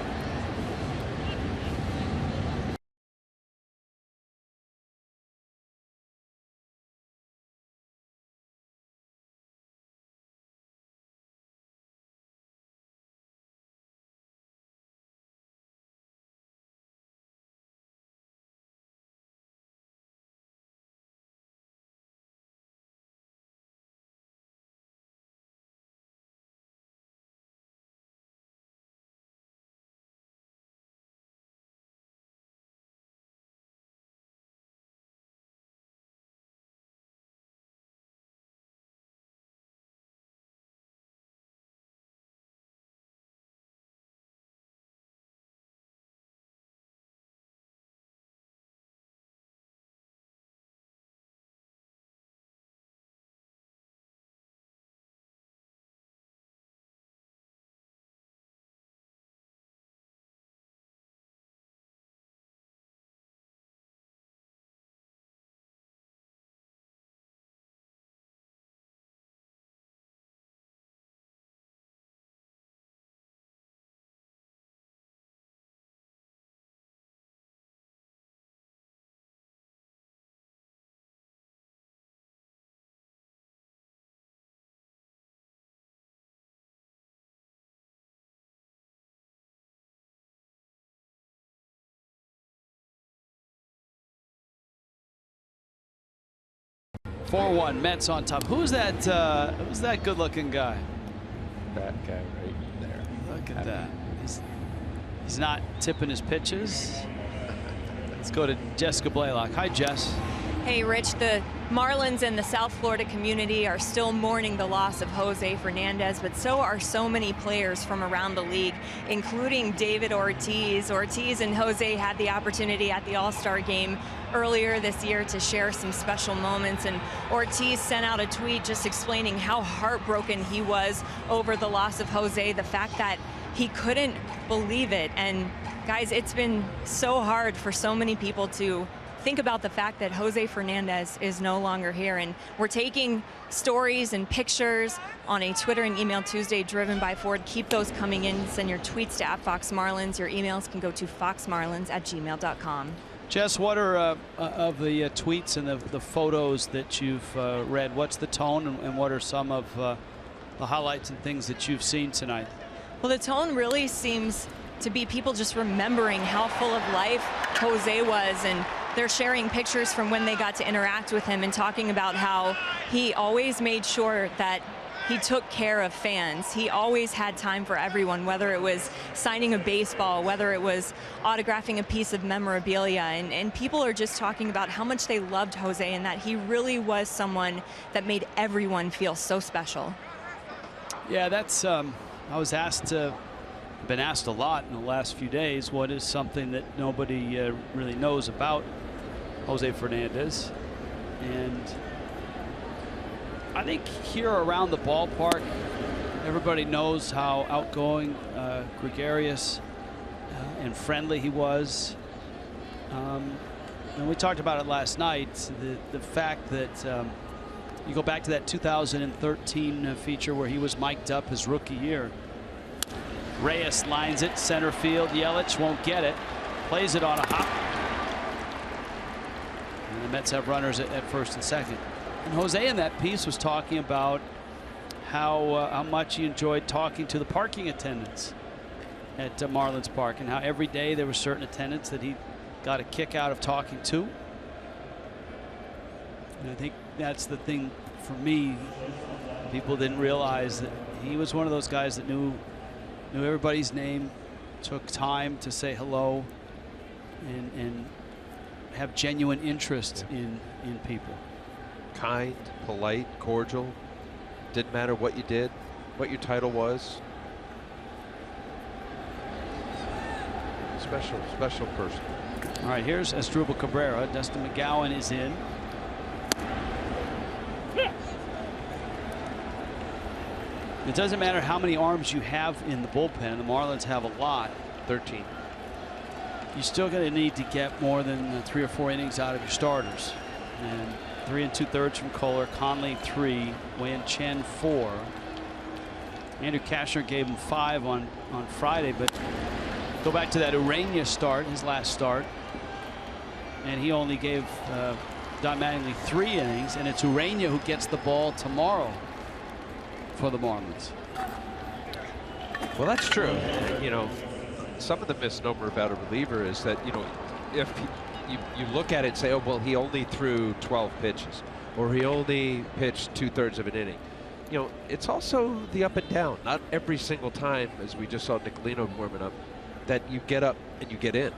4-1 Mets on top. Who's that good-looking guy? That guy right there. Look at that. He's not tipping his pitches. Let's go to Jessica Blaylock. Hi, Jess. Hey, Rich, the Marlins and the South Florida community are still mourning the loss of Jose Fernandez, but so are so many players from around the league, including David Ortiz. Ortiz and Jose had the opportunity at the All-Star game earlier this year to share some special moments, and Ortiz sent out a tweet just explaining how heartbroken he was over the loss of Jose, the fact that he couldn't believe it. And guys, it's been so hard for so many people to think about the fact that Jose Fernandez is no longer here. And we're taking stories and pictures on a Twitter and email Tuesday driven by Ford. Keep those coming in. Send your tweets to @FoxMarlins. Your emails can go to foxmarlins@gmail.com. Jess, what are of the tweets and the photos that you've read? What's the tone, and what are some of the highlights and things that you've seen tonight? Well, the tone really seems to be people just remembering how full of life Jose was, and they're sharing pictures from when they got to interact with him and talking about how he always made sure that he took care of fans. He always had time for everyone, whether it was signing a baseball, whether it was autographing a piece of memorabilia. And people are just talking about how much they loved Jose and that he really was someone that made everyone feel so special. Yeah, that's, I was been asked a lot in the last few days, what is something that nobody really knows about Jose Fernandez? And I think here around the ballpark, everybody knows how outgoing, gregarious, and friendly he was. And we talked about it last night, the fact that you go back to that 2013 feature where he was mic'd up his rookie year. Reyes lines it center field. Yelich won't get it. Plays it on a hop. And the Mets have runners at first and second. And Jose in that piece was talking about how much he enjoyed talking to the parking attendants at Marlins Park, and how every day there were certain attendants that he got a kick out of talking to. And I think that's the thing for me. People didn't realize that he was one of those guys that knew everybody's name, took time to say hello, and have genuine interest in people. Kind, polite, cordial. Didn't matter what you did, what your title was. Special person. All right, here's Asdrubal Cabrera. Dustin McGowan is in. It doesn't matter how many arms you have in the bullpen. The Marlins have a lot. 13. You're still going to need to get more than 3 or 4 innings out of your starters. And 3 2/3 from Kohler, Conley 3, Wei Chen 4. Andrew Kashner gave him 5 on Friday, but go back to that Urania start, his last start, and he only gave Don Mattingly 3 innings, and it's Urania who gets the ball tomorrow for the Marlins. Well, that's true. You know, some of the misnomer about a reliever is that, you know, if you look at it and say, oh, well, he only threw 12 pitches, or he only pitched 2/3 of an inning. You know, it's also the up and down. Not every single time, as we just saw Nicolino warming up, that you get up and you get in.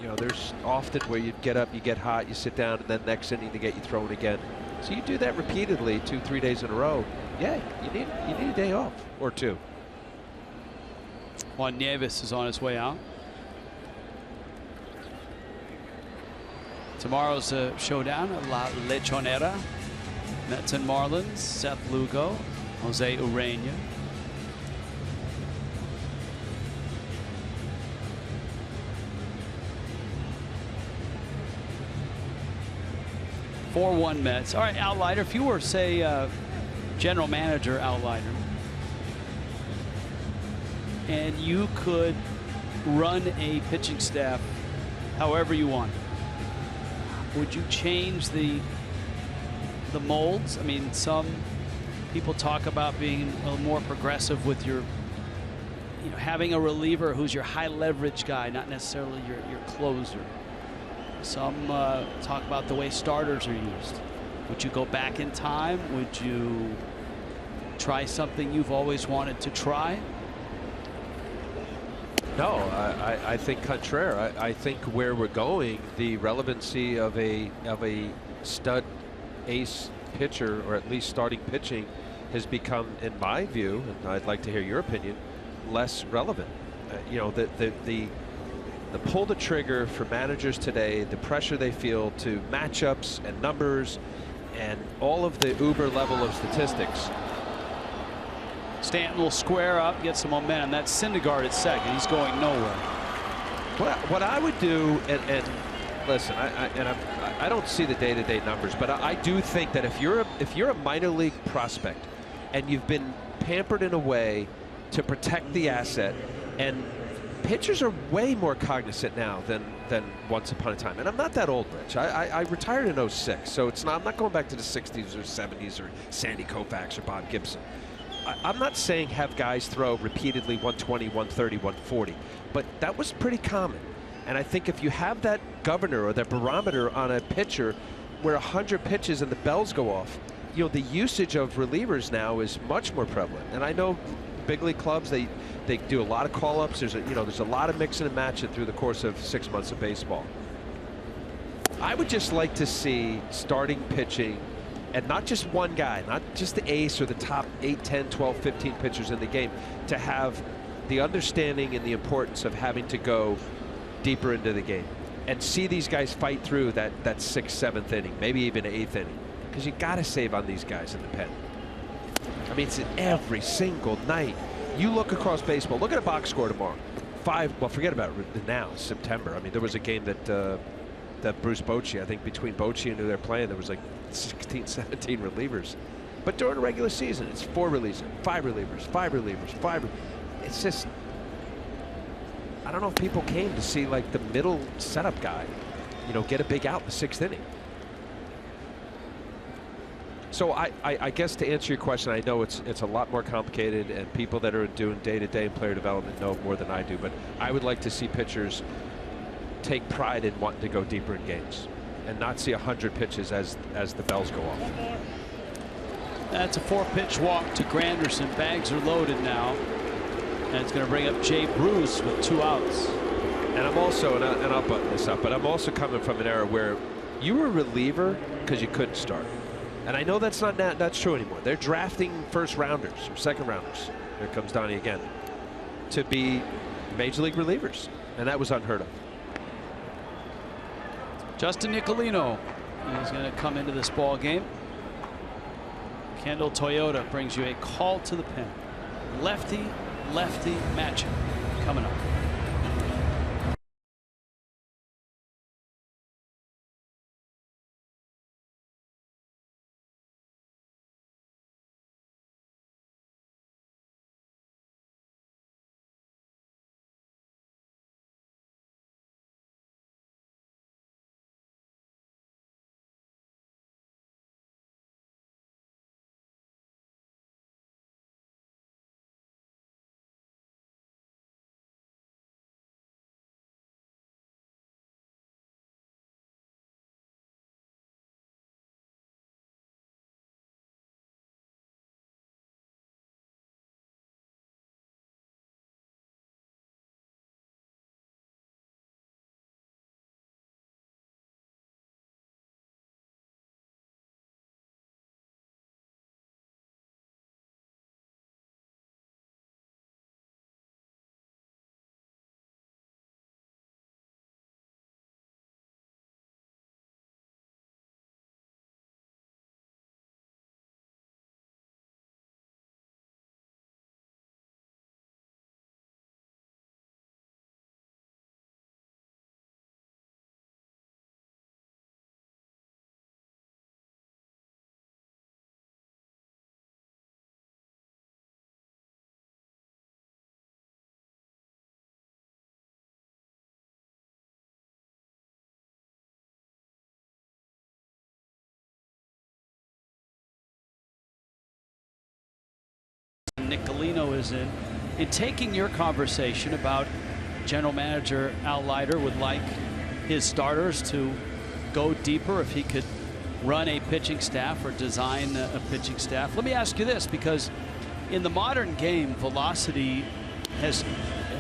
You know, there's often where you get up, you get hot, you sit down, and then next inning to get you thrown again. So you do that repeatedly 2-3 days in a row. Yeah, you need a day off or 2. Juan Nieves is on his way out. Tomorrow's showdown, La Lechonera. Mets and Marlins, Seth Lugo, Jose Urania. (4-1) Mets. All right, Outlier, if you were, say, general manager, Outlier, and you could run a pitching staff however you want, would you change the molds? I mean, some people talk about being a little more progressive with your, you know, having a reliever who's your high leverage guy, not necessarily your closer. Some talk about the way starters are used. Would you go back in time? Would you try something you've always wanted to try? No, I think contraire. I think where we're going, the relevancy of a stud ace pitcher, or at least starting pitching, has become, in my view, and I'd like to hear your opinion, less relevant. You know, the pull the trigger for managers today, the pressure they feel to matchups and numbers and all of the uber level of statistics. Stanton will square up, get some momentum. That's Syndergaard at second. He's going nowhere. What I would do, and listen, I don't see the day-to-day numbers, but I do think that if you're a minor league prospect and you've been pampered in a way to protect the asset, and pitchers are way more cognizant now than once upon a time. And I'm not that old, Rich. I retired in 06, so I'm not going back to the 60s or 70s or Sandy Koufax or Bob Gibson. I'm not saying have guys throw repeatedly 120, 130, 140, but that was pretty common. And I think if you have that governor or that barometer on a pitcher where 100 pitches and the bells go off, you know, the usage of relievers now is much more prevalent. And I know big league clubs, they do a lot of call-ups. There's a lot of mixing and matching through the course of 6 months of baseball. I would just like to see starting pitching, and not just one guy, not just the ace or the top 8, 10, 12, 15 pitchers in the game, to have the understanding and the importance of having to go deeper into the game and see these guys fight through that 6th, 7th inning, maybe even 8th inning, because you got to save on these guys in the pen. I mean, it's every single night. You look across baseball, look at a box score tomorrow. Well, forget about it now, September. I mean, there was a game that Bruce Bochy, I think between Bochy and who they're playing, there was like 16, 17 relievers. But during the regular season, it's 4 relievers, 5 relievers, 5 relievers, 5. It's just, I don't know if people came to see like the middle setup guy, you know, get a big out in the 6th inning. So I guess to answer your question, I know it's a lot more complicated, and people that are doing day-to-day player development know more than I do, but I would like to see pitchers take pride in wanting to go deeper in games and not see 100 pitches as the bells go off. That's a 4-pitch walk to Granderson. Bags are loaded now, and it's going to bring up Jay Bruce with 2 outs. And I'm also, and I'll button this up, but I'm also coming from an era where you were a reliever because you couldn't start. And I know that's not true anymore. They're drafting first rounders or second rounders. There comes Donnie again, to be major league relievers, and that was unheard of. Justin Nicolino is going to come into this ball game. Kendall Toyota brings you a call to the pen. Lefty matchup coming up. Nicolino is in taking your conversation about general manager Al Leiter would like his starters to go deeper if he could run a pitching staff or design a pitching staff. Let me ask you this, because in the modern game, velocity has,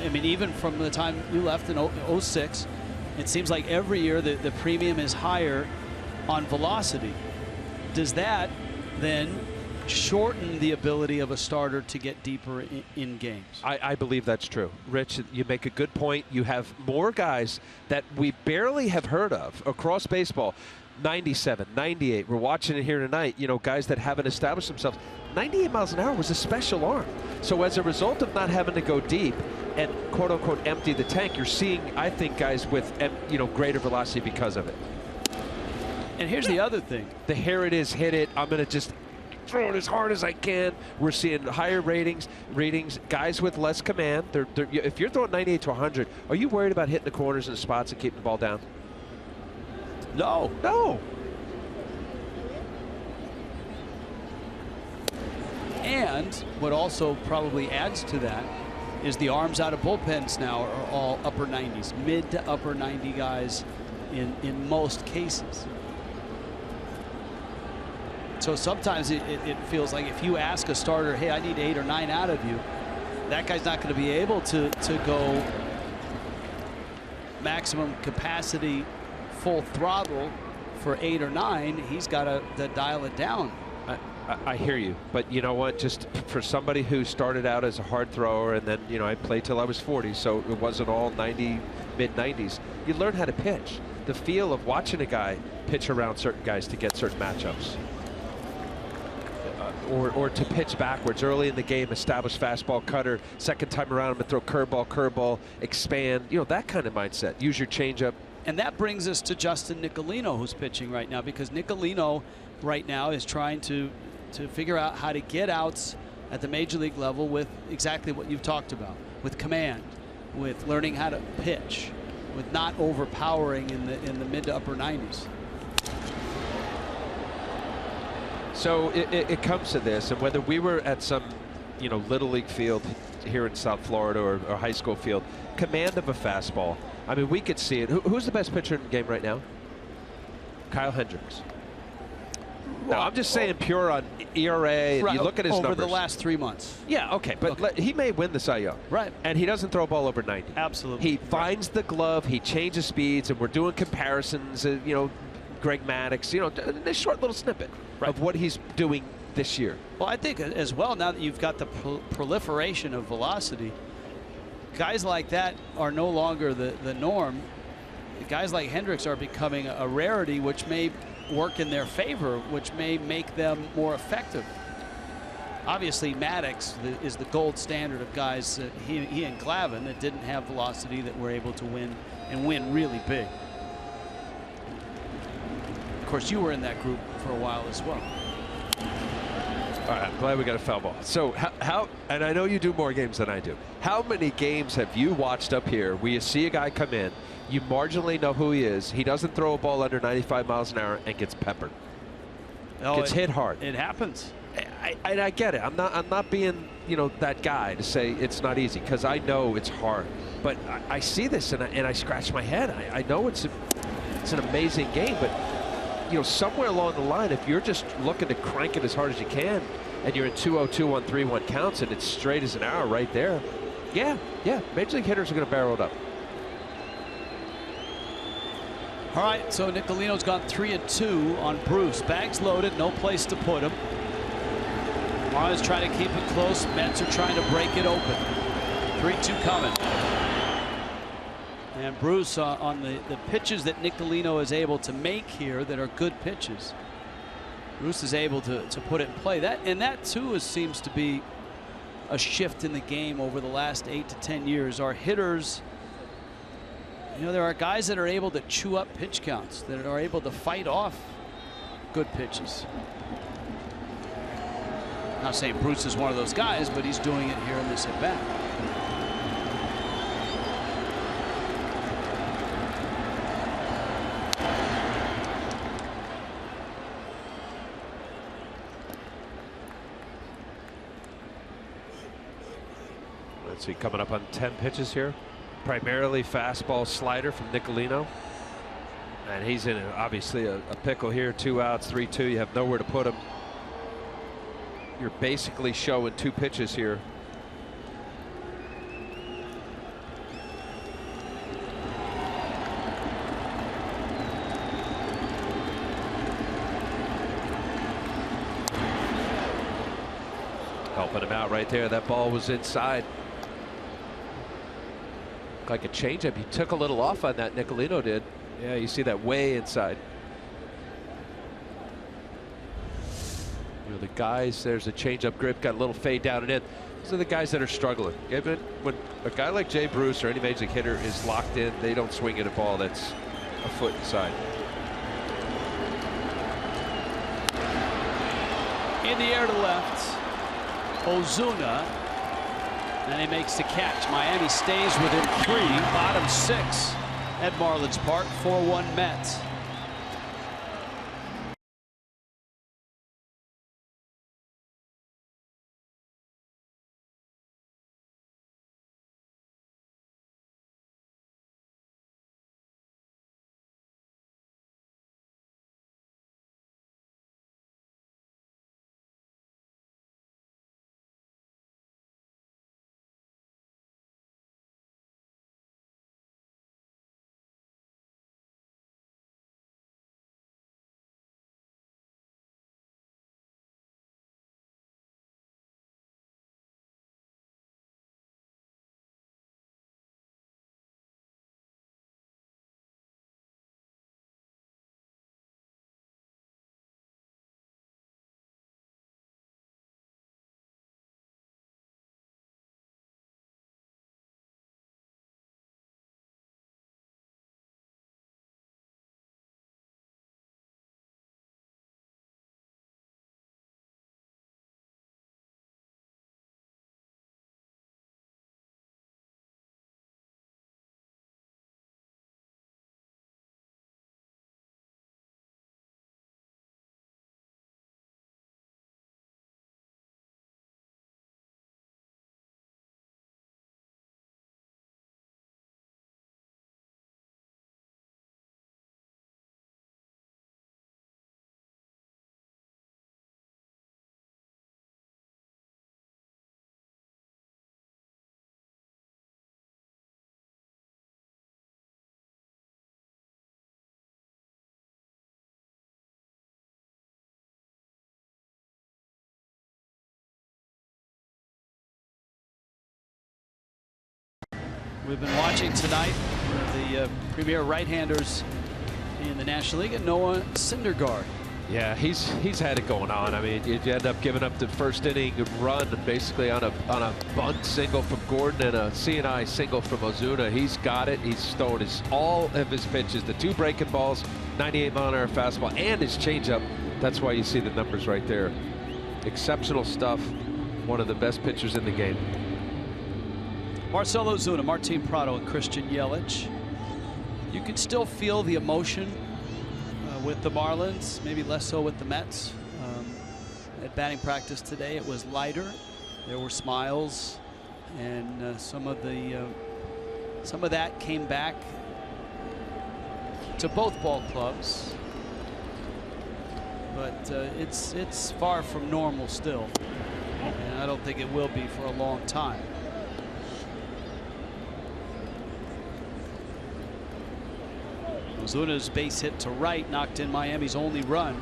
I mean, even from the time you left in 06, it seems like every year the premium is higher on velocity. Does that then shorten the ability of a starter to get deeper in games? I believe that's true. Rich, you make a good point. You have more guys that we barely have heard of across baseball. 97, 98. We're watching it here tonight. You know, guys that haven't established themselves. 98 miles an hour was a special arm. So as a result of not having to go deep and quote unquote empty the tank, you're seeing, I think, guys with, you know, greater velocity because of it. And here's the other thing. The here it is, hit it. I'm going to just throw it as hard as I can. We're seeing higher ratings, guys with less command. If you're throwing 98 to 100, are you worried about hitting the corners and the spots and keeping the ball down? No. No. And what also probably adds to that is the arms out of bullpens now are all upper 90s, mid to upper 90 guys in most cases. So sometimes it feels like if you ask a starter, hey, I need 8 or 9 out of you, that guy's not going to be able to go maximum capacity, full throttle for 8 or 9. He's got to dial it down. I hear you, but you know what? Just for somebody who started out as a hard thrower, and then, you know, I played till I was 40, so it wasn't all 90, mid-90s. You learn how to pitch. The feel of watching a guy pitch around certain guys to get certain matchups. Or to pitch backwards early in the game, establish fastball, cutter, second time around, I'm going to throw curveball, expand, you know, that kind of mindset. Use your changeup. And that brings us to Justin Nicolino, who's pitching right now, because Nicolino right now is trying to figure out how to get outs at the major league level with exactly what you've talked about, with command, with learning how to pitch, with not overpowering in the mid to upper 90s. So it comes to this, and whether we were at some, you know, little league field here in South Florida or high school field, command of a fastball. I mean, we could see it. Who's the best pitcher in the game right now? Kyle Hendricks. No, I'm just saying pure on ERA. Right, you look at his over numbers. the last 3 months. Yeah, okay, but he may win the Cy Young. Right. And he doesn't throw a ball over 90. Absolutely. He finds the glove, he changes speeds, and we're doing comparisons, you know, Greg Maddux, you know, this short little snippet of what he's doing this year. Well, I think as well, now that you've got the proliferation of velocity, guys like that are no longer the norm. Guys like Hendricks are becoming a rarity, which may work in their favor, which may make them more effective. Obviously, Maddux is the gold standard of guys, he and Glavine, that didn't have velocity, that were able to win and win really big. Of course, you were in that group for a while as well. All right, I'm glad we got a foul ball. So how, and I know you do more games than I do. How many games have you watched up here where you see a guy come in, you marginally know who he is, he doesn't throw a ball under 95 miles an hour and gets peppered? Gets hit hard. It happens. I get it. I'm not being, you know, that guy to say it's not easy, because I know it's hard. But I see this and I scratch my head. I know it's an amazing game, but you know, somewhere along the line, if you're just looking to crank it as hard as you can, and you're in 2-0, 2-1, 3-1 counts, and it's straight as an arrow right there, yeah, major league hitters are going to barrel it up. All right, so Nicolino's gone 3-2 on Bruce. Bags loaded, no place to put him. Marlins trying to keep it close. Mets are trying to break it open. 3-2 coming. And Bruce on the pitches that Nicolino is able to make here that are good pitches, Bruce is able to put it in play. That too seems to be a shift in the game over the last 8 to 10 years. Our hitters, you know, there are guys that are able to chew up pitch counts, that are able to fight off good pitches. I'm not saying Bruce is one of those guys, but he's doing it here in this at bat. Let's see, coming up on 10 pitches here. Primarily fastball slider from Nicolino. And he's in obviously a pickle here. 2 outs, 3-2. You have nowhere to put him. You're basically showing 2 pitches here. Helping him out right there. That ball was inside. Like a changeup. He took a little off on that. Nicolino did. Yeah, you see that way inside. You know, the guys, there's a changeup grip, got a little fade down and in. These are the guys that are struggling. Even when a guy like Jay Bruce or any major league hitter is locked in, they don't swing at a ball that's a foot inside. In the air to left, Ozuna, and he makes the catch. Miami stays within 3, bottom 6 at Marlins Park, 4-1 Mets. We've been watching tonight the premier right-handers in the National League, and Noah Syndergaard. Yeah, he's had it going on. I mean, you end up giving up the first inning run basically on a bunt single from Gordon and a CNI single from Ozuna. He's got it. He's throwing all of his pitches, the 2 breaking balls, 98-mile-an-hour fastball, and his changeup. That's why you see the numbers right there. Exceptional stuff. One of the best pitchers in the game. Marcell Ozuna, Martin Prado, and Christian Yelich. You can still feel the emotion with the Marlins, maybe less so with the Mets. At batting practice today, it was lighter. There were smiles, and some of that came back to both ball clubs. But it's far from normal still, and I don't think it will be for a long time. Ozuna's base hit to right knocked in Miami's only run.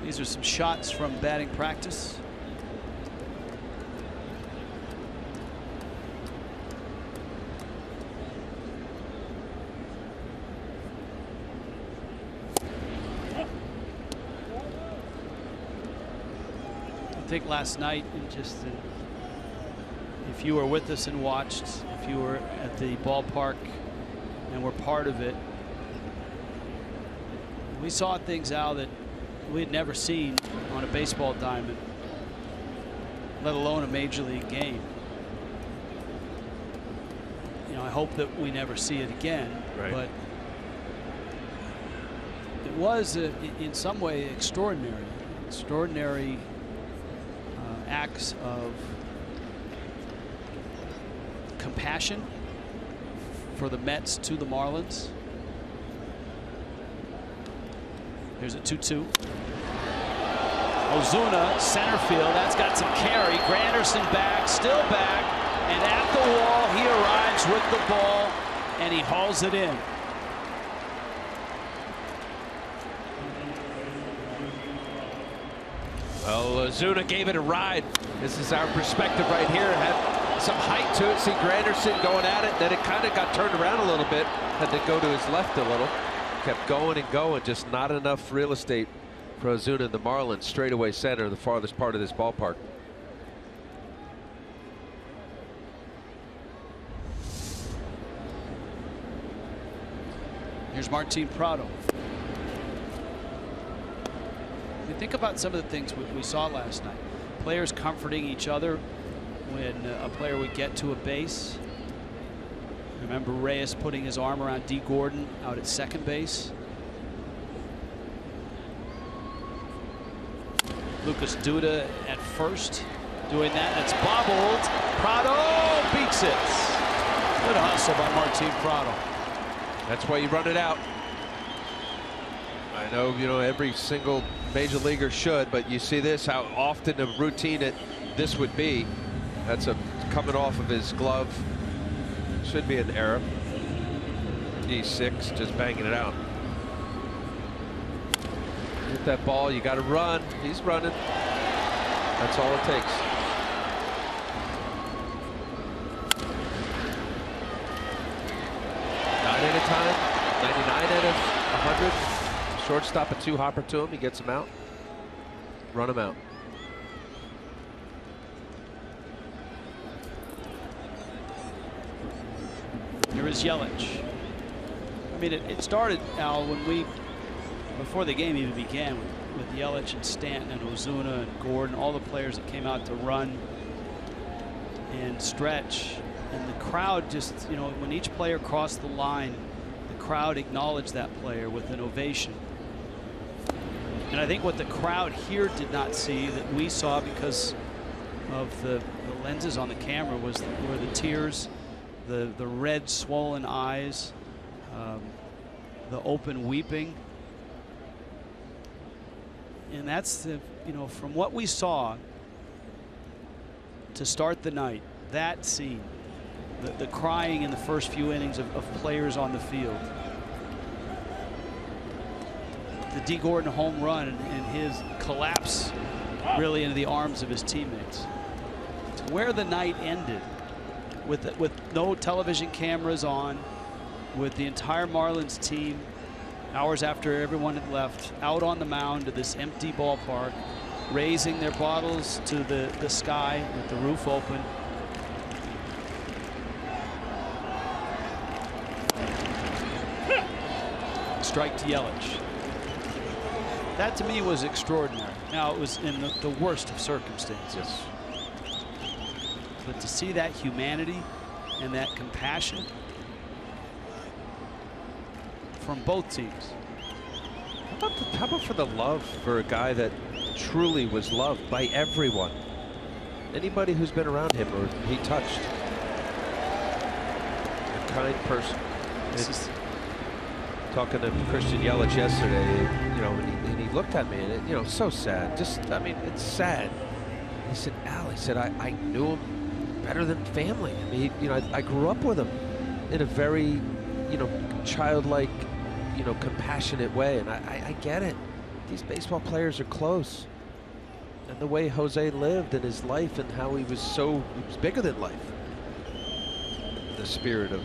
These are some shots from batting practice. I think last night, if you were with us and watched, if you were at the ballpark and were part of it, we saw things out that we had never seen on a baseball diamond, let alone a major league game. You know, I hope that we never see it again. Right. But it was in some way extraordinary acts of compassion for the Mets to the Marlins. Here's a 2-2. Ozuna, center field. That's got some carry. Granderson back, still back, and at the wall he arrives with the ball, and he hauls it in. Well, Ozuna gave it a ride. This is our perspective right here. Had some height to it. See Granderson going at it. Then it kind of got turned around a little bit. Had to go to his left a little. Kept going and going. Just not enough real estate for Ozuna and the Marlins. Straightaway center, the farthest part of this ballpark. Here's Martin Prado. You think about some of the things we saw last night. Players comforting each other when a player would get to a base. Remember Reyes putting his arm around D. Gordon out at second base. Lucas Duda at first doing that. It's bobbled. Prado beats it. Good hustle by Martin Prado. That's why you run it out. I know, you know, every single major leaguer should, but you see this, how often a routine this would be. That's coming off of his glove. Should be an error. D6, just banging it out. Hit that ball, you got to run. He's running. That's all it takes. At a time, 99 out of 100. Shortstop a two-hopper to him. He gets him out. Run him out. Here is Yelich. I mean, it started, Al, when before the game even began, with Yelich and Stanton and Ozuna and Gordon, all the players that came out to run and stretch. And the crowd just, you know, when each player crossed the line, the crowd acknowledged that player with an ovation. And I think what the crowd here did not see that we saw because of the lenses on the camera were the tears, the red swollen eyes, the open weeping. And that's the, you know, from what we saw to start the night, that scene. The crying in the first few innings of players on the field. The D. Gordon home run and his collapse really into the arms of his teammates. To where the night ended with no television cameras on, with the entire Marlins team hours after everyone had left out on the mound of this empty ballpark, raising their bottles to the sky with the roof open. Strike to Yelich. That to me was extraordinary. Now it was in the worst of circumstances. But to see that humanity and that compassion from both teams. How about for the love for a guy that truly was loved by everyone? Anybody who's been around him or he touched. A kind person. Talking to Christian Yelich yesterday, you know, and he looked at me and, you know, so sad. Just, I mean, it's sad. He said, Al, he said, I knew him better than family. I mean, you know, I grew up with him in a very, you know, childlike, you know, compassionate way. And I get it. These baseball players are close. And the way Jose lived in his life and how he was bigger than life. The spirit of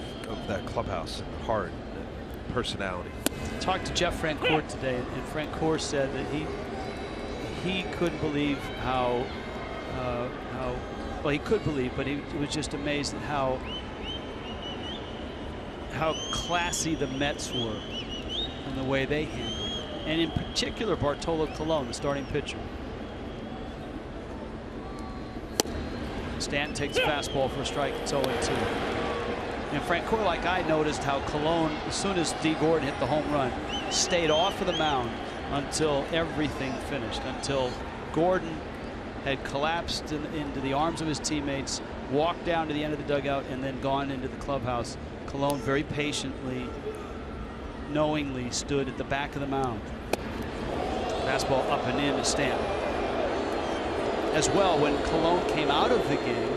that clubhouse and heart. Personality. Talked to Jeff Francoeur today, and Francoeur said that he couldn't believe how well, he could believe, but he was just amazed at how classy the Mets were and the way they handled it, and in particular Bartolo Colon, the starting pitcher. Stanton takes a fastball for a strike. It's 0-2. And Francoeur, like I noticed how Colon, as soon as D. Gordon hit the home run, stayed off of the mound until everything finished, until Gordon had collapsed into the arms of his teammates, walked down to the end of the dugout and then gone into the clubhouse. Colon very patiently, knowingly stood at the back of the mound. Fastball up and in to Stanton. As well, when Colon came out of the game,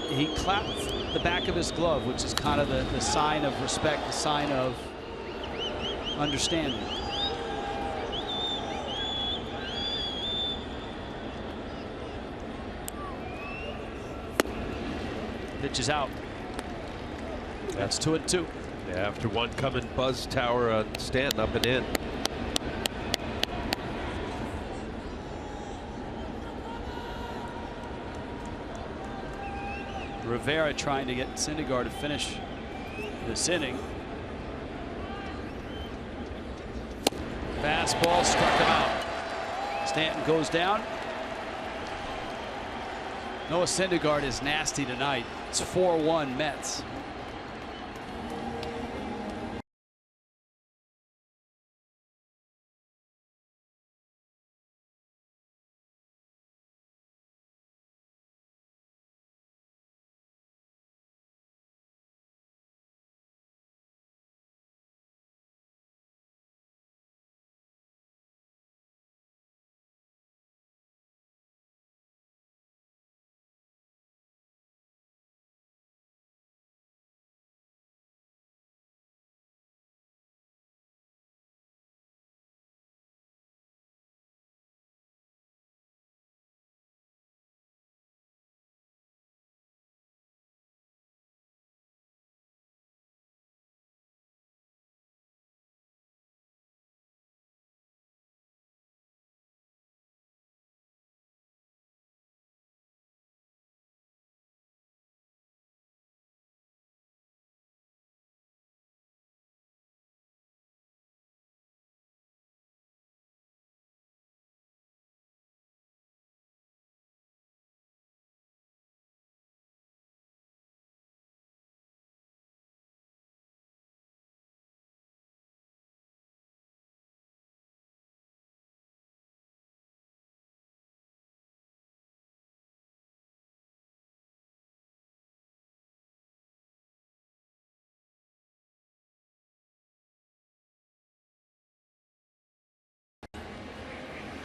he clapped the back of his glove, which is kind of the sign of respect, the sign of understanding. Pitch is out. That's 2-2. Yeah, after one coming, buzz tower on Stanton up and in. Rivera trying to get Syndergaard to finish this inning. Fastball struck him out. Stanton goes down. Noah Syndergaard is nasty tonight. It's 4-1 Mets.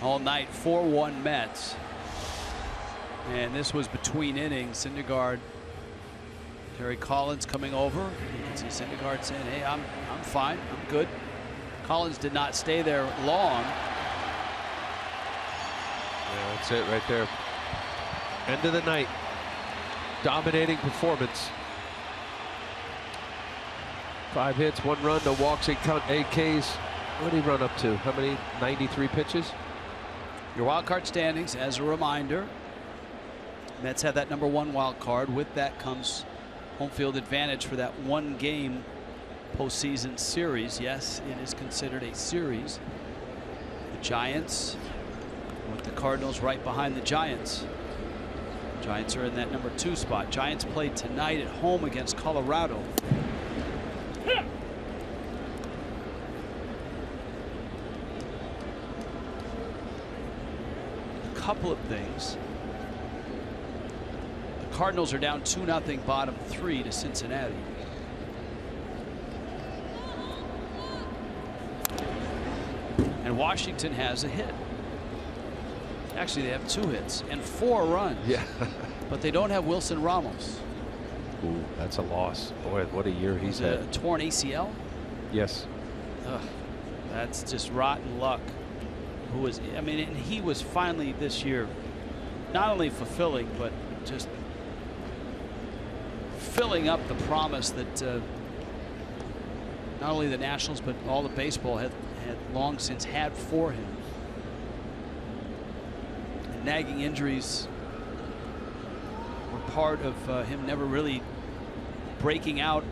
All night, 4-1 Mets. And this was between innings. Syndergaard, Terry Collins coming over. You can see Syndergaard saying, hey, I'm fine, I'm good. Collins did not stay there long. Yeah, that's it right there. End of the night. Dominating performance. 5 hits, 1 run, no walks, 8 Ks. What did he run up to? How many? 93 pitches? Your wild card standings, as a reminder, Mets have that #1 wild card. With that comes home field advantage for that 1-game postseason series. Yes, it is considered a series. The Giants with the Cardinals right behind the Giants. Giants are in that #2 spot. Giants play tonight at home against Colorado. Couple of things. The Cardinals are down 2-0 bottom 3 to Cincinnati. And Washington has a hit. Actually, they have 2 hits and 4 runs. Yeah. But they don't have Wilson Ramos. Ooh, that's a loss. Boy, what a year he's had. A torn ACL? Yes. Ugh, that's just rotten luck. Who was, I mean, and he was finally this year not only fulfilling, but just filling up the promise that not only the Nationals, but all of baseball had long since had for him. And nagging injuries were part of him never really breaking out,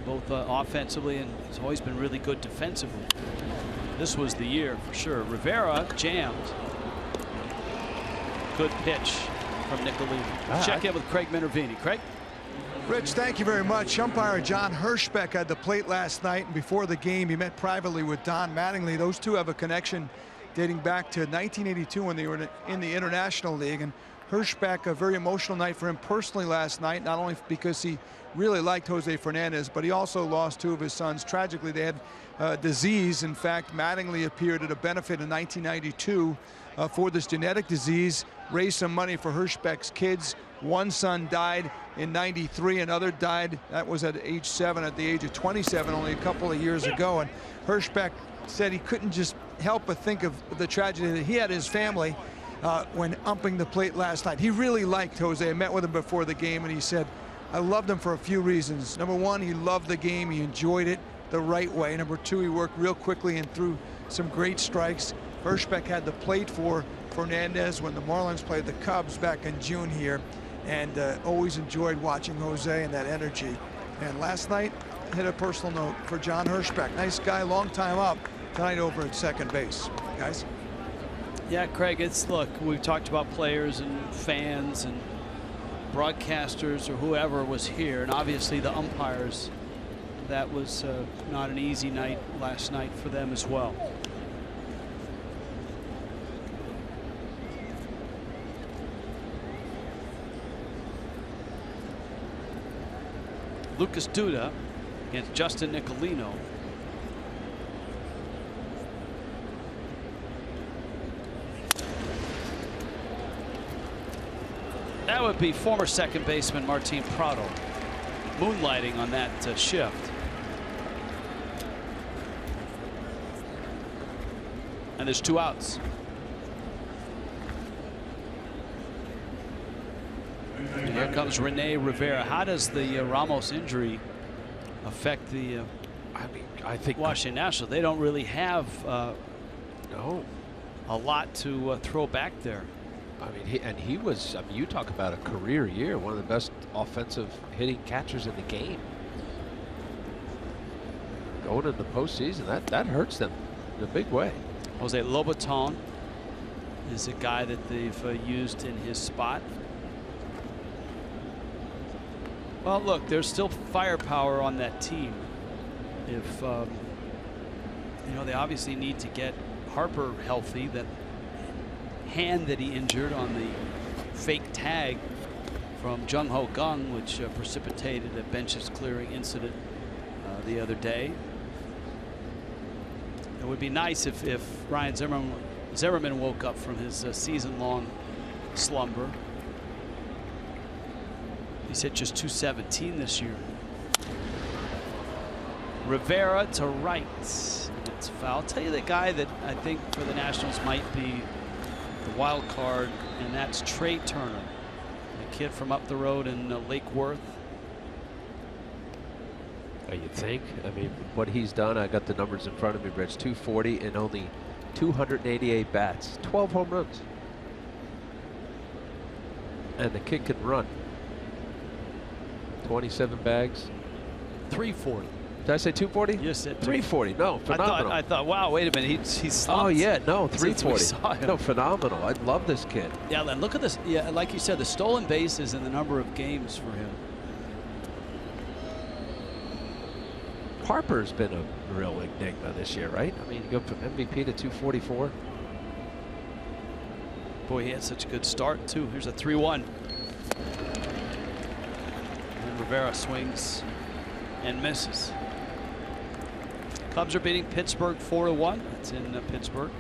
both offensively, and he's always been really good defensively. This was the year for sure. Rivera jammed. Good pitch from Nicolini. Check in with Craig Minervini. Craig? Rich, thank you very much. Umpire John Hirschbeck had the plate last night, and before the game he met privately with Don Mattingly. Those two have a connection dating back to 1982 when they were in the International League. And Hirschbeck, a very emotional night for him personally last night, not only because he really liked Jose Fernandez, but he also lost 2 of his sons. Tragically, they had disease. In fact, Mattingly appeared at a benefit in 1992 for this genetic disease, raised some money for Hirschbeck's kids. One son died in '93, another died, that was at age 7, at the age of 27, only a couple of years ago. And Hirschbeck said he couldn't just help but think of the tragedy that he had his family when umping the plate last night. He really liked Jose. I met with him before the game, and he said, I loved him for a few reasons. Number 1, he loved the game. He enjoyed it the right way. Number 2, he worked real quickly and threw some great strikes. Hirschbeck had the plate for Fernandez when the Marlins played the Cubs back in June here, and always enjoyed watching Jose and that energy. And last night, hit a personal note for John Hirschbeck. Nice guy, long time up. Tonight over at second base. Guys? Yeah, Craig, look, we've talked about players and fans and broadcasters or whoever was here, and obviously the umpires. That was not an easy night last night for them as well. Lucas Duda against Justin Nicolino. That would be former second baseman Martin Prado moonlighting on that shift. And there's 2 outs. And here comes Rene Rivera. How does the Ramos injury affect the I think Washington Nationals? They don't really have no a lot to throw back there. I mean, he was, I mean, you talk about a career year, one of the best offensive hitting catchers in the game. Going into the postseason, that hurts them in a big way. Jose Lobaton is a guy that they've used in his spot. Well, look, there's still firepower on that team. If you know, they obviously need to get Harper healthy. That hand that he injured on the fake tag from Jung Ho Kang, which precipitated a benches clearing incident the other day. It would be nice if Ryan Zimmerman woke up from his season-long slumber. He's hit just .217 this year. Rivera to right. It's foul. I'll tell you the guy that I think for the Nationals might be the wild card, and that's Trey Turner, a kid from up the road in Lake Worth. You think? I mean, what he's done, I got the numbers in front of me, Rich. 240 and only 288 bats, 12 home runs. And the kid can run. 27 bags. 340. Did I say 240? You said 340. No, phenomenal. I thought, wow, wait a minute, he's slumped. Oh yeah, no, 340. Saw him. No, phenomenal. I love this kid. Yeah, and look at this. Yeah, like you said, the stolen bases and the number of games for him. Harper's been a real enigma this year, right? I mean, you go from MVP to 244. Boy, he had such a good start too. Here's a 3-1. And Rivera swings and misses. Cubs are beating Pittsburgh 4-1. That's in Pittsburgh.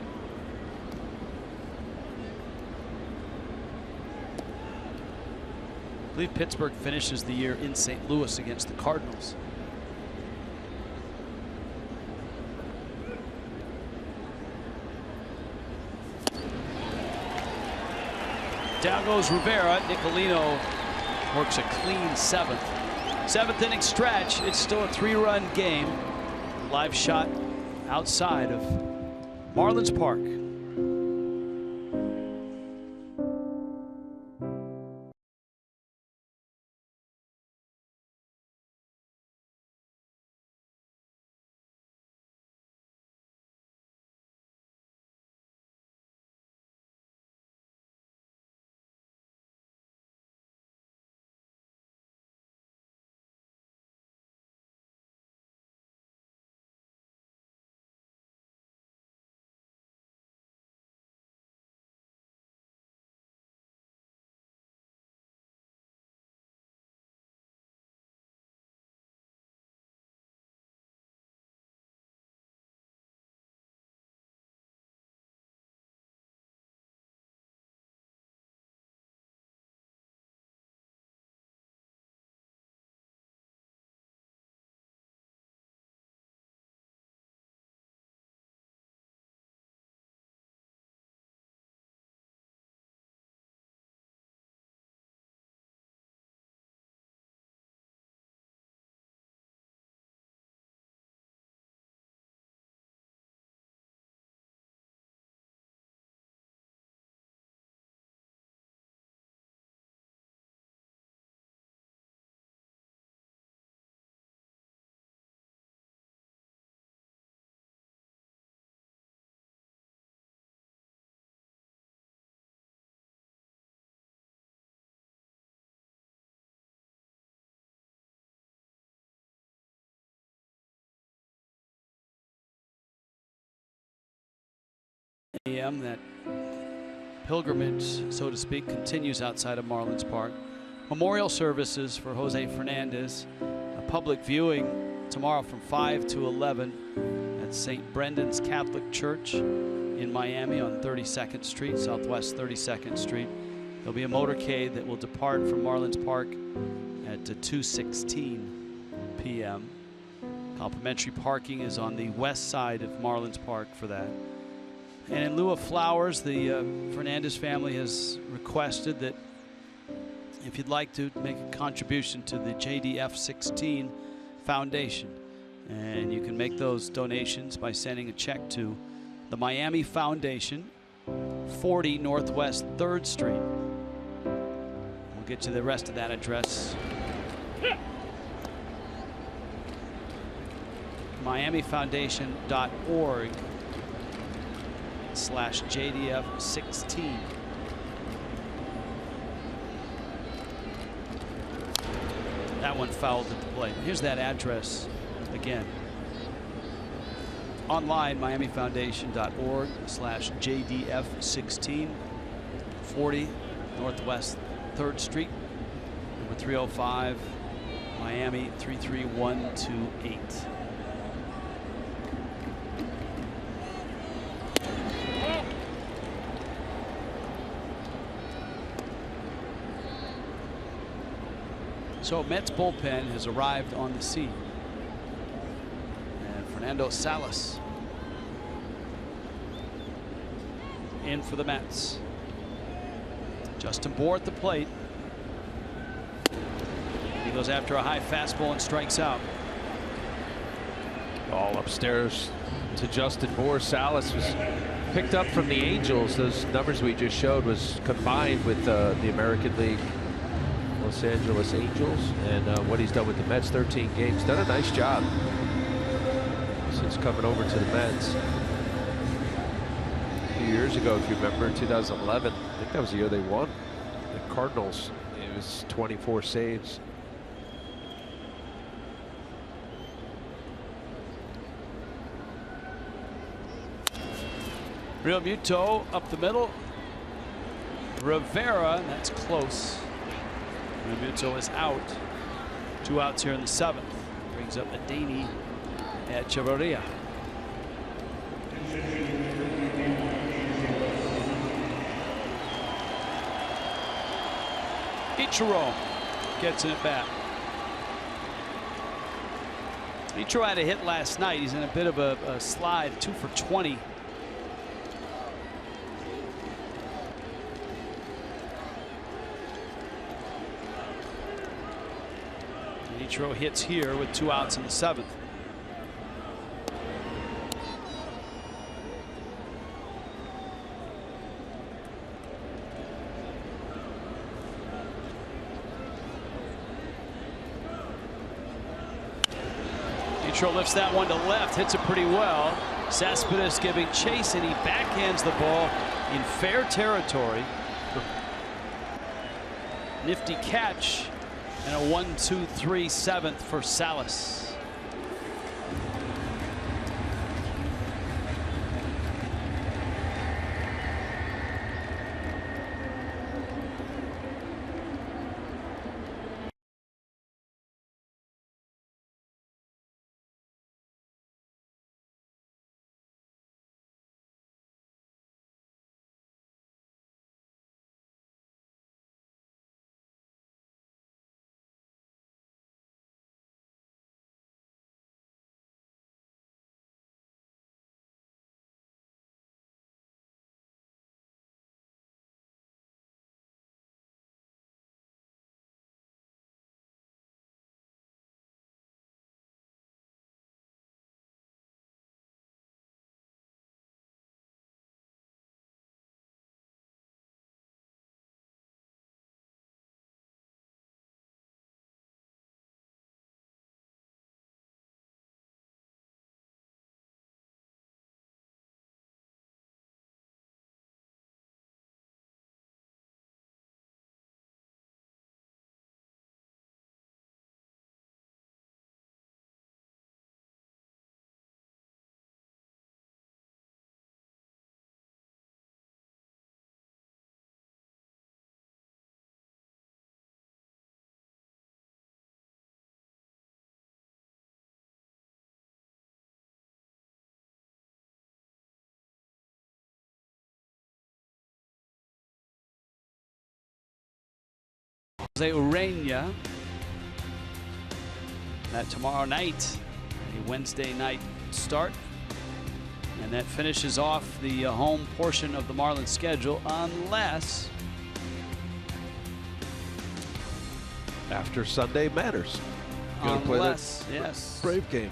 I believe Pittsburgh finishes the year in St. Louis against the Cardinals. Down goes Rivera. Nicolino works a clean 7th. 7th inning stretch. It's still a 3-run game. Live shot outside of Marlins Park. p.m. That pilgrimage, so to speak, continues outside of Marlins Park. Memorial services for Jose Fernandez. A public viewing tomorrow from 5 to 11 at St. Brendan's Catholic Church in Miami on 32nd Street, Southwest 32nd Street. There'll be a motorcade that will depart from Marlins Park at 2:16 p.m. Complimentary parking is on the west side of Marlins Park for that. And in lieu of flowers, the Fernandez family has requested that if you'd like to make a contribution to the JDF 16 Foundation, and you can make those donations by sending a check to the Miami Foundation, 40 Northwest 3rd Street. We'll get you the rest of that address. MiamiFoundation.org/JDF16. That one fouled at the plate. Here's that address again. Online, MiamiFoundation.org/JDF16, 40 Northwest 3rd Street, number 305, Miami 33128. So Mets bullpen has arrived on the scene. And Fernando Salas in for the Mets. Justin Bour at the plate. He goes after a high fastball and strikes out. All upstairs to Justin Bour. Salas was picked up from the Angels. Those numbers we just showed was combined with the American League Los Angeles Angels, and what he's done with the Mets, 13 games. Done a nice job since coming over to the Mets. A few years ago, if you remember, in 2011, I think that was the year they won the Cardinals. It was 24 saves. Real Muto up the middle. Rivera, and that's close. Muto is out. 2 outs here in the 7th. Brings up Adani at Echeverria. Ichiro gets in at bat. Ichiro had a hit last night. He's in a bit of a slide, 2 for 20. Ichiro hits here with 2 outs in the 7th. Ichiro lifts that one to left, hits it pretty well. Cespedes giving chase, and he backhands the ball in fair territory. Nifty catch. And a 1-2-3 7th for Salas. Jose Urena. That tomorrow night, a Wednesday night start. And that finishes off the home portion of the Marlins schedule, unless after Sunday matters. Unless, yes, Brave game.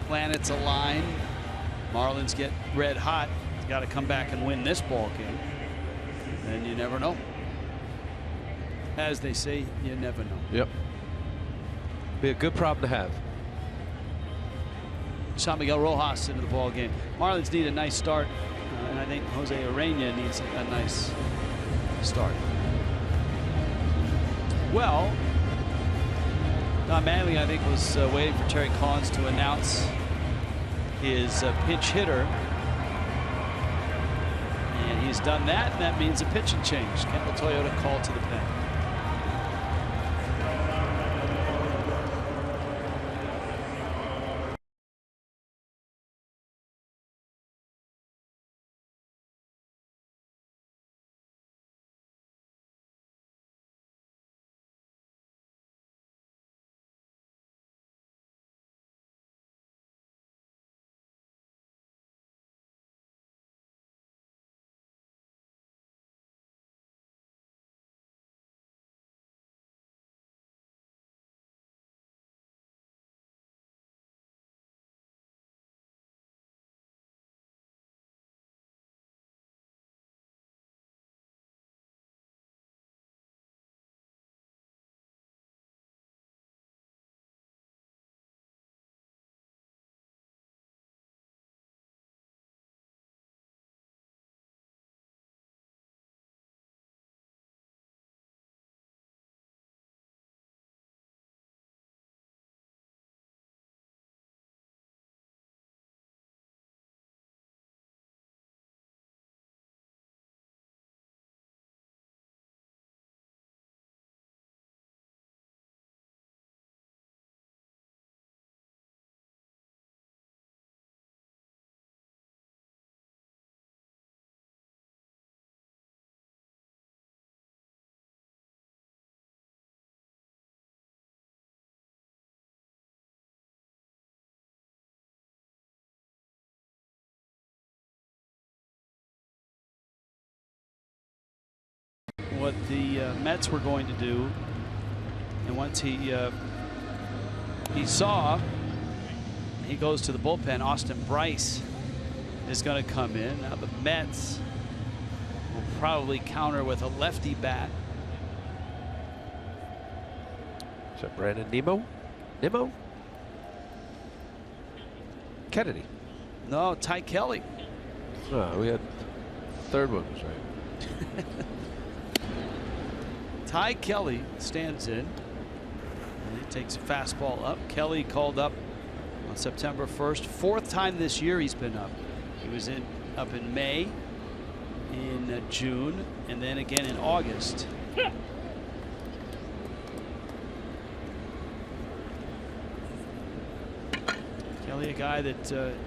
planets align, Marlins get red hot. Got to come back and win this ball game. And you never know. As they say, you never know. Yep. Be a good problem to have. San Miguel Rojas into the ball game. Marlins need a nice start, and I think Jose Urena needs a nice start. Well, Don Manley, I think, was waiting for Terry Collins to announce his pinch hitter. And he's done that, and that means a pitching change. Kendall Toyota called to the pen. What the Mets were going to do, and once he saw, he goes to the bullpen. Austin Bryce is going to come in. Now the Mets will probably counter with a lefty bat. Is that Brandon Nimmo? Kennedy. No, Ty Kelly. No, we had third one was right. Ty Kelly stands in, and he takes a fastball up. Kelly called up on September 1st. Fourth time this year he's been up. He was up in May, in June, and then again in August. Kelly, a guy that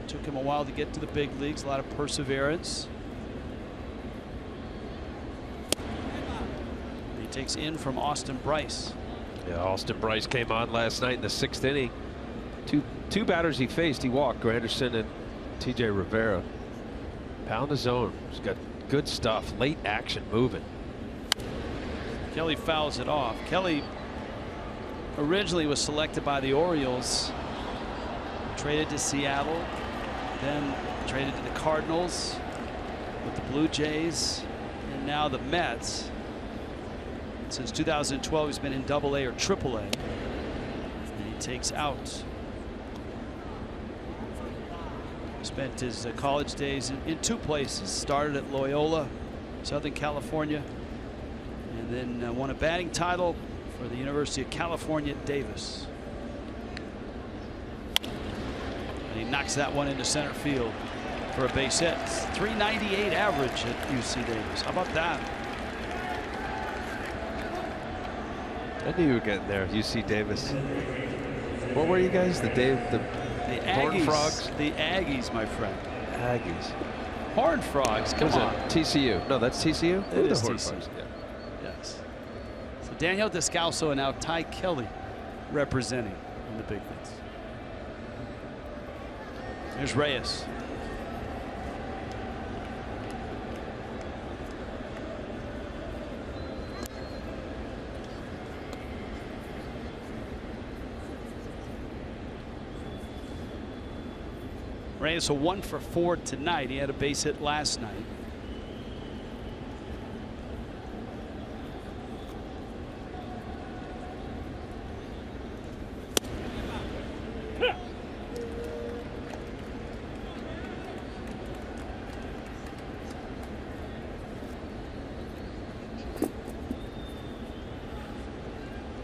took him a while to get to the big leagues, a lot of perseverance. Takes in from Austin Bryce. Yeah, Austin Bryce came on last night in the 6th inning. Two batters he faced. He walked Granderson and TJ Rivera. Pound the zone. He's got good stuff. Late action moving. Kelly fouls it off. Kelly originally was selected by the Orioles, traded to Seattle, then traded to the Cardinals, with the Blue Jays, and now the Mets. Since 2012, he's been in AA or AAA. And he takes out. Spent his college days in two places. Started at Loyola, Southern California, and then won a batting title for the University of California at Davis. And he knocks that one into center field for a base hit. .398 average at UC Davis. How about that? I knew you were getting there, UC Davis. What were you guys? The Horned Frogs? The Aggies, my friend. Aggies. Horned Frogs, come on. TCU. No, that's TCU? It is the Horned TCU. Frogs? Yeah. Yes. So Daniel Descalso and now Ty Kelly representing in the big leagues. Here's Reyes. Reyes a 1 for 4 tonight. He had a base hit last night.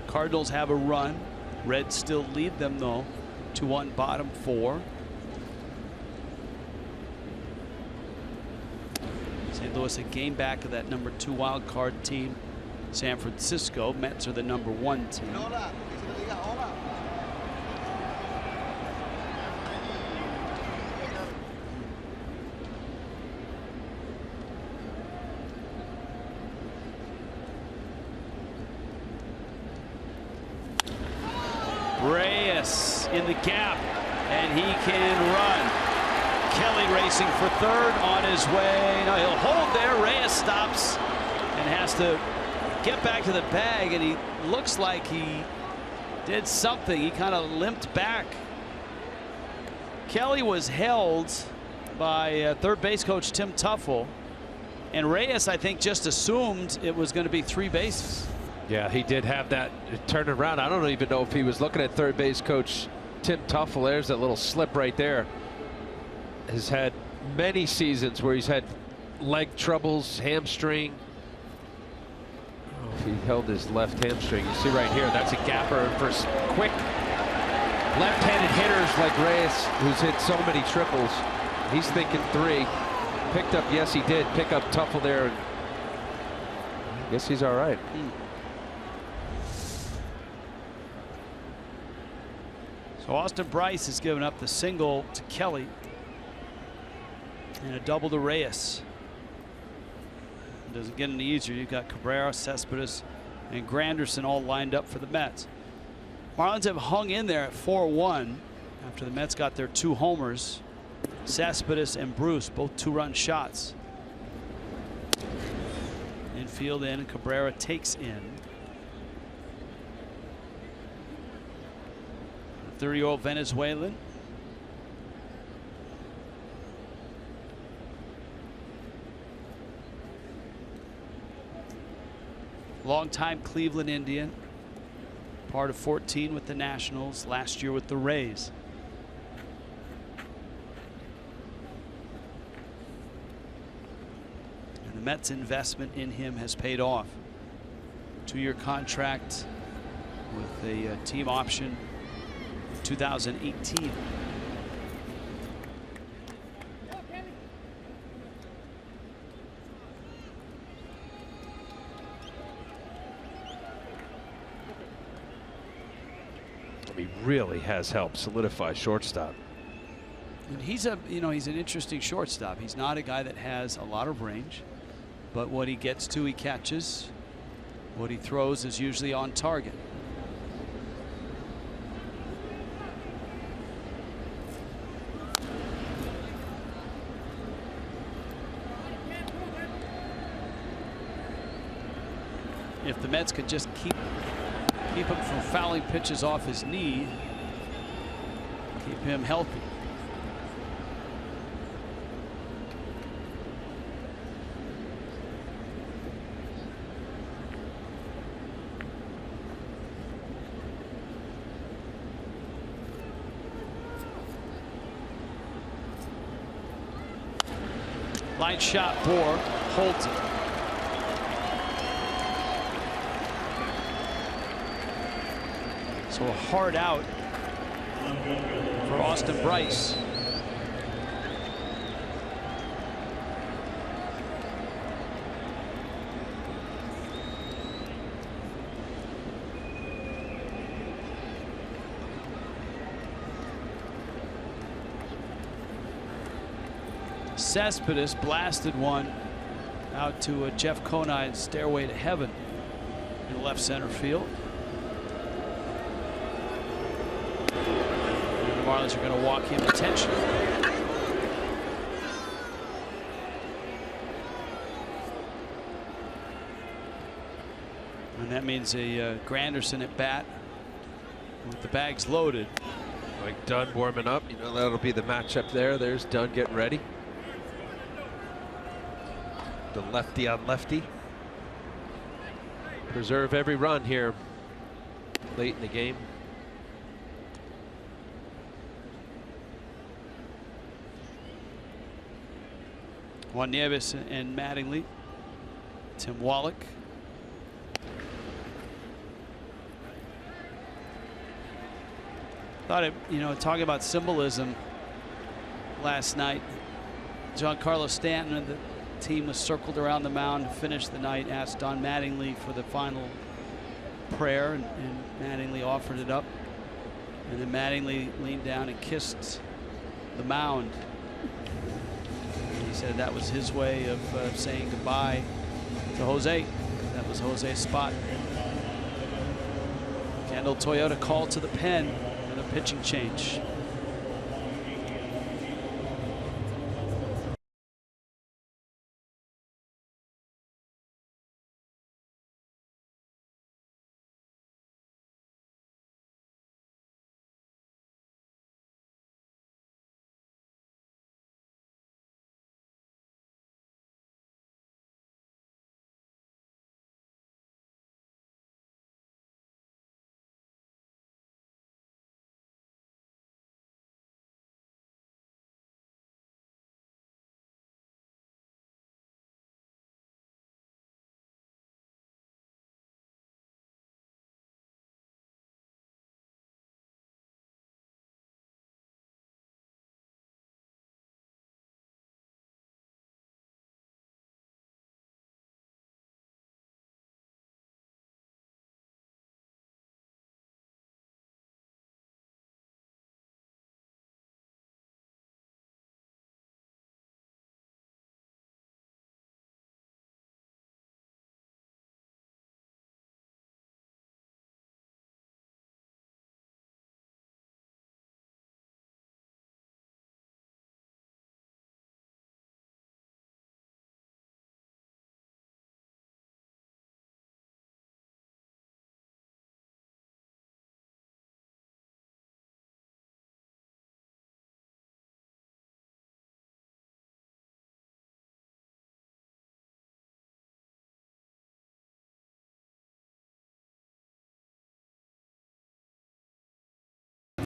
Cardinals have a run. Reds still lead them though. 2-1 bottom 4. St. Louis a game back of that number 2 wild card team. San Francisco. Mets are the number 1 team. Reyes in the gap, and he can run. Kelly racing for third on his way. No, he'll hold there. Reyes stops and has to get back to the bag, and he looks like he did something. He kind of limped back. Kelly was held by third base coach Tim Tuffle, and Reyes, I think, just assumed it was going to be 3 bases. Yeah, he did have that turn around. I don't even know if he was looking at third base coach Tim Tuffle. There's that little slip right there. Has had many seasons where he's had leg troubles, hamstring. Oh, if he held his left hamstring. You see right here, that's a gapper for quick left-handed hitters like Reyes, who's hit so many triples. He's thinking 3. Picked up, yes, he did pick up Tuffle there. And I guess he's all right. So Austin Bryce has given up the single to Kelly and a double to Reyes. It doesn't get any easier. You've got Cabrera, Cespedes, and Granderson all lined up for the Mets. Marlins have hung in there at 4-1 after the Mets got their 2 homers. Cespedes and Bruce, both 2-run shots. Infield in, and Cabrera takes in. The 30-year-old Venezuelan. Longtime Cleveland Indian. Part of 14 with the Nationals, last year with the Rays. And the Mets' investment in him has paid off. 2-year contract with a team option in 2018. He really has helped solidify shortstop. And he's an interesting shortstop. He's not a guy that has a lot of range, but what he gets to, he catches. What he throws is usually on target. If the Mets could just keep him from fouling pitches off his knee, keep him healthy. Line shot, Bohr holds it. So a hard out for Austin Bryce. Cespedes blasted one out to Jeff Conine's stairway to heaven. in left center field. And the Marlins are going to walk him intentionally. And that means a Granderson at bat with the bags loaded. Like Dunn warming up. You know, that'll be the matchup there. There's Dunn getting ready. The lefty on lefty. Preserve every run here late in the game. Juan Nieves and Mattingly. Tim Wallach. Thought it, you know, talking about symbolism last night. Giancarlo Stanton and the team was circled around the mound to finish the night, asked Don Mattingly for the final prayer, and Mattingly offered it up. And then Mattingly leaned down and kissed the mound. He said that was his way of saying goodbye to Jose. That was Jose's spot. Kendall Toyota called to the pen and a pitching change.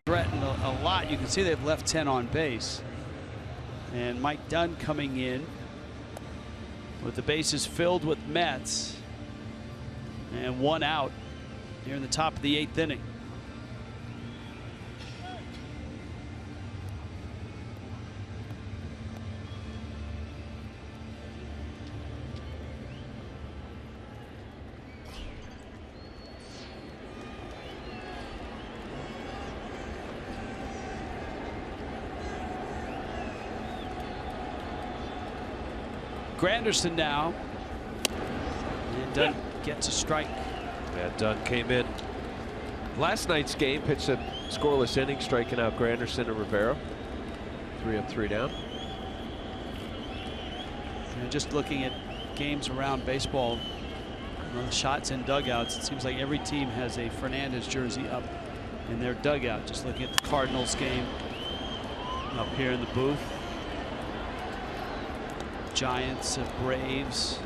Threatened a lot. You can see they've left 10 on base. And Mike Dunn coming in with the bases filled with Mets and one out here in the top of the 8th inning. Granderson now, and Dunn gets a strike. Yeah, Dunn came in last night's game, pitched a scoreless inning, striking out Granderson and Rivera. 3 up, 3 down. And just looking at games around baseball, shots in dugouts, it seems like every team has a Fernandez jersey up in their dugout. Just looking at the Cardinals game up here in the booth. Giants, Braves.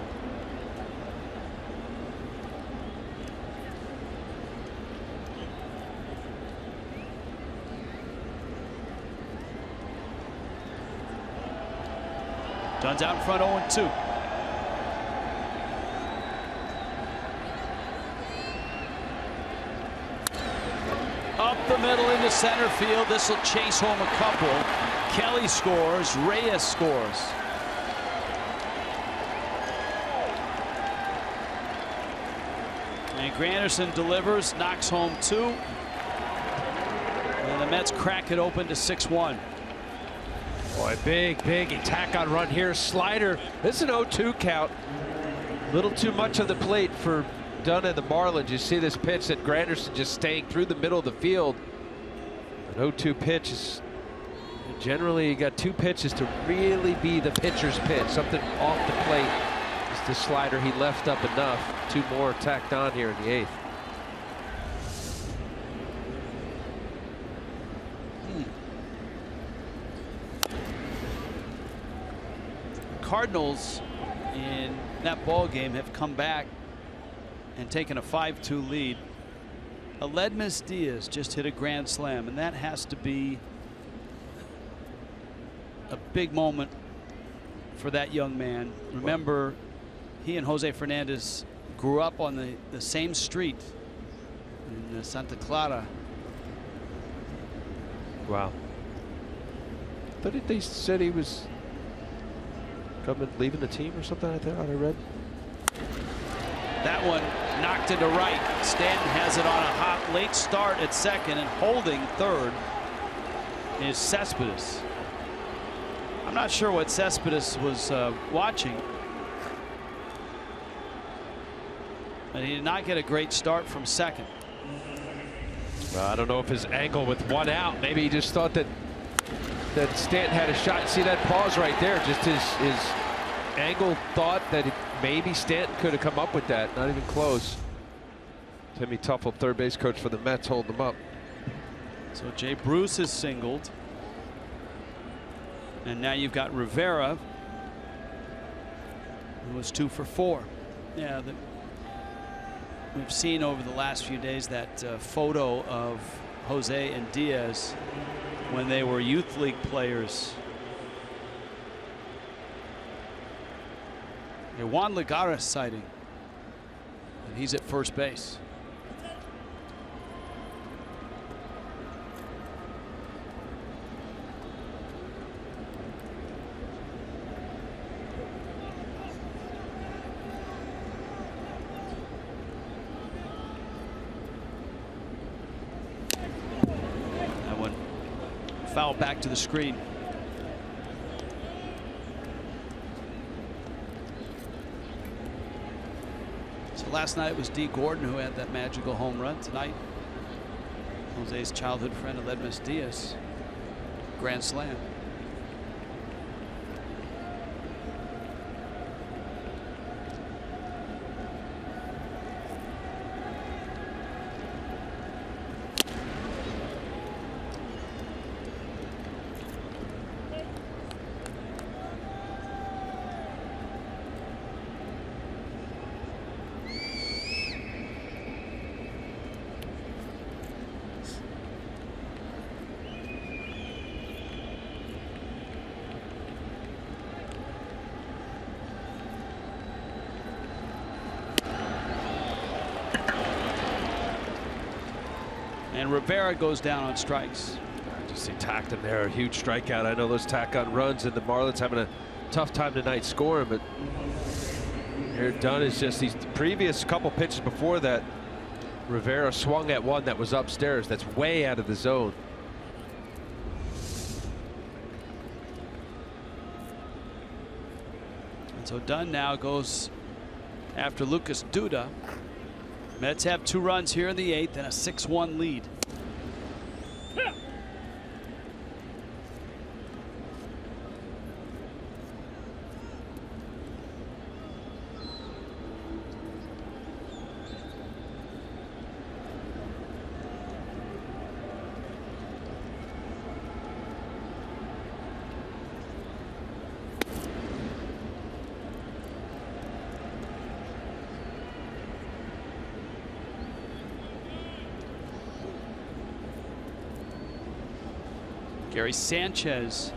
Dunn's out in front, 0-2. Up the middle into center field. This will chase home a couple. Kelly scores. Reyes scores. And Granderson delivers, knocks home 2. And the Mets crack it open to 6-1. Boy, big attack on run here. Slider. This is an 0-2 count. Little too much on the plate for done in the Marlins. You see this pitch that Granderson just staying through the middle of the field. An 0-2 pitch is generally, you got 2 pitches to really be the pitcher's pitch. Something off the plate. Just the slider he left up enough. 2 more tacked on here in the 8th. Cardinals in that ball game have come back and taken a 5-2 lead. Aledmys Diaz just hit a grand slam, and that has to be a big moment for that young man. Remember, he and Jose Fernandez grew up on the same street in Santa Clara. Wow. But they said he was leaving the team or something. I thought I read. That one knocked into right. Stanton has it on a hot late start at second, and holding third is Cespedes. I'm not sure what Cespedes was watching, but he did not get a great start from second. Well, I don't know if his angle with 1 out, maybe he just thought that Stanton had a shot. See that pause right there, just his angle thought that maybe Stanton could have come up with that. Not even close. Timmy Tuffle, third base coach for the Mets, holding them up. So Jay Bruce is singled, and now you've got Rivera, who was 2 for 4. Yeah, we've seen over the last few days that photo of Jose and Diaz when they were youth league players. A Juan Lagares sighting, and he's at first base. That one foul back to the screen. Last night it was D. Gordon who had that magical home run. Tonight, Jose's childhood friend Aledmys Diaz, grand slam. And Rivera goes down on strikes. Just he tacked him there, a huge strikeout. I know those tack on runs, and the Marlins having a tough time tonight scoring, but here Dunn is just these previous couple pitches before that. Rivera swung at one that was upstairs. That's way out of the zone. And so Dunn now goes after Lucas Duda. Mets have 2 runs here in the 8th and a 6-1 lead. Gary Sanchez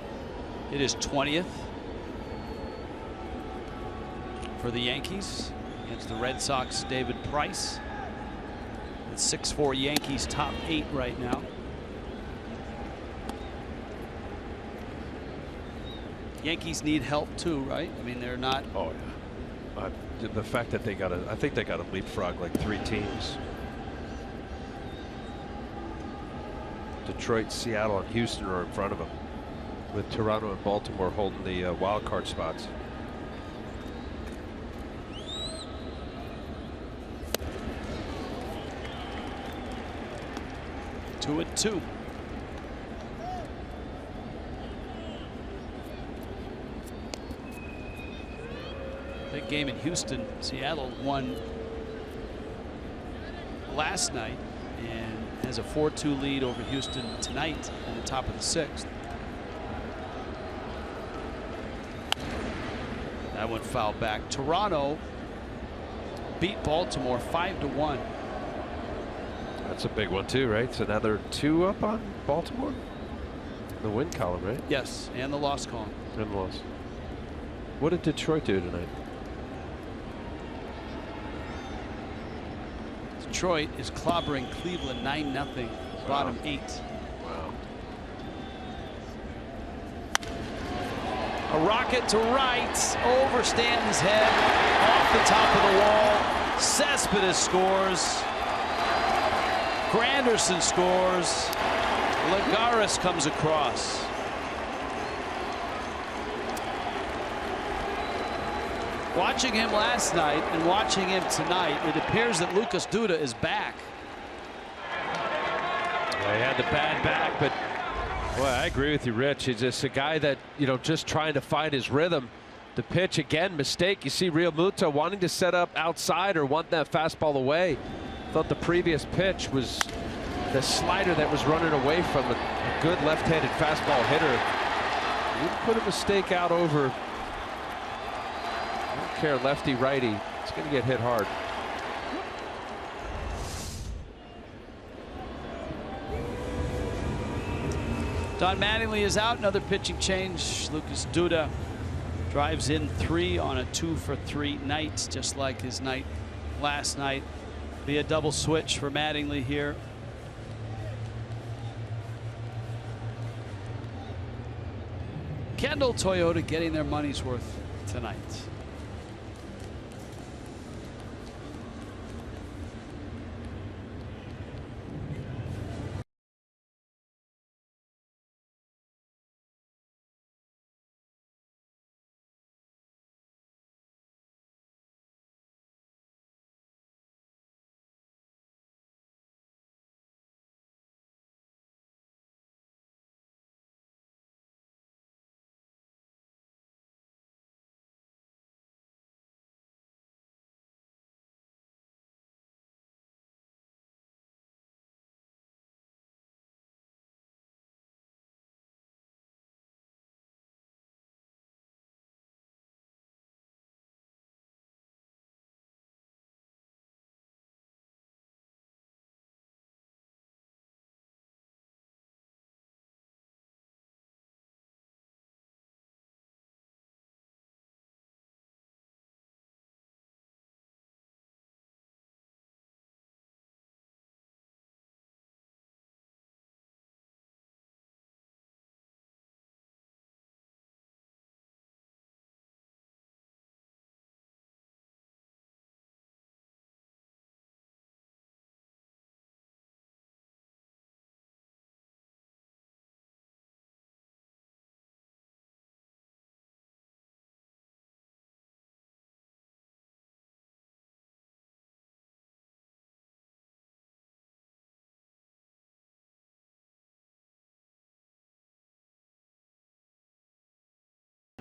hit his 20th for the Yankees against the Red Sox. David Price. The 6'4" Yankees top 8 right now. Yankees need help too, right? I mean, they're not. Oh yeah. The fact that they got I think they got to leapfrog like 3 teams. Detroit, Seattle, and Houston are in front of them, with Toronto and Baltimore holding the wild card spots. 2-2. Big game in Houston. Seattle won last night and has a 4-2 lead over Houston tonight in the top of the 6th. That one fouled back. Toronto beat Baltimore 5-1. That's a big one too, right? It's another 2 up on Baltimore. The win column, right? Yes, and the loss column. And the loss. What did Detroit do tonight? Detroit is clobbering Cleveland 9-0, bottom 8. Wow. A rocket to right, over Stanton's head, off the top of the wall. Cespedes scores. Granderson scores. Lagares comes across. Watching him last night and watching him tonight, it appears that Lucas Duda is back. Yeah, he had the bad back, but boy, I agree with you, Rich. He's just a guy that, you know, just trying to find his rhythm. The pitch again, mistake. You see Real Muto wanting to set up outside or want that fastball away. Thought the previous pitch was the slider that was running away from a good left-handed fastball hitter. You put a mistake out over, I don't care, lefty, righty. It's going to get hit hard. Don Mattingly is out. Another pitching change. Lucas Duda drives in 3 on a 2-for-3 night, just like his night last night. Be a double switch for Mattingly here. Kendall Toyota getting their money's worth tonight.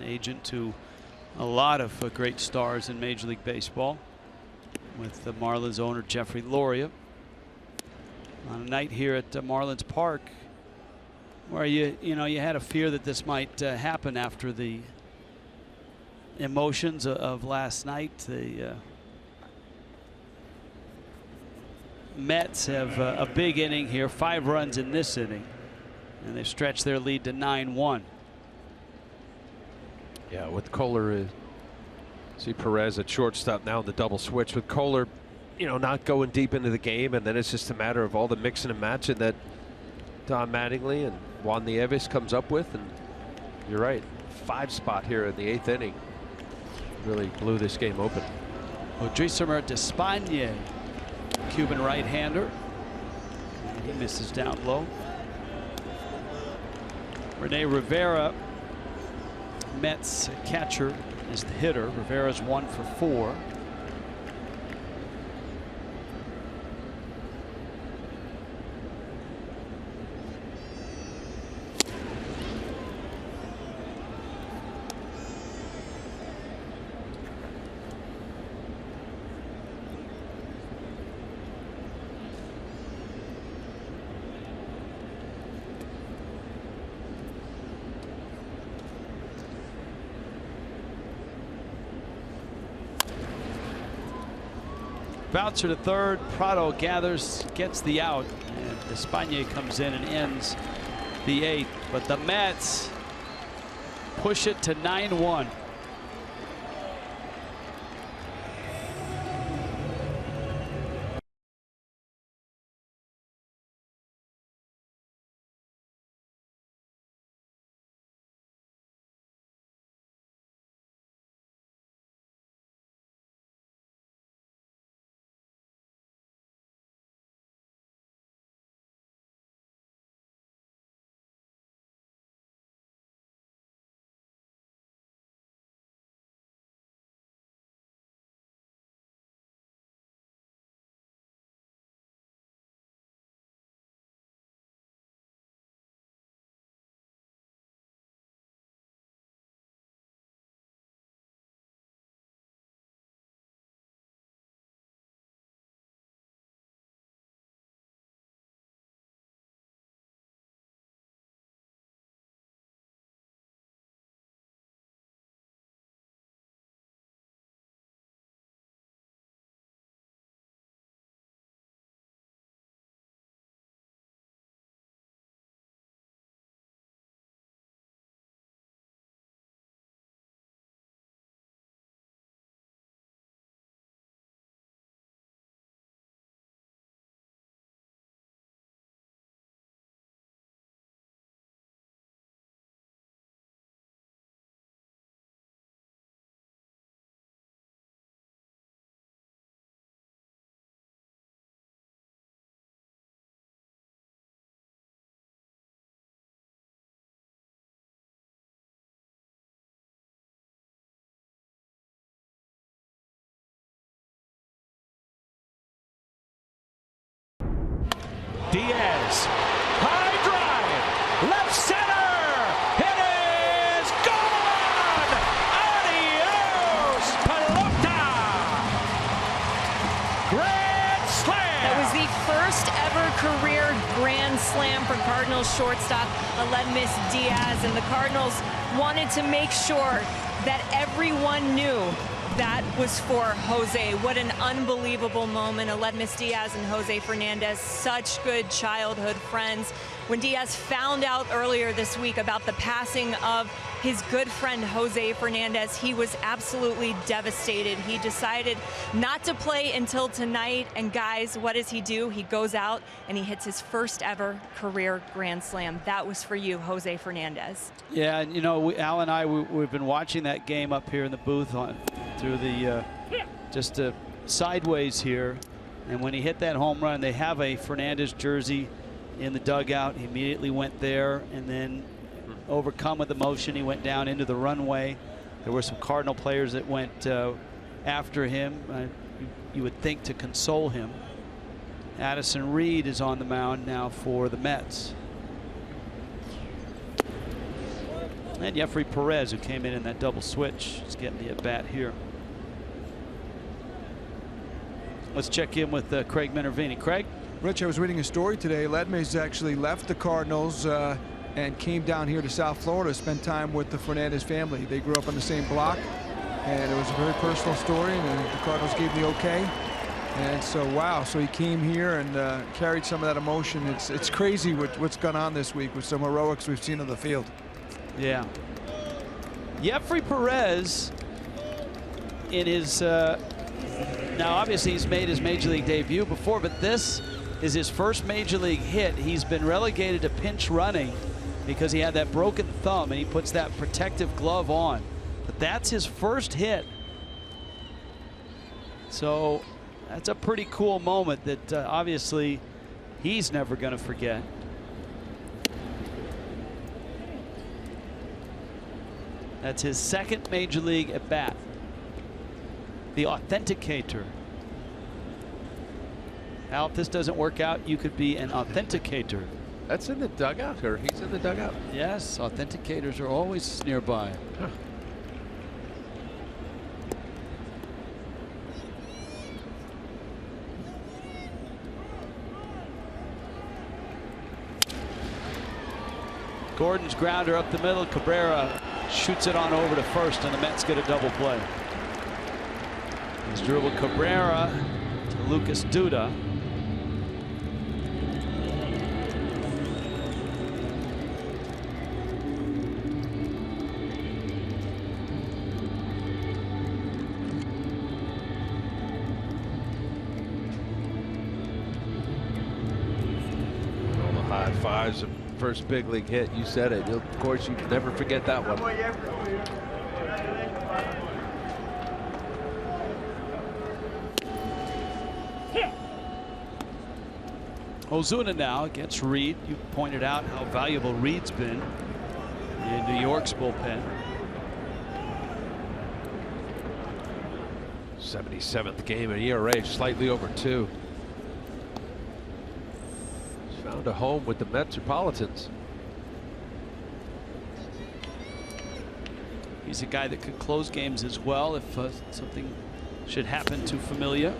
Agent to a lot of great stars in Major League Baseball, with the Marlins owner Jeffrey Loria. On a night here at Marlins Park, where you had a fear that this might happen after the emotions of last night. The Mets have a big inning here, 5 runs in this inning, and they've stretched their lead to 9-1. Yeah, with Kohler, see Perez at shortstop now in the double switch. With Kohler, not going deep into the game, and then it's just a matter of all the mixing and matching that Don Mattingly and Juan Nieves comes up with. And you're right, 5 spot here in the 8th inning really blew this game open. Odrisamer Despaigne, Cuban right-hander. He misses down low. Rene Rivera, Mets catcher, is the hitter. Rivera's 1 for 4. Bouncer to third. Prado gathers, gets the out, and Espana comes in and ends the 8th. But the Mets push it to 9-1. Diaz, high drive, left center, it is gone! Adios, pelota! Grand slam! That was the first ever career grand slam for Cardinals shortstop Aledmys Diaz, and the Cardinals wanted to make sure that everyone knew that was for Jose. What an unbelievable moment. Aledmys Diaz and Jose Fernandez, such good childhood friends. When Diaz found out earlier this week about the passing of his good friend Jose Fernandez, he was absolutely devastated. He decided not to play until tonight, and guys, what does he do? He goes out and he hits his first ever career grand slam. That was for you, Jose Fernandez. Yeah, and you know, Al and I, we've been watching that game up here in the booth through the just sideways here, and when he hit that home run, they have a Fernandez jersey in the dugout. He immediately went there, and then overcome with emotion, he went down into the runway. There were some Cardinal players that went after him, you would think, to console him. Addison Reed is on the mound now for the Mets. And Jeffrey Perez, who came in that double switch, is getting the at-bat here. Let's check in with Craig Minervini. Craig? Rich, I was reading a story today. Aledmys actually left the Cardinals and came down here to South Florida to spend time with the Fernandez family. They grew up on the same block, and it was a very personal story, and the Cardinals gave the okay. And so, wow, so he came here and carried some of that emotion. It's crazy what's gone on this week with some heroics we've seen on the field. Yeah. Jeffrey Perez, in his now obviously he's made his major league debut before, but this is his first major league hit. He's been relegated to pinch running because he had that broken thumb, and he puts that protective glove on. But that's his first hit. So that's a pretty cool moment that obviously he's never going to forget. That's his second major league at bat. The authenticator. Al, if this doesn't work out, you could be an authenticator. That's in the dugout, or he's in the dugout? Yes, authenticators are always nearby. Huh. Gordon's grounder up the middle. Cabrera shoots it on over to first, and the Mets get a double play. He's dribbled Cabrera to Lucas Duda. All the high fives. First big league hit. You said it. Of course, you never forget that one. Ozuna now against Reed. You pointed out how valuable Reed's been in New York's bullpen. 77th game, an ERA slightly over 2. He's found a home with the Metropolitans. He's a guy that could close games as well if something should happen to Familia.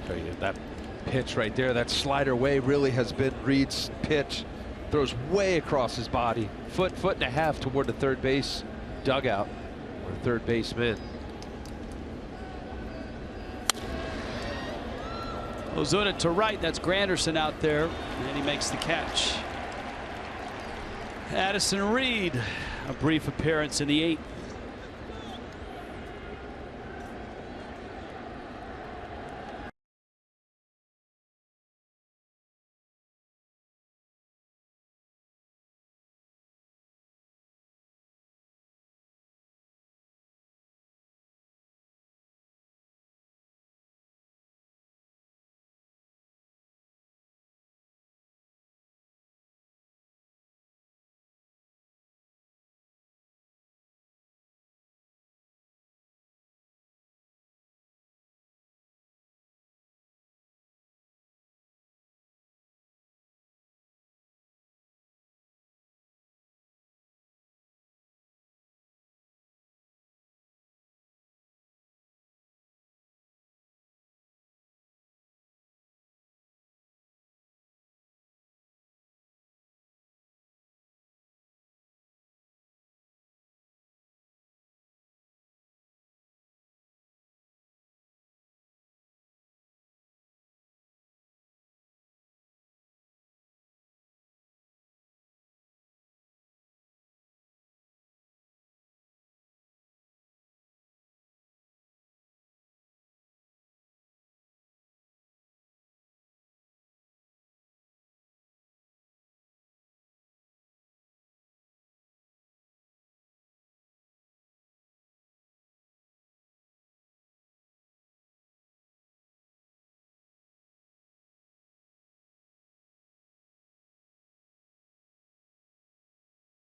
Tell you, that pitch right there, that slider wave really has been Reed's pitch. Throws way across his body, foot and a half toward the third base dugout or third baseman. Ozuna to right. That's Granderson out there, and he makes the catch. Addison Reed, a brief appearance in the 8th.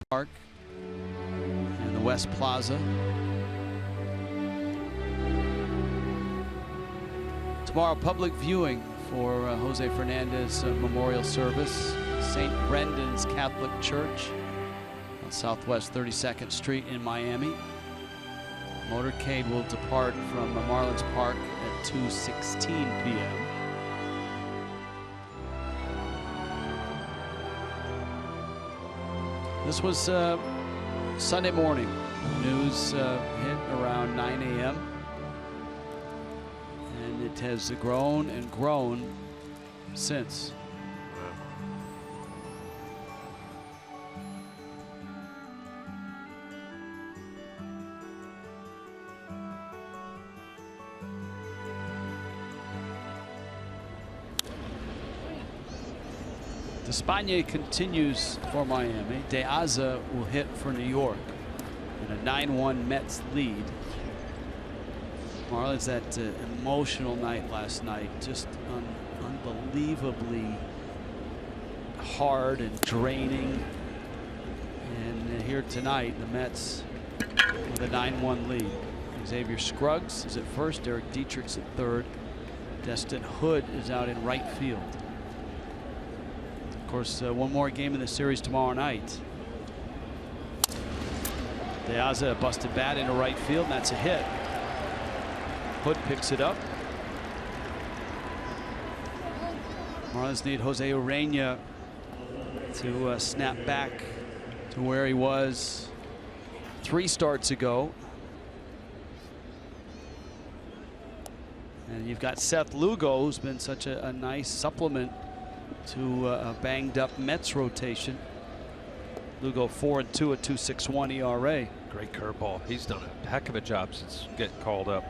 Park and the West Plaza. Tomorrow, public viewing for Jose Fernandez memorial service, St. Brendan's Catholic Church on Southwest 32nd Street in Miami. Motorcade will depart from Marlins Park at 2:16 p.m. This was Sunday morning. News hit around 9 a.m. and it has grown and grown since. Despagne continues for Miami. De Aza will hit for New York in a 9-1 Mets lead. Marlins, that emotional night last night, just unbelievably hard and draining. And here tonight, the Mets with a 9-1 lead. Xavier Scruggs is at first, Derek Dietrich's at third. Destin Hood is out in right field. Of course, one more game in the series tomorrow night. De Aza, a busted bat into right field, and that's a hit. Hood picks it up. Marlins need Jose Urena to snap back to where he was 3 starts ago. And you've got Seth Lugo, who's been such a nice supplement to a banged up Mets rotation. Lugo 4-2 at 2.61 ERA. Great curveball. He's done a heck of a job since getting called up.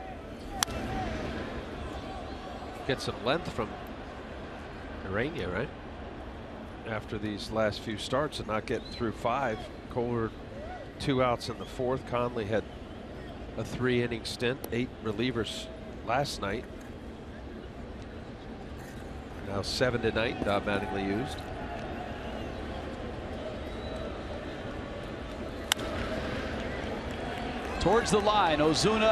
Get some length from Urania, right? After these last few starts and not getting through 5. Kohler 2 outs in the 4th. Conley had a 3-inning stint, 8 relievers last night. Now 7 tonight, automatically used. Towards the line, Ozuna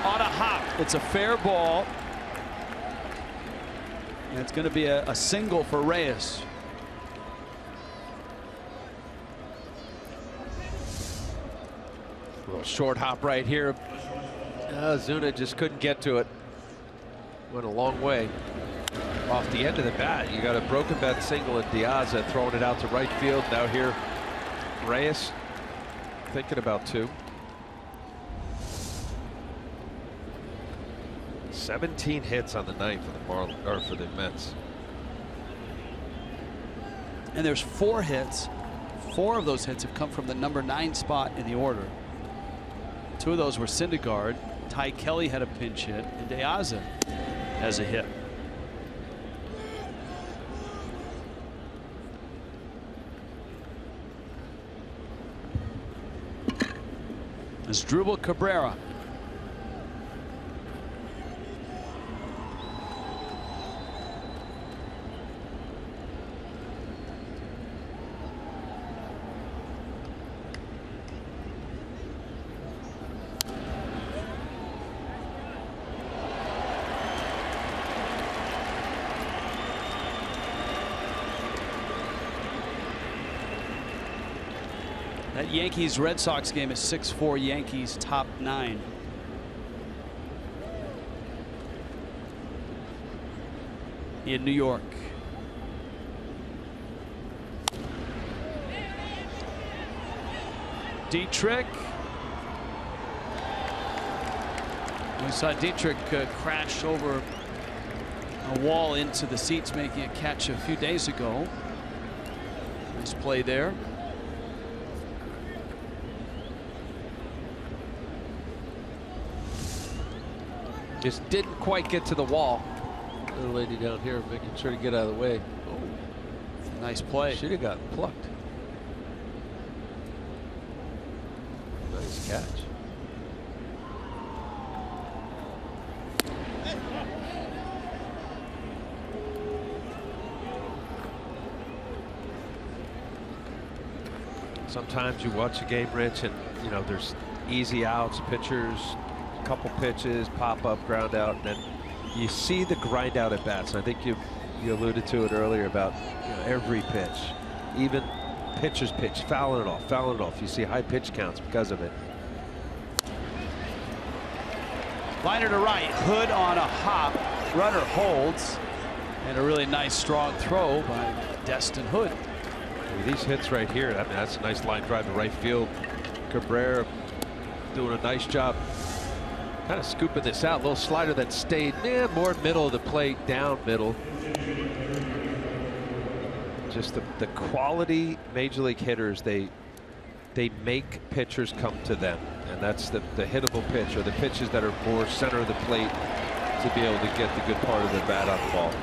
on a hop. It's a fair ball. And it's going to be a single for Reyes. A little short hop right here. Ozuna just couldn't get to it. Went a long way. Off the end of the bat, you got a broken bat single and Diaz throwing it out to right field. Now here, Reyes thinking about 2. 17 hits on the night for the Marlins, or for the Mets. And there's 4 hits. 4 of those hits have come from the number 9 spot in the order. 2 of those were Syndergaard. Ty Kelly had a pinch hit, and Diaz has a hit. It's Drupal Cabrera. That Yankees-Red Sox game is 6-4 Yankees, top 9. In New York. Dietrich. We saw Dietrich crash over a wall into the seats, making a catch a few days ago. Nice play there. Just didn't quite get to the wall. Little lady down here making sure to get out of the way. Oh, nice play. Should have gotten plucked. Nice catch. Sometimes you watch a game, Rich, and you know there's easy outs, pitchers, couple pitches, pop up, ground out, and then you see the grind out at bats. And I think you alluded to it earlier about every pitch, even pitchers pitch, fouling it off. You see high pitch counts because of it. Liner to right, Hood on a hop, runner holds, and a really nice strong throw by Destin Hood. These hits right here, I mean, that's a nice line drive to right field. Cabrera doing a nice job kind of scooping this out. Little slider that stayed more middle of the plate, down middle. Just the quality major league hitters, they make pitchers come to them, and that's the hittable pitch, or the pitches that are more center of the plate to be able to get the good part of the bat on the ball.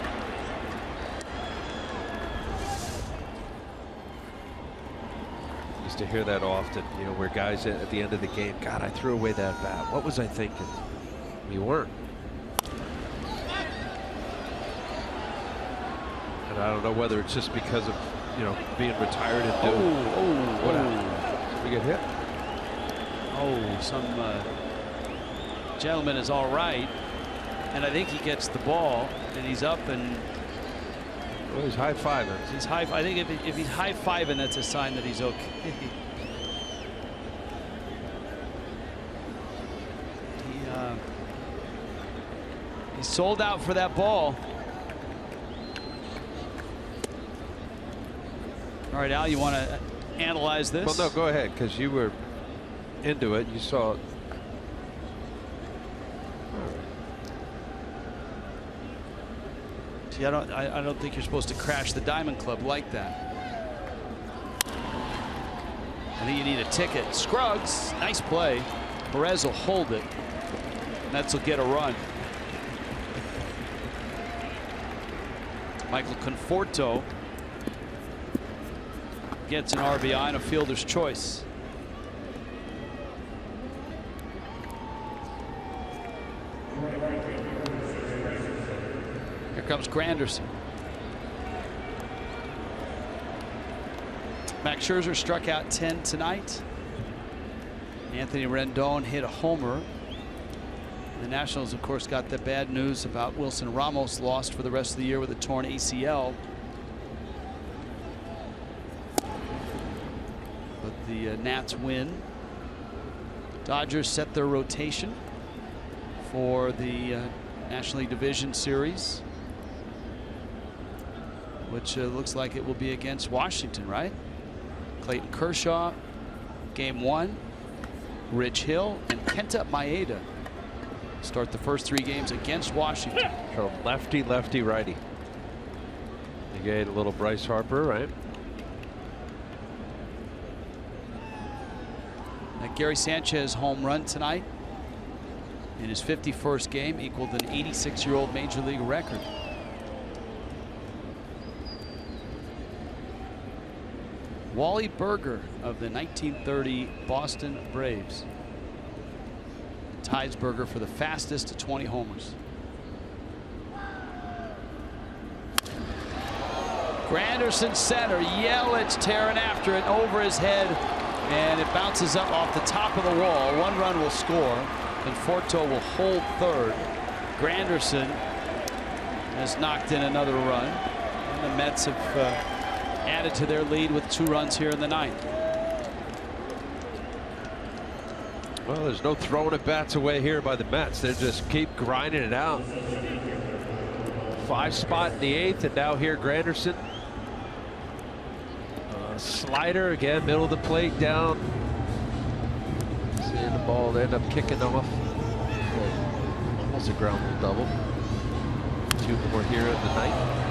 To hear that often, where guys at the end of the game, God, I threw away that bat. What was I thinking? You weren't. And I don't know whether it's just because of being retired and doing. What happened? Did we get hit? Oh, some gentleman is all right, and I think he gets the ball, and he's up and. Well, he's high-fiving. I think if he's high-fiving, that's a sign that he's okay. He sold out for that ball. All right, Al, you want to analyze this. Well, no, go ahead, because you were into it. You saw it. See, I don't think you're supposed to crash the Diamond Club like that. I think you need a ticket. Scruggs, nice play. Perez will hold it. Mets will get a run. Michael Conforto gets an RBI and a fielder's choice. Here comes Granderson. Max Scherzer struck out 10 tonight. Anthony Rendon hit a homer. The Nationals, of course, got the bad news about Wilson Ramos, lost for the rest of the year with a torn ACL. But the Nats win. Dodgers set their rotation for the National League Division Series, which looks like it will be against Washington, right? Clayton Kershaw, game 1. Rich Hill and Kenta Maeda start the first 3 games against Washington. So lefty, lefty, righty. You get a little Bryce Harper, right? That Gary Sanchez home run tonight in his 51st game equaled an 86-year-old major league record. Wally Berger of the 1930 Boston Braves ties Berger for the fastest to 20 homers. Granderson center. Yelich tearing after it over his head, and it bounces up off the top of the wall. 1 run will score, and Conforto will hold third. Granderson has knocked in another run, and the Mets have added to their lead with 2 runs here in the 9th. Well, there's no throwing at bats away here by the Mets. They just keep grinding it out. 5 spot in the 8th, and now here Granderson. Slider again, middle of the plate, down. Seeing the ball, they end up kicking off. Almost a ground rule double. 2 more here in the 9th.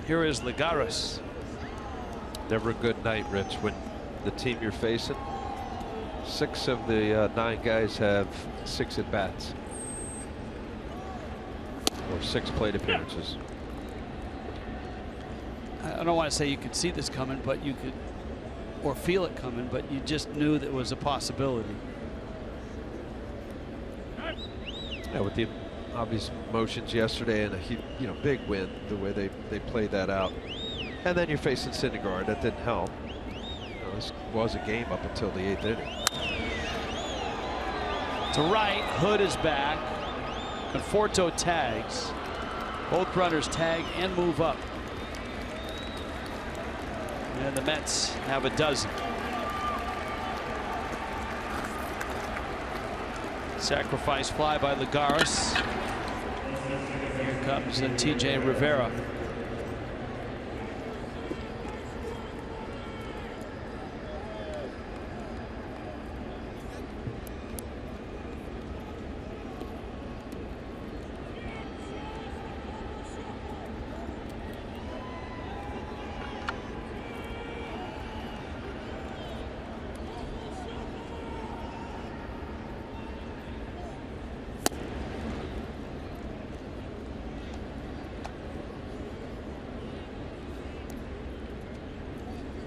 Here is Lagares. Never a good night, Rich, when the team you're facing, 6 of the 9 guys have 6 at bats or 6 plate appearances. I don't want to say you could see this coming, but you could, or feel it coming, but you just knew that it was a possibility. Yeah, with the obvious motions yesterday and a big win, the way they played that out, and then you're facing Syndergaard, that didn't help. This was a game up until the 8th inning. To right, Hood is back. Conforto tags. Both runners tag and move up. And the Mets have a dozen. Sacrifice fly by Lagares. Here comes T.J. Rivera.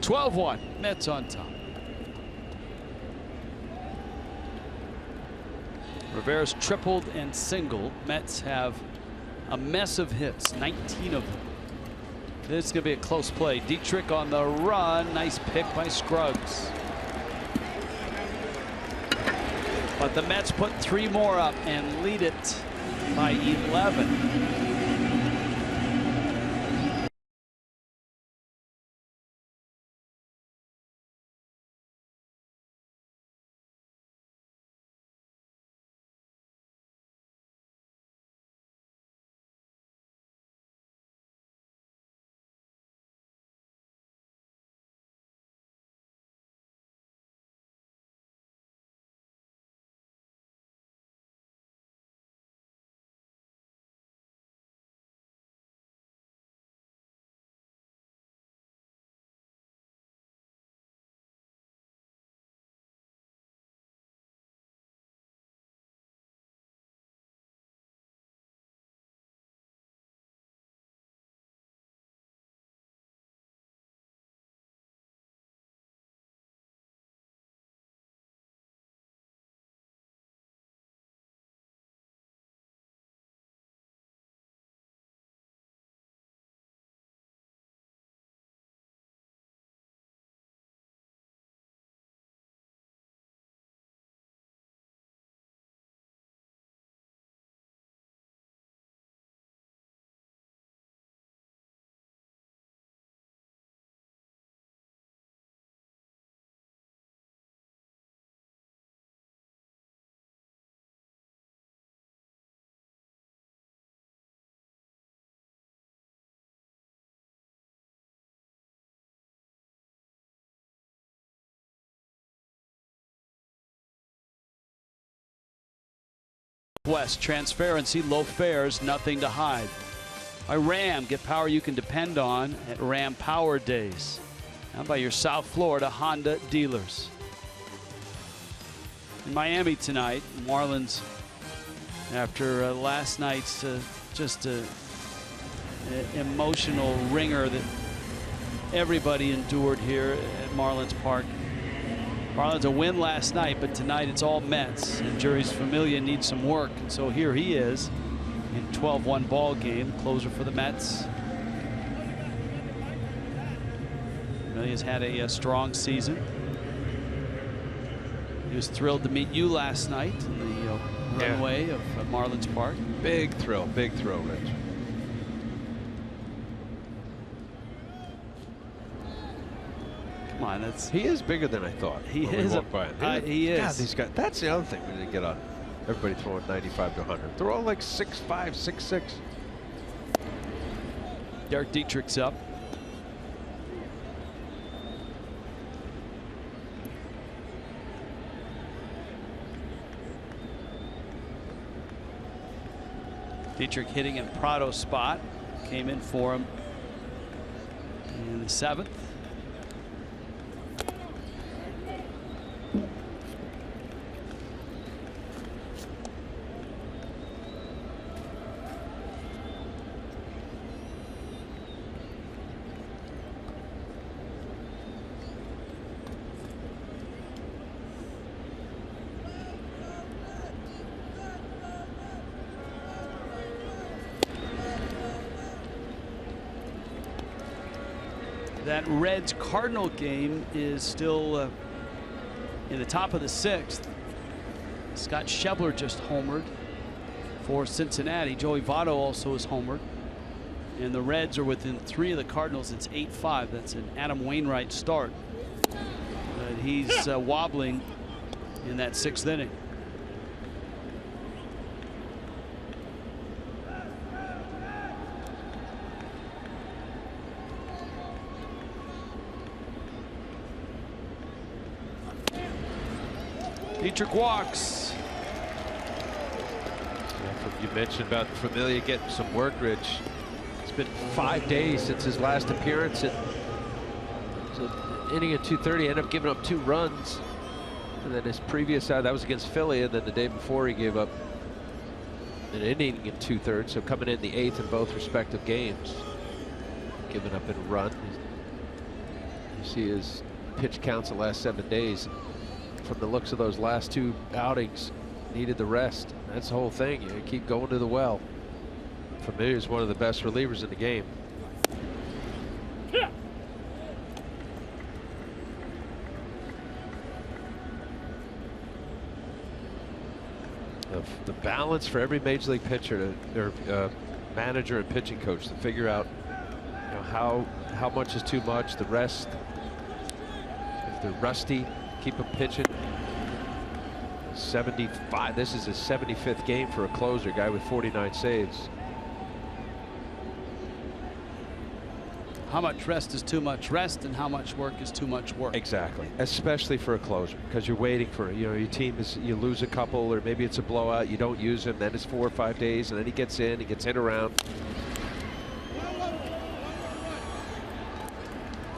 (12-1) Mets on top. Rivera's tripled and singled. Mets have a mess of hits, 19 of them. This is going to be a close play. Dietrich on the run. Nice pick by Scruggs. But the Mets put 3 more up and lead it by 11. West, transparency, low fares, nothing to hide. By Ram, get power you can depend on at Ram Power Days. Now by your South Florida Honda dealers. In Miami tonight, Marlins, after last night's just an emotional ringer that everybody endured here at Marlins Park. Marlins a win last night, but tonight it's all Mets, and Jeurys Familia needs some work. And so here he is in 12-1 ball game, closer for the Mets. Familia's had a strong season. He was thrilled to meet you last night in the runway of Marlins Park. Big thrill, Rich. Come on, that's he is bigger than I thought. He is. He is. God, these guys. That's the other thing when they get on. Everybody throwing 95 to 100. They're all like 6'5", 6'6". Derek Dietrich's up. Dietrich hitting in Prado's spot. Came in for him in the 7th. That Reds-Cardinal game is still in the top of the 6th. Scott Schebler just homered for Cincinnati. Joey Votto also is homered. And the Reds are within 3 of the Cardinals. It's 8-5. That's an Adam Wainwright start. But he's wobbling in that 6th inning. Dietrich walks. You mentioned about Familia getting some work, Rich. It's been 5 days since his last appearance. At inning at 230, ended up giving up 2 runs. And then his previous that was against Philly, and then the day before he gave up an inning in 2/3. So coming in the 8th in both respective games, giving up in a run. You see his pitch counts the last 7 days. From the looks of those last 2 outings, needed the rest. That's the whole thing. You keep going to the well. Familia is one of the best relievers in the game. the balance for every major league pitcher or manager and pitching coach to figure out, you know, how much is too much. The rest, if they're rusty, keep them pitching. 75. This is his 75th game for a closer, guy with 49 saves. How much rest is too much rest, and how much work is too much work. Exactly, especially for a closer, because you're waiting for, you know, your team is, you lose a couple, or maybe it's a blowout, you don't use him, then it's 4 or 5 days, and then he gets hit around.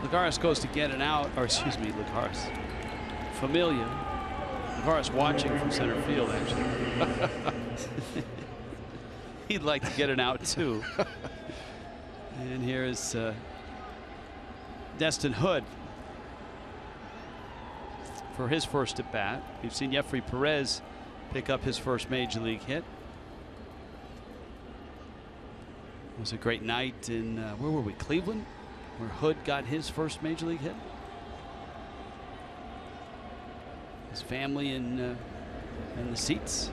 Lagares goes to get an out, or excuse me, Lagares. Familia. Lagares watching from center field, actually. He'd like to get an out too. And here is Destin Hood for his first at bat. We've seen Jeffrey Perez pick up his first major league hit. It was a great night in where were we? Cleveland, where Hood got his first major league hit. His family in the seats.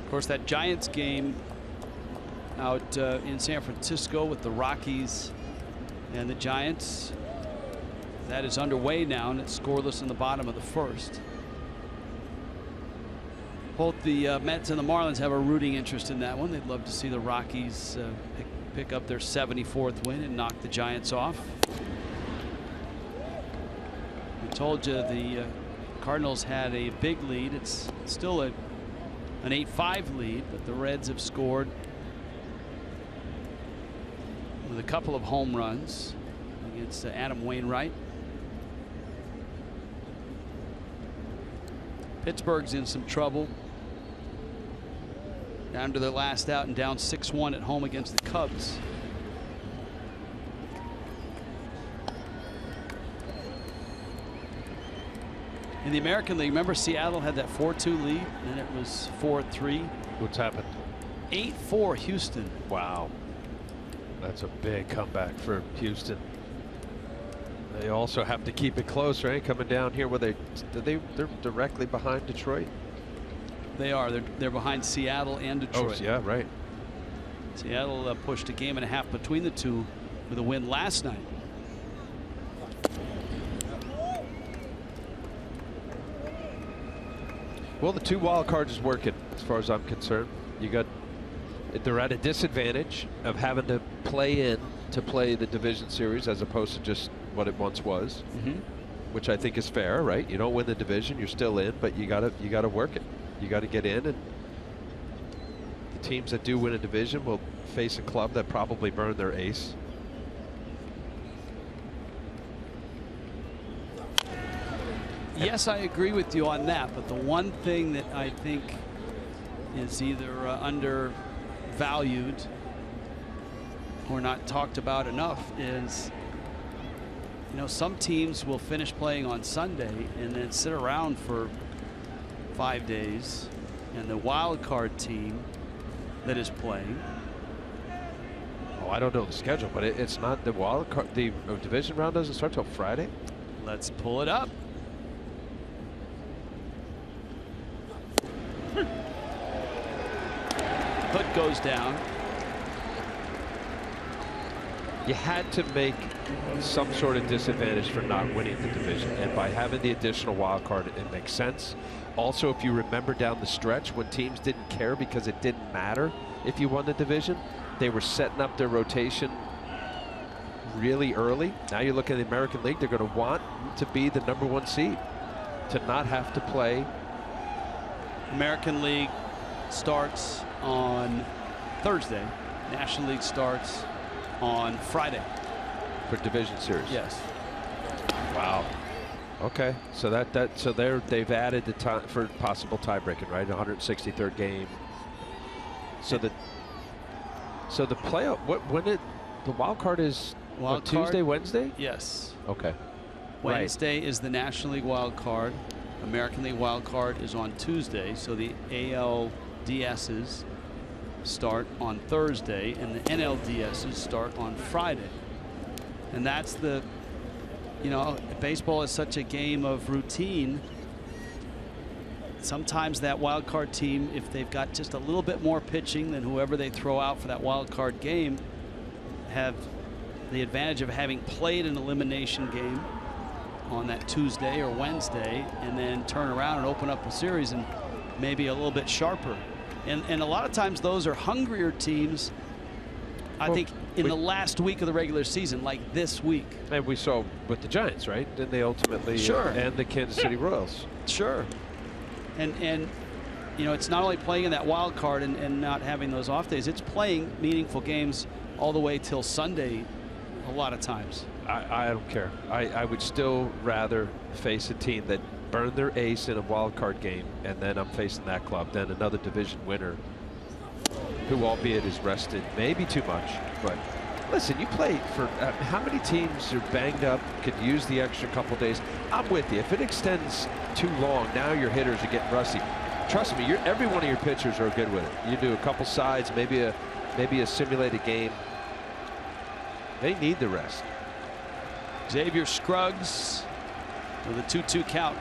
Of course, that Giants game out in San Francisco with the Rockies and the Giants, that is underway now, and it's scoreless in the bottom of the first. Both the Mets and the Marlins have a rooting interest in that one. They'd love to see the Rockies pick up their 74th win and knock the Giants off. I told you the Cardinals had a big lead. It's still an 8-5 lead, but the Reds have scored with a couple of home runs against Adam Wainwright. Pittsburgh's in some trouble. Down to their last out and down 6-1 at home against the Cubs. In the American League, remember Seattle had that 4-2 lead, and it was 4-3. What's happened? 8-4 Houston. Wow. That's a big comeback for Houston. They also have to keep it close, right? Coming down here, where they're directly behind Detroit. They are. They're behind Seattle and Detroit. Oh, yeah, right. Seattle pushed a game and a half between the two with a win last night. Well, the 2 wild cards is working as far as I'm concerned. They're at a disadvantage of having to play the division series as opposed to just what it once was, which I think is fair, right? You don't win the division, you're still in, but you gotta work it. You got to get in, and the teams that do win a division will face a club that probably burned their ace. Yes, I agree with you on that, but the one thing that I think is either undervalued or not talked about enough is, you know, some teams will finish playing on Sunday and then sit around for 5 days, and the wild card team that is playing. Oh, I don't know the schedule, but it's not the wild card. The division round doesn't start till Friday. Let's pull it up. Hood goes down. You had to make some sort of disadvantage for not winning the division, and by having the additional wild card, it makes sense. Also, if you remember down the stretch when teams didn't care because it didn't matter if you won the division, they were setting up their rotation really early. Now you look at the American League, they're going to want to be the #1 seed, to not have to play. American League starts on Thursday. National League starts on Friday. For division series. Yes. Wow. Okay. So they've added the time for possible tie-breaking, right? 163rd game. So the playoff. When the wild card is Tuesday, Wednesday? Yes. Okay. Wednesday is the National League wild card. American League wild card is on Tuesday. So the ALDSs start on Thursday, and the NLDSs start on Friday. And that's the, baseball is such a game of routine. Sometimes that wild card team, if they've got just a little bit more pitching than whoever they throw out for that wild card game, have the advantage of having played an elimination game on that Tuesday or Wednesday, and then turn around and open up a series and maybe a little bit sharper. And a lot of times those are hungrier teams, I think, in the last week of the regular season, like this week. And we saw with the Giants, right? Then they ultimately and the Kansas City Royals. Sure. And it's not only playing in that wild card and not having those off days, it's playing meaningful games all the way till Sunday a lot of times. I don't care. I would still rather face a team that burned their ace in a wild card game, and then I'm facing that club, than another division winner who, albeit, is rested maybe too much. But listen, you play for how many teams are banged up, could use the extra couple days? I'm with you. If it extends too long, now your hitters are getting rusty. Trust me, every one of your pitchers are good with it. You do a couple sides, maybe a simulated game. They need the rest. Xavier Scruggs with a 2-2 count.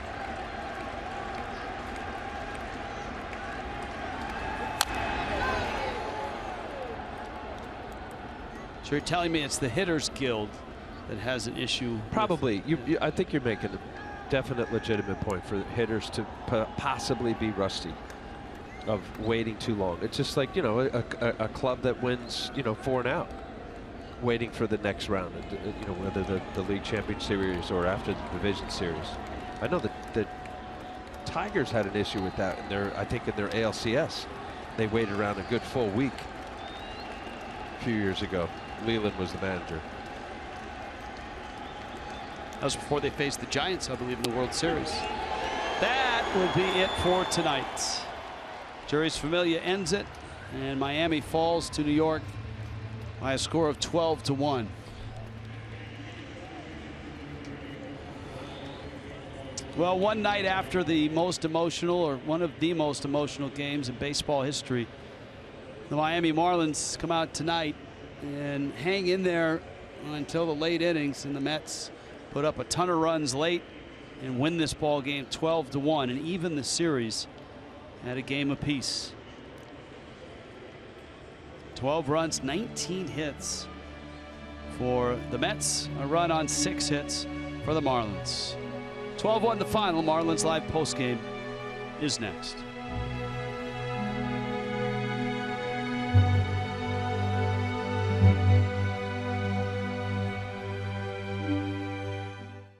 So you're telling me it's the Hitters Guild that has an issue? Probably. I think you're making a definite legitimate point for hitters to possibly be rusty of waiting too long. It's just like, a club that wins, 4 and out, waiting for the next round, whether the league champion series or after the division series. I know that the Tigers had an issue with that I think in their ALCS. They waited around a good full week a few years ago. Leland was the manager. That was before they faced the Giants, I believe, in the World Series. That will be it for tonight. Juris Familia ends it, and Miami falls to New York by a score of 12-1. Well, one night after the most emotional, or one of the most emotional games in baseball history, the Miami Marlins come out tonight and hang in there until the late innings, and the Mets put up a ton of runs late and win this ball game 12-1, and even the series at a game apiece. 12 runs, 19 hits for the Mets, a run on 6 hits for the Marlins. 12-1 the final. Marlins Live postgame is next.